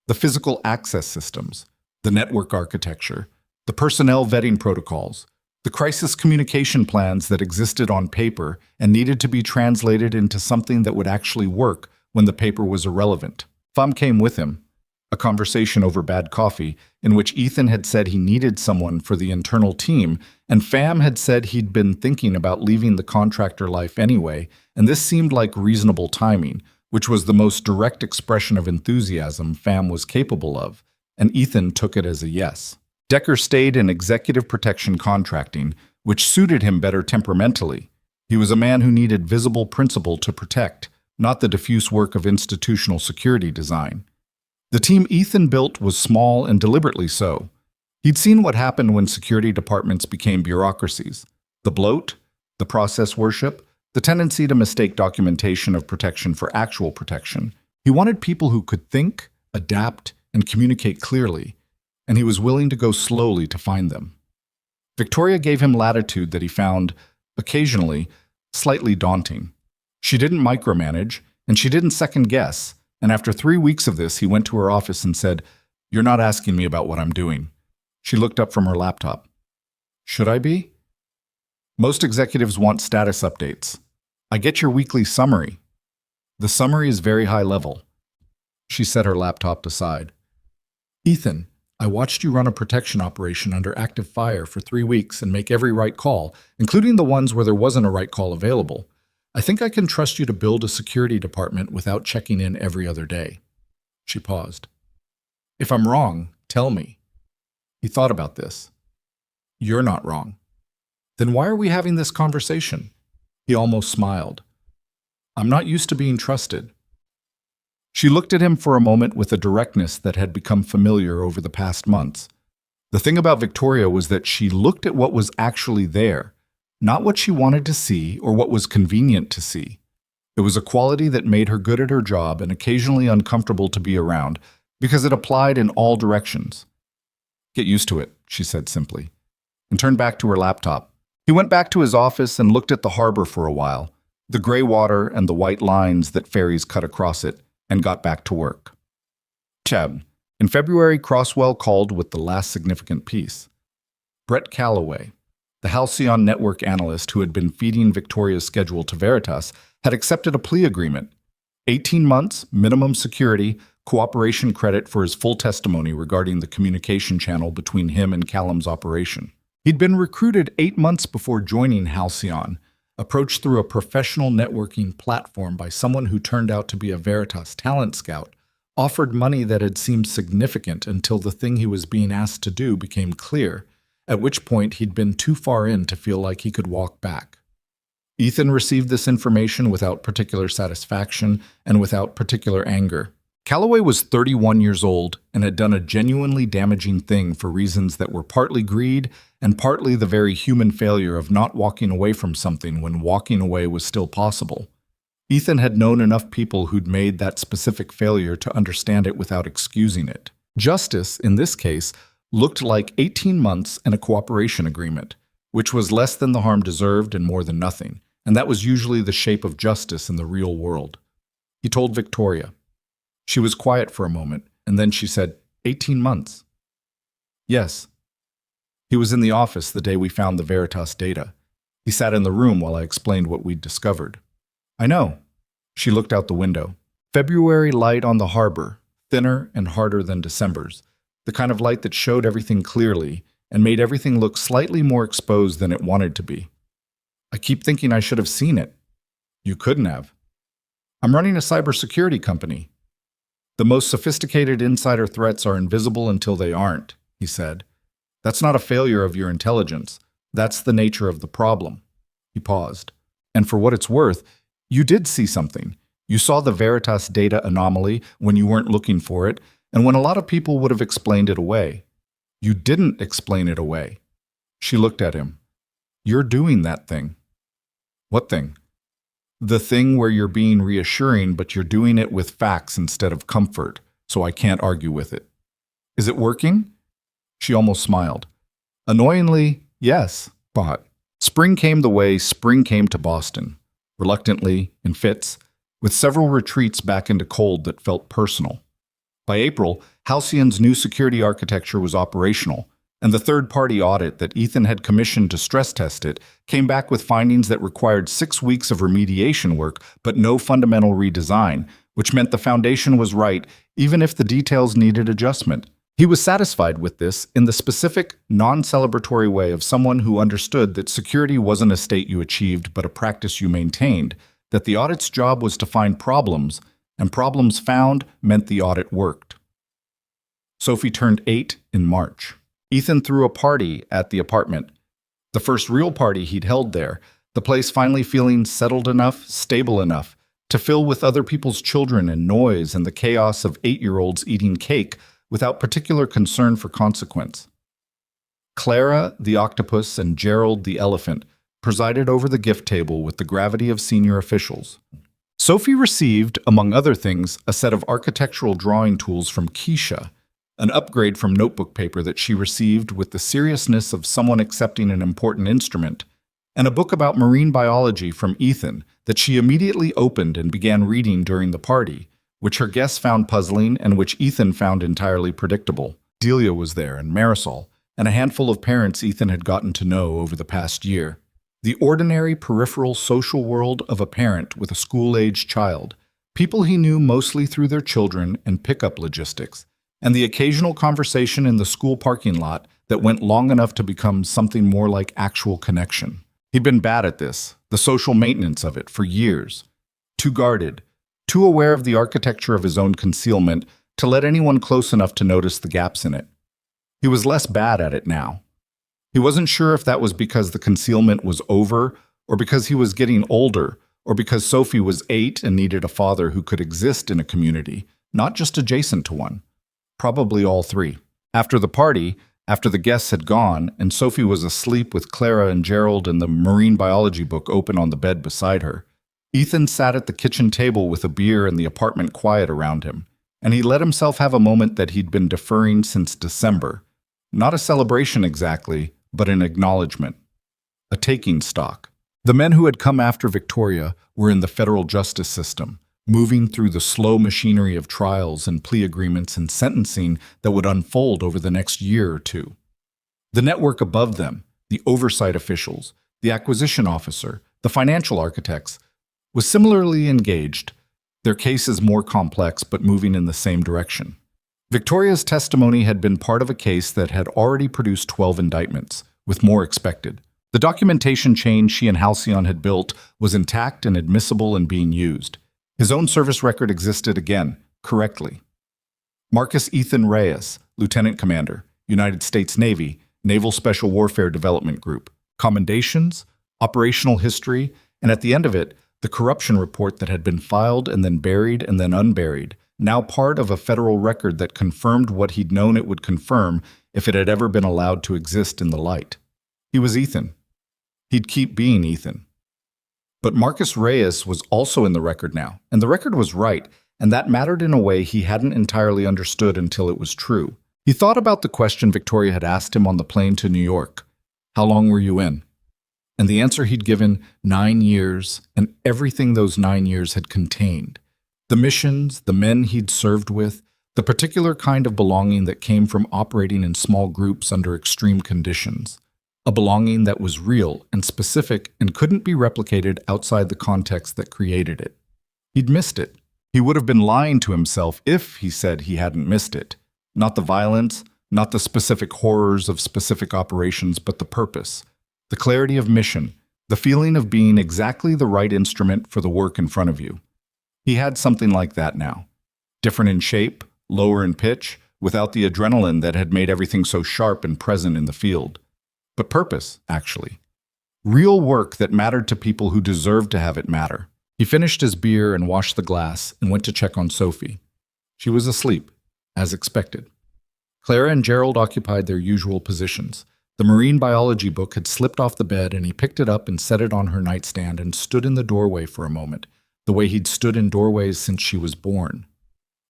The physical access systems, the network architecture, the personnel vetting protocols, the crisis communication plans that existed on paper and needed to be translated into something that would actually work when the paper was irrelevant. Fam came with him. A conversation over bad coffee in which Ethan had said he needed someone for the internal team, and Fam had said he'd been thinking about leaving the contractor life anyway, and this seemed like reasonable timing, which was the most direct expression of enthusiasm Fam was capable of, and Ethan took it as a yes. Decker stayed in executive protection contracting, which suited him better temperamentally. He was a man who needed visible principle to protect, not the diffuse work of institutional security design. The team Ethan built was small and deliberately so. He'd seen what happened when security departments became bureaucracies. The bloat, the process worship, the tendency to mistake documentation of protection for actual protection. He wanted people who could think, adapt, and communicate clearly, and he was willing to go slowly to find them. Victoria gave him latitude that he found, occasionally, slightly daunting. She didn't micromanage, and she didn't second-guess. And after 3 weeks of this, he went to her office and said, "You're not asking me about what I'm doing." She looked up from her laptop. "Should I be?" "Most executives want status updates. I get your weekly summary." "The summary is very high level." She set her laptop aside. "Ethan, I watched you run a protection operation under active fire for 3 weeks and make every right call, including the ones where there wasn't a right call available. I think I can trust you to build a security department without checking in every other day." She paused. "If I'm wrong, tell me." He thought about this. "You're not wrong." "Then why are we having this conversation?" He almost smiled. "I'm not used to being trusted." She looked at him for a moment with a directness that had become familiar over the past months. The thing about Victoria was that she looked at what was actually there, not what she wanted to see or what was convenient to see. It was a quality that made her good at her job and occasionally uncomfortable to be around because it applied in all directions. "Get used to it," she said simply, and turned back to her laptop. He went back to his office and looked at the harbor for a while, the gray water and the white lines that ferries cut across it, and got back to work. In February, Crosswell called with the last significant piece. Brett Calloway, the Halcyon network analyst who had been feeding Victoria's schedule to Veritas, had accepted a plea agreement. 18 months, minimum security, cooperation credit for his full testimony regarding the communication channel between him and Callum's operation. He'd been recruited 8 months before joining Halcyon, approached through a professional networking platform by someone who turned out to be a Veritas talent scout, offered money that had seemed significant until the thing he was being asked to do became clear, at which point he'd been too far in to feel like he could walk back. Ethan received this information without particular satisfaction and without particular anger. Calloway was 31 years old and had done a genuinely damaging thing for reasons that were partly greed and partly the very human failure of not walking away from something when walking away was still possible. Ethan had known enough people who'd made that specific failure to understand it without excusing it. Justice, in this case, looked like 18 months and a cooperation agreement, which was less than the harm deserved and more than nothing, and that was usually the shape of justice in the real world. He told Victoria. She was quiet for a moment, and then she said, 18 months. Yes. He was in the office the day we found the Veritas data. He sat in the room while I explained what we'd discovered. I know. She looked out the window. February light on the harbor, thinner and harder than December's, the kind of light that showed everything clearly and made everything look slightly more exposed than it wanted to be. I keep thinking I should have seen it. You couldn't have. I'm running a cybersecurity company. The most sophisticated insider threats are invisible until they aren't, he said. That's not a failure of your intelligence. That's the nature of the problem. He paused. And for what it's worth, you did see something. You saw the Veritas data anomaly when you weren't looking for it, and when a lot of people would have explained it away. You didn't explain it away. She looked at him. You're doing that thing. What thing? The thing where you're being reassuring, but you're doing it with facts instead of comfort, so I can't argue with it. Is it working? She almost smiled. Annoyingly, yes, but spring came the way spring came to Boston, reluctantly, in fits, with several retreats back into cold that felt personal. By April, Halcyon's new security architecture was operational, and the third-party audit that Ethan had commissioned to stress test it came back with findings that required 6 weeks of remediation work but no fundamental redesign, which meant the foundation was right even if the details needed adjustment. He was satisfied with this in the specific, non-celebratory way of someone who understood that security wasn't a state you achieved but a practice you maintained, that the audit's job was to find problems, and problems found meant the audit worked. Sophie turned 8 in March. Ethan threw a party at the apartment. The first real party he'd held there, the place finally feeling settled enough, stable enough, to fill with other people's children and noise and the chaos of 8-year-olds eating cake without particular concern for consequence. Clara, the octopus, and Gerald, the elephant, presided over the gift table with the gravity of senior officials. Sophie received, among other things, a set of architectural drawing tools from Keisha, an upgrade from notebook paper that she received with the seriousness of someone accepting an important instrument, and a book about marine biology from Ethan that she immediately opened and began reading during the party, which her guests found puzzling and which Ethan found entirely predictable. Delia was there, and Marisol, and a handful of parents Ethan had gotten to know over the past year. The ordinary peripheral social world of a parent with a school-aged child, people he knew mostly through their children and pickup logistics, and the occasional conversation in the school parking lot that went long enough to become something more like actual connection. He'd been bad at this, the social maintenance of it, for years. Too guarded, too aware of the architecture of his own concealment to let anyone close enough to notice the gaps in it. He was less bad at it now. He wasn't sure if that was because the concealment was over, or because he was getting older, or because Sophie was 8 and needed a father who could exist in a community, not just adjacent to one. Probably all three. After the party, after the guests had gone, and Sophie was asleep with Clara and Gerald and the marine biology book open on the bed beside her, Ethan sat at the kitchen table with a beer and the apartment quiet around him, and he let himself have a moment that he'd been deferring since December. Not a celebration exactly, but an acknowledgement. A taking stock. The men who had come after Victoria were in the federal justice system, moving through the slow machinery of trials and plea agreements and sentencing that would unfold over the next year or two. The network above them, the oversight officials, the acquisition officer, the financial architects, was similarly engaged, their cases more complex but moving in the same direction. Victoria's testimony had been part of a case that had already produced 12 indictments, with more expected. The documentation chain she and Halcyon had built was intact and admissible and being used. His own service record existed again, correctly. Marcus Ethan Reyes, Lieutenant Commander, United States Navy, Naval Special Warfare Development Group. Commendations, operational history, and at the end of it, the corruption report that had been filed and then buried and then unburied, now part of a federal record that confirmed what he'd known it would confirm if it had ever been allowed to exist in the light. He was Ethan. He'd keep being Ethan. But Marcus Reyes was also in the record now, and the record was right, and that mattered in a way he hadn't entirely understood until it was true. He thought about the question Victoria had asked him on the plane to New York. How long were you in? And the answer he'd given, 9 years, and everything those 9 years had contained. The missions, the men he'd served with, the particular kind of belonging that came from operating in small groups under extreme conditions. A belonging that was real and specific and couldn't be replicated outside the context that created it. He'd missed it. He would have been lying to himself if he said he hadn't missed it. Not the violence, not the specific horrors of specific operations, but the purpose, the clarity of mission, the feeling of being exactly the right instrument for the work in front of you. He had something like that now. Different in shape, lower in pitch, without the adrenaline that had made everything so sharp and present in the field. But purpose, actually. Real work that mattered to people who deserved to have it matter. He finished his beer and washed the glass and went to check on Sophie. She was asleep, as expected. Clara and Gerald occupied their usual positions. The marine biology book had slipped off the bed and he picked it up and set it on her nightstand and stood in the doorway for a moment, the way he'd stood in doorways since she was born.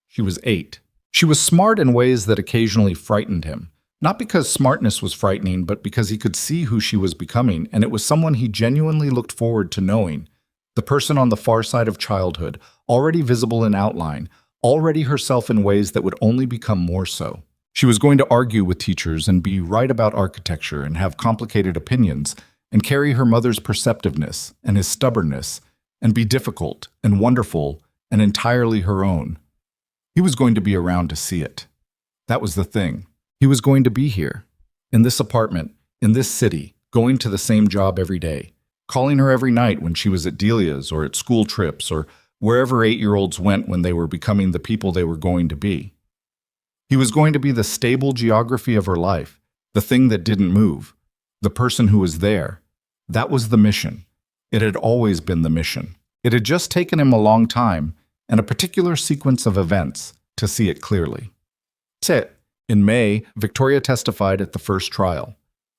She was 8. She was smart in ways that occasionally frightened him. Not because smartness was frightening, but because he could see who she was becoming, and it was someone he genuinely looked forward to knowing. The person on the far side of childhood, already visible in outline, already herself in ways that would only become more so. She was going to argue with teachers and be right about architecture and have complicated opinions and carry her mother's perceptiveness and his stubbornness and be difficult and wonderful and entirely her own. He was going to be around to see it. That was the thing. He was going to be here, in this apartment, in this city, going to the same job every day, calling her every night when she was at Delia's or at school trips or wherever 8-year-olds went when they were becoming the people they were going to be. He was going to be the stable geography of her life, the thing that didn't move, the person who was there. That was the mission. It had always been the mission. It had just taken him a long time and a particular sequence of events to see it clearly. That's it. In May, Victoria testified at the first trial.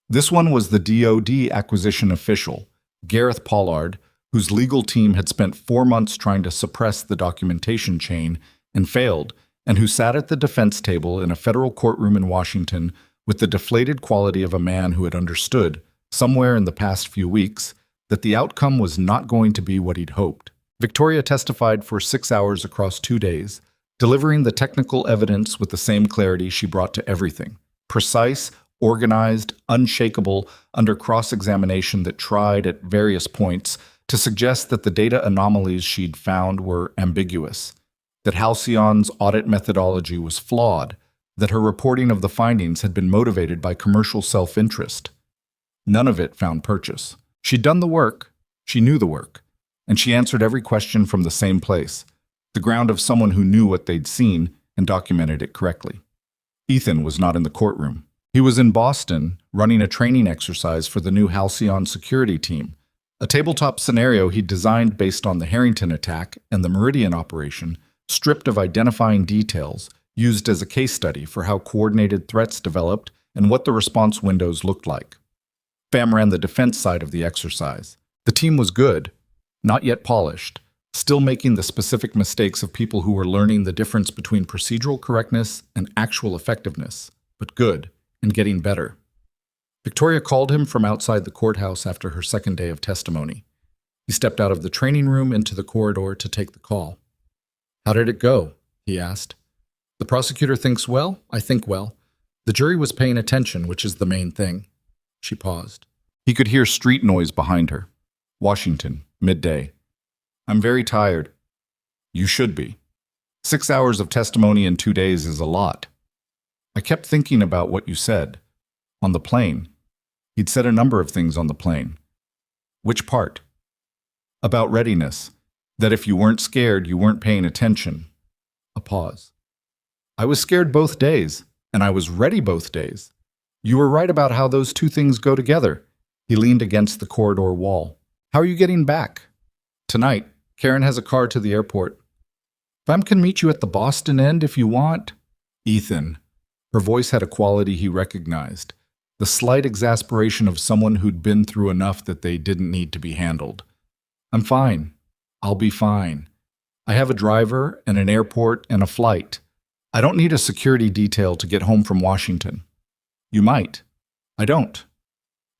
This one was the DoD acquisition official, Gareth Pollard, whose legal team had spent 4 months trying to suppress the documentation chain and failed, and who sat at the defense table in a federal courtroom in Washington with the deflated quality of a man who had understood, somewhere in the past few weeks, that the outcome was not going to be what he'd hoped. Victoria testified for 6 hours across 2 days, delivering the technical evidence with the same clarity she brought to everything. Precise, organized, unshakable, under cross-examination that tried at various points to suggest that the data anomalies she'd found were ambiguous, that Halcyon's audit methodology was flawed, that her reporting of the findings had been motivated by commercial self-interest. None of it found purchase. She'd done the work, she knew the work, and she answered every question from the same place, the ground of someone who knew what they'd seen and documented it correctly. Ethan was not in the courtroom. He was in Boston, running a training exercise for the new Halcyon security team, a tabletop scenario he'd designed based on the Harrington attack and the Meridian operation, stripped of identifying details, used as a case study for how coordinated threats developed and what the response windows looked like. Pham ran the defense side of the exercise. The team was good, not yet polished, still making the specific mistakes of people who were learning the difference between procedural correctness and actual effectiveness, but good and getting better. Victoria called him from outside the courthouse after her second day of testimony. He stepped out of the training room into the corridor to take the call. "How did it go?" he asked. "The prosecutor thinks well, I think well. The jury was paying attention, which is the main thing." She paused. He could hear street noise behind her. Washington, midday. "I'm very tired." "You should be. 6 hours of testimony in 2 days is a lot." "I kept thinking about what you said. On the plane." He'd said a number of things on the plane. "Which part?" "About readiness. That if you weren't scared, you weren't paying attention." A pause. "I was scared both days, and I was ready both days. You were right about how those two things go together." He leaned against the corridor wall. "How are you getting back?" "Tonight. Karen has a car to the airport." "Pham can meet you at the Boston end if you want." "Ethan." Her voice had a quality he recognized, the slight exasperation of someone who'd been through enough that they didn't need to be handled. "I'm fine. I'll be fine. I have a driver and an airport and a flight. I don't need a security detail to get home from Washington. You might. I don't.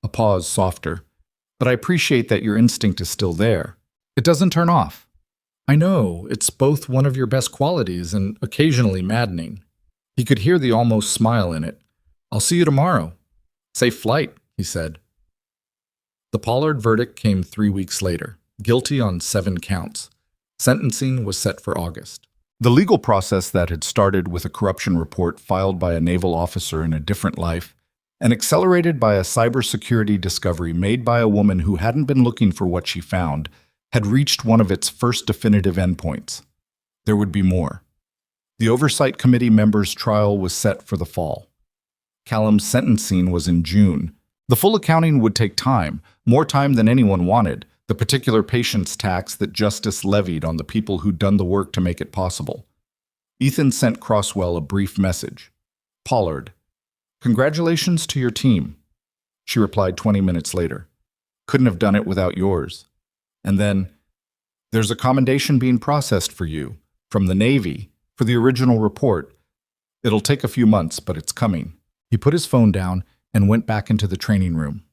A pause, softer. But I appreciate that your instinct is still there. It doesn't turn off. I know, it's both one of your best qualities and occasionally maddening. He could hear the almost smile in it. I'll see you tomorrow. Safe flight, he said. The Pollard verdict came 3 weeks later, guilty on 7 counts. Sentencing was set for August. The legal process that had started with a corruption report filed by a naval officer in a different life and accelerated by a cybersecurity discovery made by a woman who hadn't been looking for what she found, had reached one of its first definitive endpoints. There would be more. The Oversight Committee members' trial was set for the fall. Callum's sentencing was in June. The full accounting would take time, more time than anyone wanted, the particular patience tax that justice levied on the people who'd done the work to make it possible. Ethan sent Crosswell a brief message. Pollard, congratulations to your team. She replied 20 minutes later. Couldn't have done it without yours. And then, there's a commendation being processed for you, from the Navy, for the original report. It'll take a few months, but it's coming. He put his phone down and went back into the training room.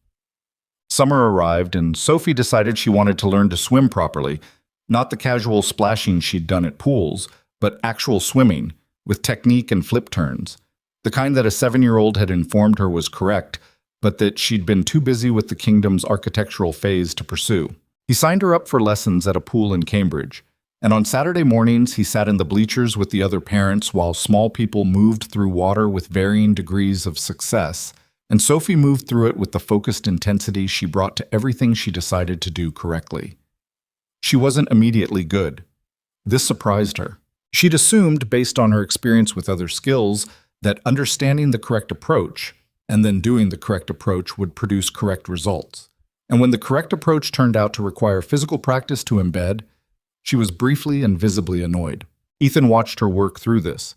Summer arrived, and Sophie decided she wanted to learn to swim properly, not the casual splashing she'd done at pools, but actual swimming, with technique and flip turns, the kind that a 7-year-old had informed her was correct, but that she'd been too busy with the kingdom's architectural phase to pursue. He signed her up for lessons at a pool in Cambridge, and on Saturday mornings he sat in the bleachers with the other parents while small people moved through water with varying degrees of success, and Sophie moved through it with the focused intensity she brought to everything she decided to do correctly. She wasn't immediately good. This surprised her. She'd assumed, based on her experience with other skills, that understanding the correct approach and then doing the correct approach would produce correct results. And when the correct approach turned out to require physical practice to embed, she was briefly and visibly annoyed. Ethan watched her work through this.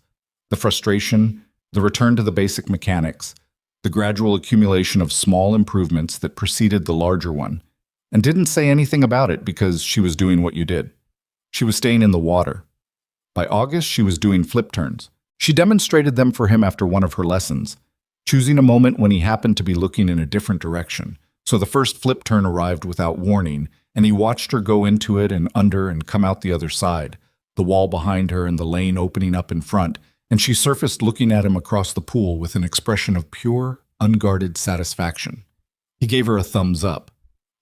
The frustration, the return to the basic mechanics, the gradual accumulation of small improvements that preceded the larger one, and didn't say anything about it because she was doing what you did. She was staying in the water. By August, she was doing flip turns. She demonstrated them for him after one of her lessons, choosing a moment when he happened to be looking in a different direction. So the first flip turn arrived without warning, and he watched her go into it and under and come out the other side, the wall behind her and the lane opening up in front, and she surfaced looking at him across the pool with an expression of pure, unguarded satisfaction. He gave her a thumbs up.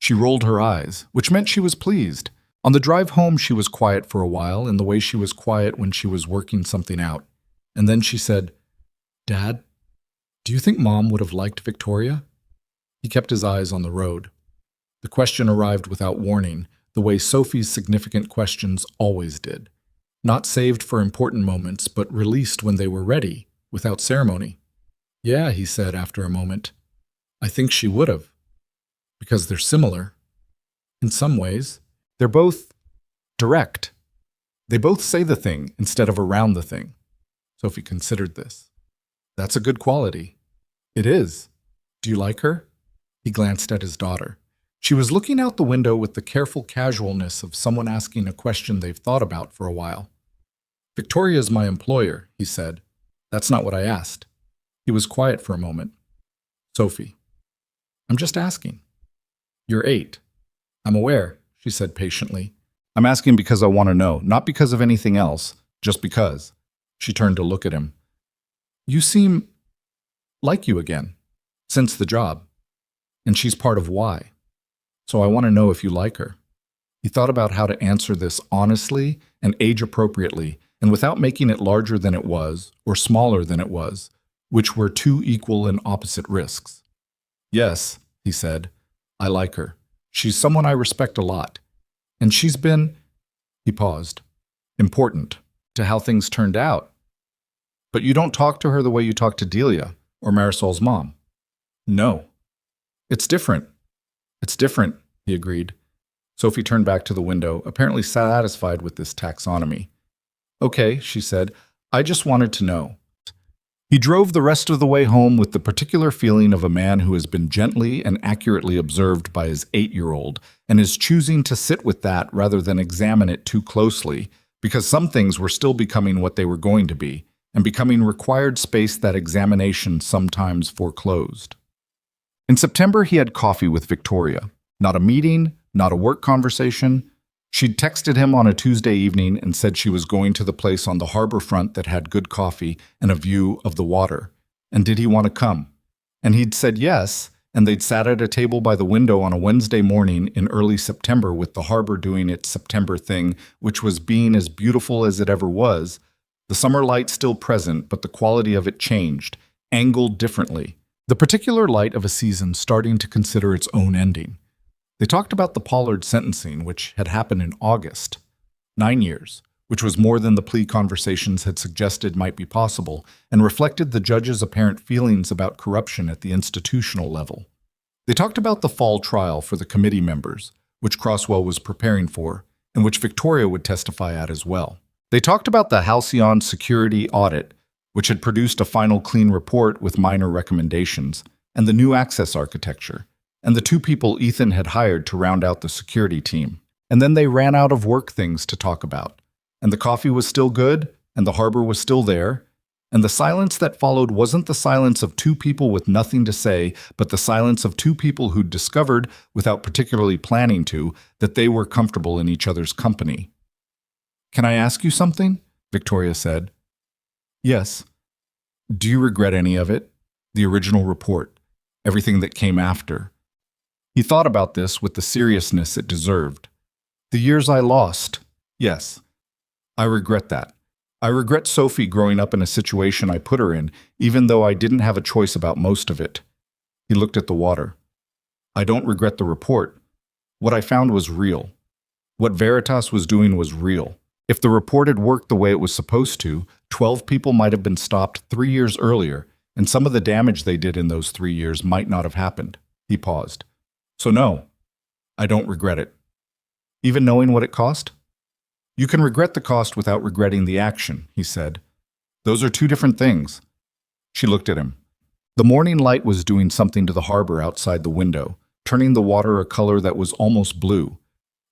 She rolled her eyes, which meant she was pleased. On the drive home, she was quiet for a while in the way she was quiet when she was working something out. And then she said, "Dad, do you think Mom would have liked Victoria?" He kept his eyes on the road. The question arrived without warning, the way Sophie's significant questions always did. Not saved for important moments, but released when they were ready, without ceremony. "Yeah," he said after a moment. "I think she would have. Because they're similar. In some ways, they're both direct. They both say the thing instead of around the thing." Sophie considered this. "That's a good quality." "It is. Do you like her?" He glanced at his daughter. She was looking out the window with the careful casualness of someone asking a question they've thought about for a while. "Victoria's my employer," he said. "That's not what I asked." He was quiet for a moment. "Sophie, I'm just asking." "You're 8. I'm aware," she said patiently. "I'm asking because I want to know, not because of anything else, just because." She turned to look at him. "You seem like you again, since the job. And she's part of why. So I want to know if you like her." He thought about how to answer this honestly and age-appropriately, and without making it larger than it was, or smaller than it was, which were two equal and opposite risks. "Yes," he said, "I like her. She's someone I respect a lot. And she's been," he paused, "important to how things turned out. But you don't talk to her the way you talk to Delia or Marisol's mom." "No. It's different." "It's different," he agreed. Sophie turned back to the window, apparently satisfied with this taxonomy. "Okay," she said, "I just wanted to know." He drove the rest of the way home with the particular feeling of a man who has been gently and accurately observed by his 8-year-old and is choosing to sit with that rather than examine it too closely, because some things were still becoming what they were going to be, and becoming required space that examination sometimes foreclosed. In September, he had coffee with Victoria. Not a meeting, not a work conversation. She'd texted him on a Tuesday evening and said she was going to the place on the harbor front that had good coffee and a view of the water. And did he want to come? And he'd said yes, and they'd sat at a table by the window on a Wednesday morning in early September with the harbor doing its September thing, which was being as beautiful as it ever was. The summer light still present, but the quality of it changed, angled differently. The particular light of a season starting to consider its own ending. They talked about the Pollard sentencing, which had happened in August. 9 years, which was more than the plea conversations had suggested might be possible, and reflected the judge's apparent feelings about corruption at the institutional level. They talked about the fall trial for the committee members, which Crosswell was preparing for, and which Victoria would testify at as well. They talked about the Halcyon security audit, which had produced a final clean report with minor recommendations, and the new access architecture, and the 2 people Ethan had hired to round out the security team. And then they ran out of work things to talk about. And the coffee was still good, and the harbor was still there, and the silence that followed wasn't the silence of 2 people with nothing to say, but the silence of 2 people who'd discovered, without particularly planning to, that they were comfortable in each other's company. "Can I ask you something?" Victoria said. "Yes." "Do you regret any of it? The original report, everything that came after?" He thought about this with the seriousness it deserved. "The years I lost, yes. I regret that. I regret Sophie growing up in a situation I put her in, even though I didn't have a choice about most of it." He looked at the water. "I don't regret the report. What I found was real. What Veritas was doing was real. If the report had worked the way it was supposed to, 12 people might have been stopped 3 years earlier, and some of the damage they did in those 3 years might not have happened." He paused. "So no, I don't regret it. Even knowing what it cost?" "You can regret the cost without regretting the action," he said. "Those are 2 different things." She looked at him. The morning light was doing something to the harbor outside the window, turning the water a color that was almost blue.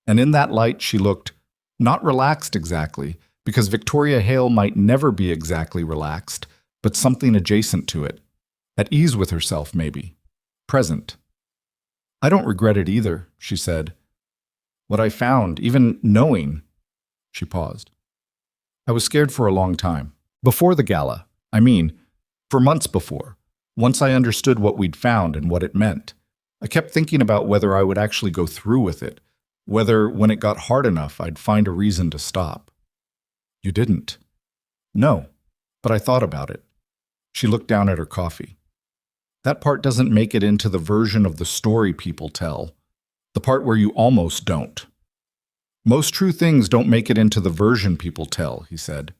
And in that light she looked, not relaxed exactly, because Victoria Hale might never be exactly relaxed, but something adjacent to it. At ease with herself, maybe. Present. "I don't regret it either," she said. "What I found, even knowing..." She paused. "I was scared for a long time. Before the gala. I mean, for months before. Once I understood what we'd found and what it meant. I kept thinking about whether I would actually go through with it. Whether, when it got hard enough, I'd find a reason to stop." "You didn't?" "No, but I thought about it." She looked down at her coffee. "That part doesn't make it into the version of the story people tell. The part where you almost don't." "Most true things don't make it into the version people tell," he said.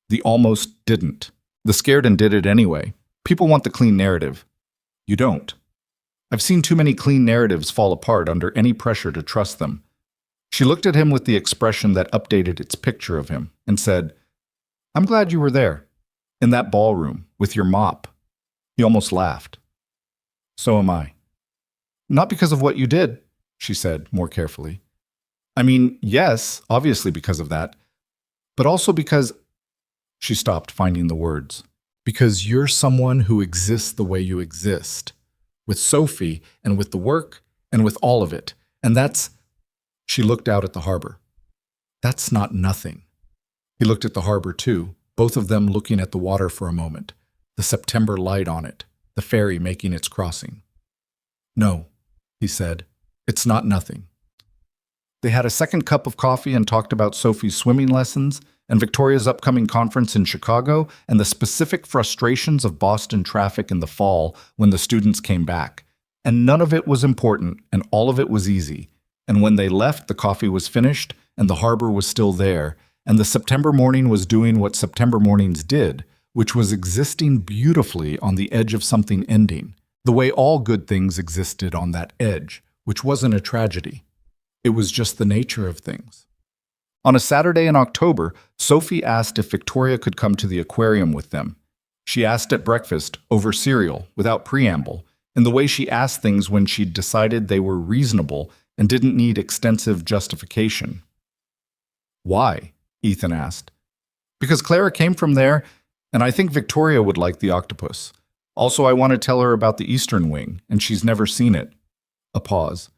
"The almost didn't. The scared and did it anyway. People want the clean narrative. You don't. I've seen too many clean narratives fall apart under any pressure to trust them." She looked at him with the expression that updated its picture of him and said, "I'm glad you were there, in that ballroom, with your mop." He almost laughed. "So am I." "Not because of what you did," she said more carefully. "I mean, yes, obviously because of that, but also because..." She stopped, finding the words. "Because you're someone who exists the way you exist, with Sophie and with the work and with all of it, and that's..." She looked out at the harbor. "That's not nothing." He looked at the harbor too, both of them looking at the water for a moment, the September light on it, the ferry making its crossing. "No," he said, "it's not nothing." They had a second cup of coffee and talked about Sophie's swimming lessons and Victoria's upcoming conference in Chicago and the specific frustrations of Boston traffic in the fall when the students came back. And none of it was important, and all of it was easy. And when they left, the coffee was finished, and the harbor was still there, and the September morning was doing what September mornings did, which was existing beautifully on the edge of something ending, the way all good things existed on that edge, which wasn't a tragedy. It was just the nature of things. On a Saturday in October, Sophie asked if Victoria could come to the aquarium with them. She asked at breakfast, over cereal, without preamble, in the way she asked things when she'd decided they were reasonable and didn't need extensive justification. "Why?" Ethan asked. "Because Clara came from there, And I think Victoria would like the octopus. Also, I want to tell her about the Eastern Wing, and she's never seen it. A pause.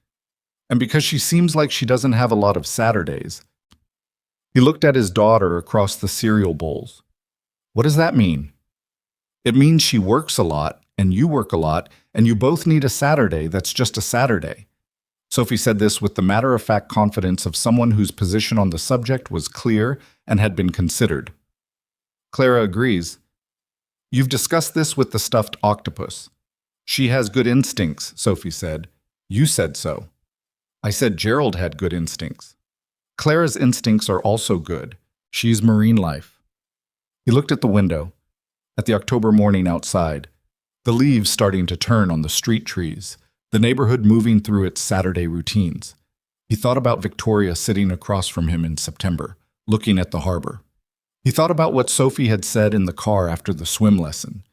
And because she seems like she doesn't have a lot of Saturdays. He looked at his daughter across the cereal bowls. What does that mean? It means she works a lot, and you work a lot, and you both need a Saturday that's just a Saturday. Sophie said this with the matter-of-fact confidence of someone whose position on the subject was clear and had been considered. Clara agrees. You've discussed this with the stuffed octopus. She has good instincts, Sophie said. You said so. I said Gerald had good instincts. Clara's instincts are also good. She's marine life. He looked at the window, at the October morning outside, the leaves starting to turn on the street trees, the neighborhood moving through its Saturday routines. He thought about Victoria sitting across from him in September, looking at the harbor. He thought about what Sophie had said in the car after the swim lesson.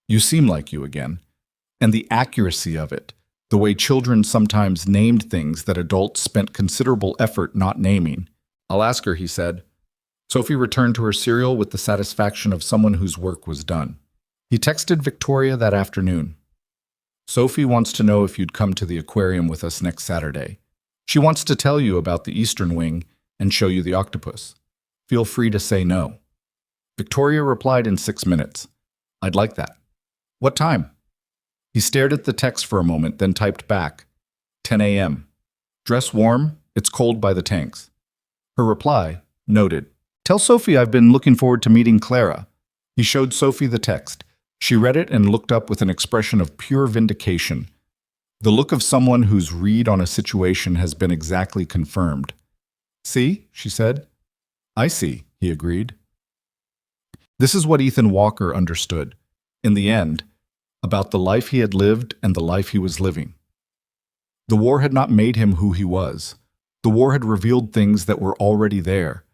You seem like you again. And the accuracy of it, the way children sometimes named things that adults spent considerable effort not naming. I'll ask her, he said. Sophie returned to her cereal with the satisfaction of someone whose work was done. He texted Victoria that afternoon. Sophie wants to know if you'd come to the aquarium with us next Saturday. She wants to tell you about the Eastern Wing and show you the octopus. Feel free to say no. Victoria replied in 6 minutes. I'd like that. What time? He stared at the text for a moment, then typed back. 10 a.m. Dress warm, it's cold by the tanks. Her reply, noted. Tell Sophie I've been looking forward to meeting Clara. He showed Sophie the text. She read it and looked up with an expression of pure vindication. The look of someone whose read on a situation has been exactly confirmed. See, she said. I see, he agreed. This is what Ethan Walker understood, in the end, about the life he had lived and the life he was living. The war had not made him who he was. The war had revealed things that were already there.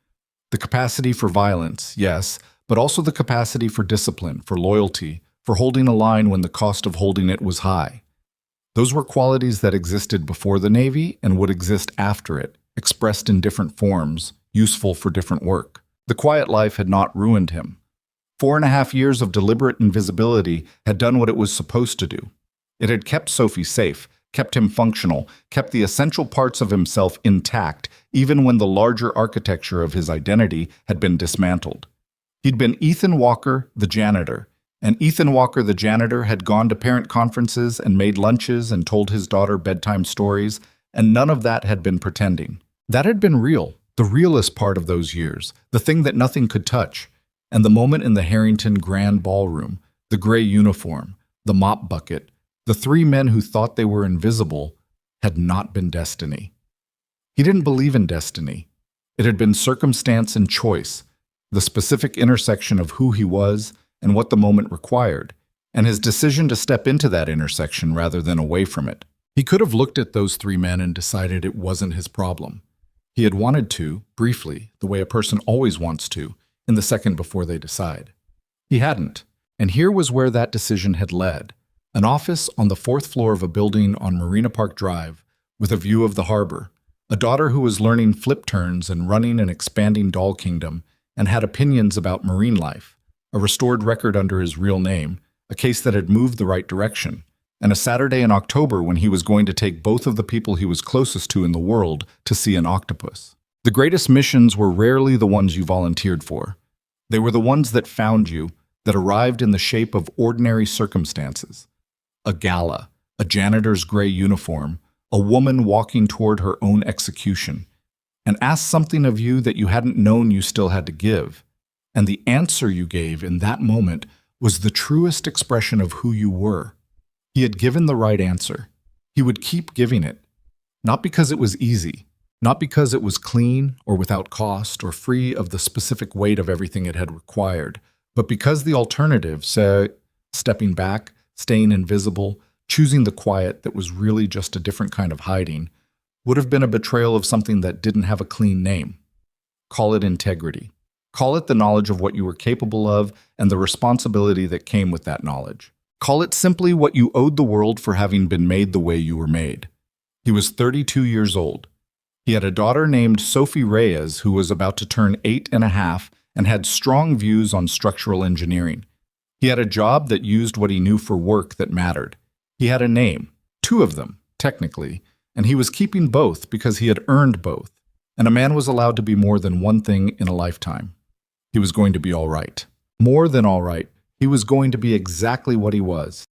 The capacity for violence, yes, but also the capacity for discipline, for loyalty, for holding a line when the cost of holding it was high. Those were qualities that existed before the Navy and would exist after it, expressed in different forms, useful for different work. The quiet life had not ruined him. 4.5 years of deliberate invisibility had done what it was supposed to do. It had kept Sophie safe, kept him functional, kept the essential parts of himself intact, even when the larger architecture of his identity had been dismantled. He'd been Ethan Walker, the janitor, and Ethan Walker, the janitor, had gone to parent conferences and made lunches and told his daughter bedtime stories, and none of that had been pretending. That had been real, the realest part of those years, the thing that nothing could touch. And the moment in the Harrington Grand Ballroom, the gray uniform, the mop bucket, the 3 men who thought they were invisible, had not been destiny. He didn't believe in destiny. It had been circumstance and choice, the specific intersection of who he was and what the moment required, and his decision to step into that intersection rather than away from it. He could have looked at those 3 men and decided it wasn't his problem. He had wanted to, briefly, the way a person always wants to, in the second before they decide. He hadn't, and here was where that decision had led. An office on the 4th floor of a building on Marina Park Drive, with a view of the harbor, a daughter who was learning flip turns and running an expanding doll kingdom, and had opinions about marine life, a restored record under his real name, a case that had moved the right direction, and a Saturday in October when he was going to take both of the people he was closest to in the world to see an octopus. The greatest missions were rarely the ones you volunteered for. They were the ones that found you, that arrived in the shape of ordinary circumstances. A gala, a janitor's gray uniform, a woman walking toward her own execution, and asked something of you that you hadn't known you still had to give. And the answer you gave in that moment was the truest expression of who you were. He had given the right answer. He would keep giving it. Not because it was easy, not because it was clean or without cost or free of the specific weight of everything it had required, but because the alternative, say, stepping back, staying invisible, choosing the quiet that was really just a different kind of hiding, would have been a betrayal of something that didn't have a clean name. Call it integrity. Call it the knowledge of what you were capable of and the responsibility that came with that knowledge. Call it simply what you owed the world for having been made the way you were made. He was 32 years old. He had a daughter named Sophie Reyes who was about to turn 8.5 and had strong views on structural engineering. He had a job that used what he knew for work that mattered. He had a name, two of them, technically, and he was keeping both because he had earned both. And a man was allowed to be more than one thing in a lifetime. He was going to be all right. More than all right, he was going to be exactly what he was.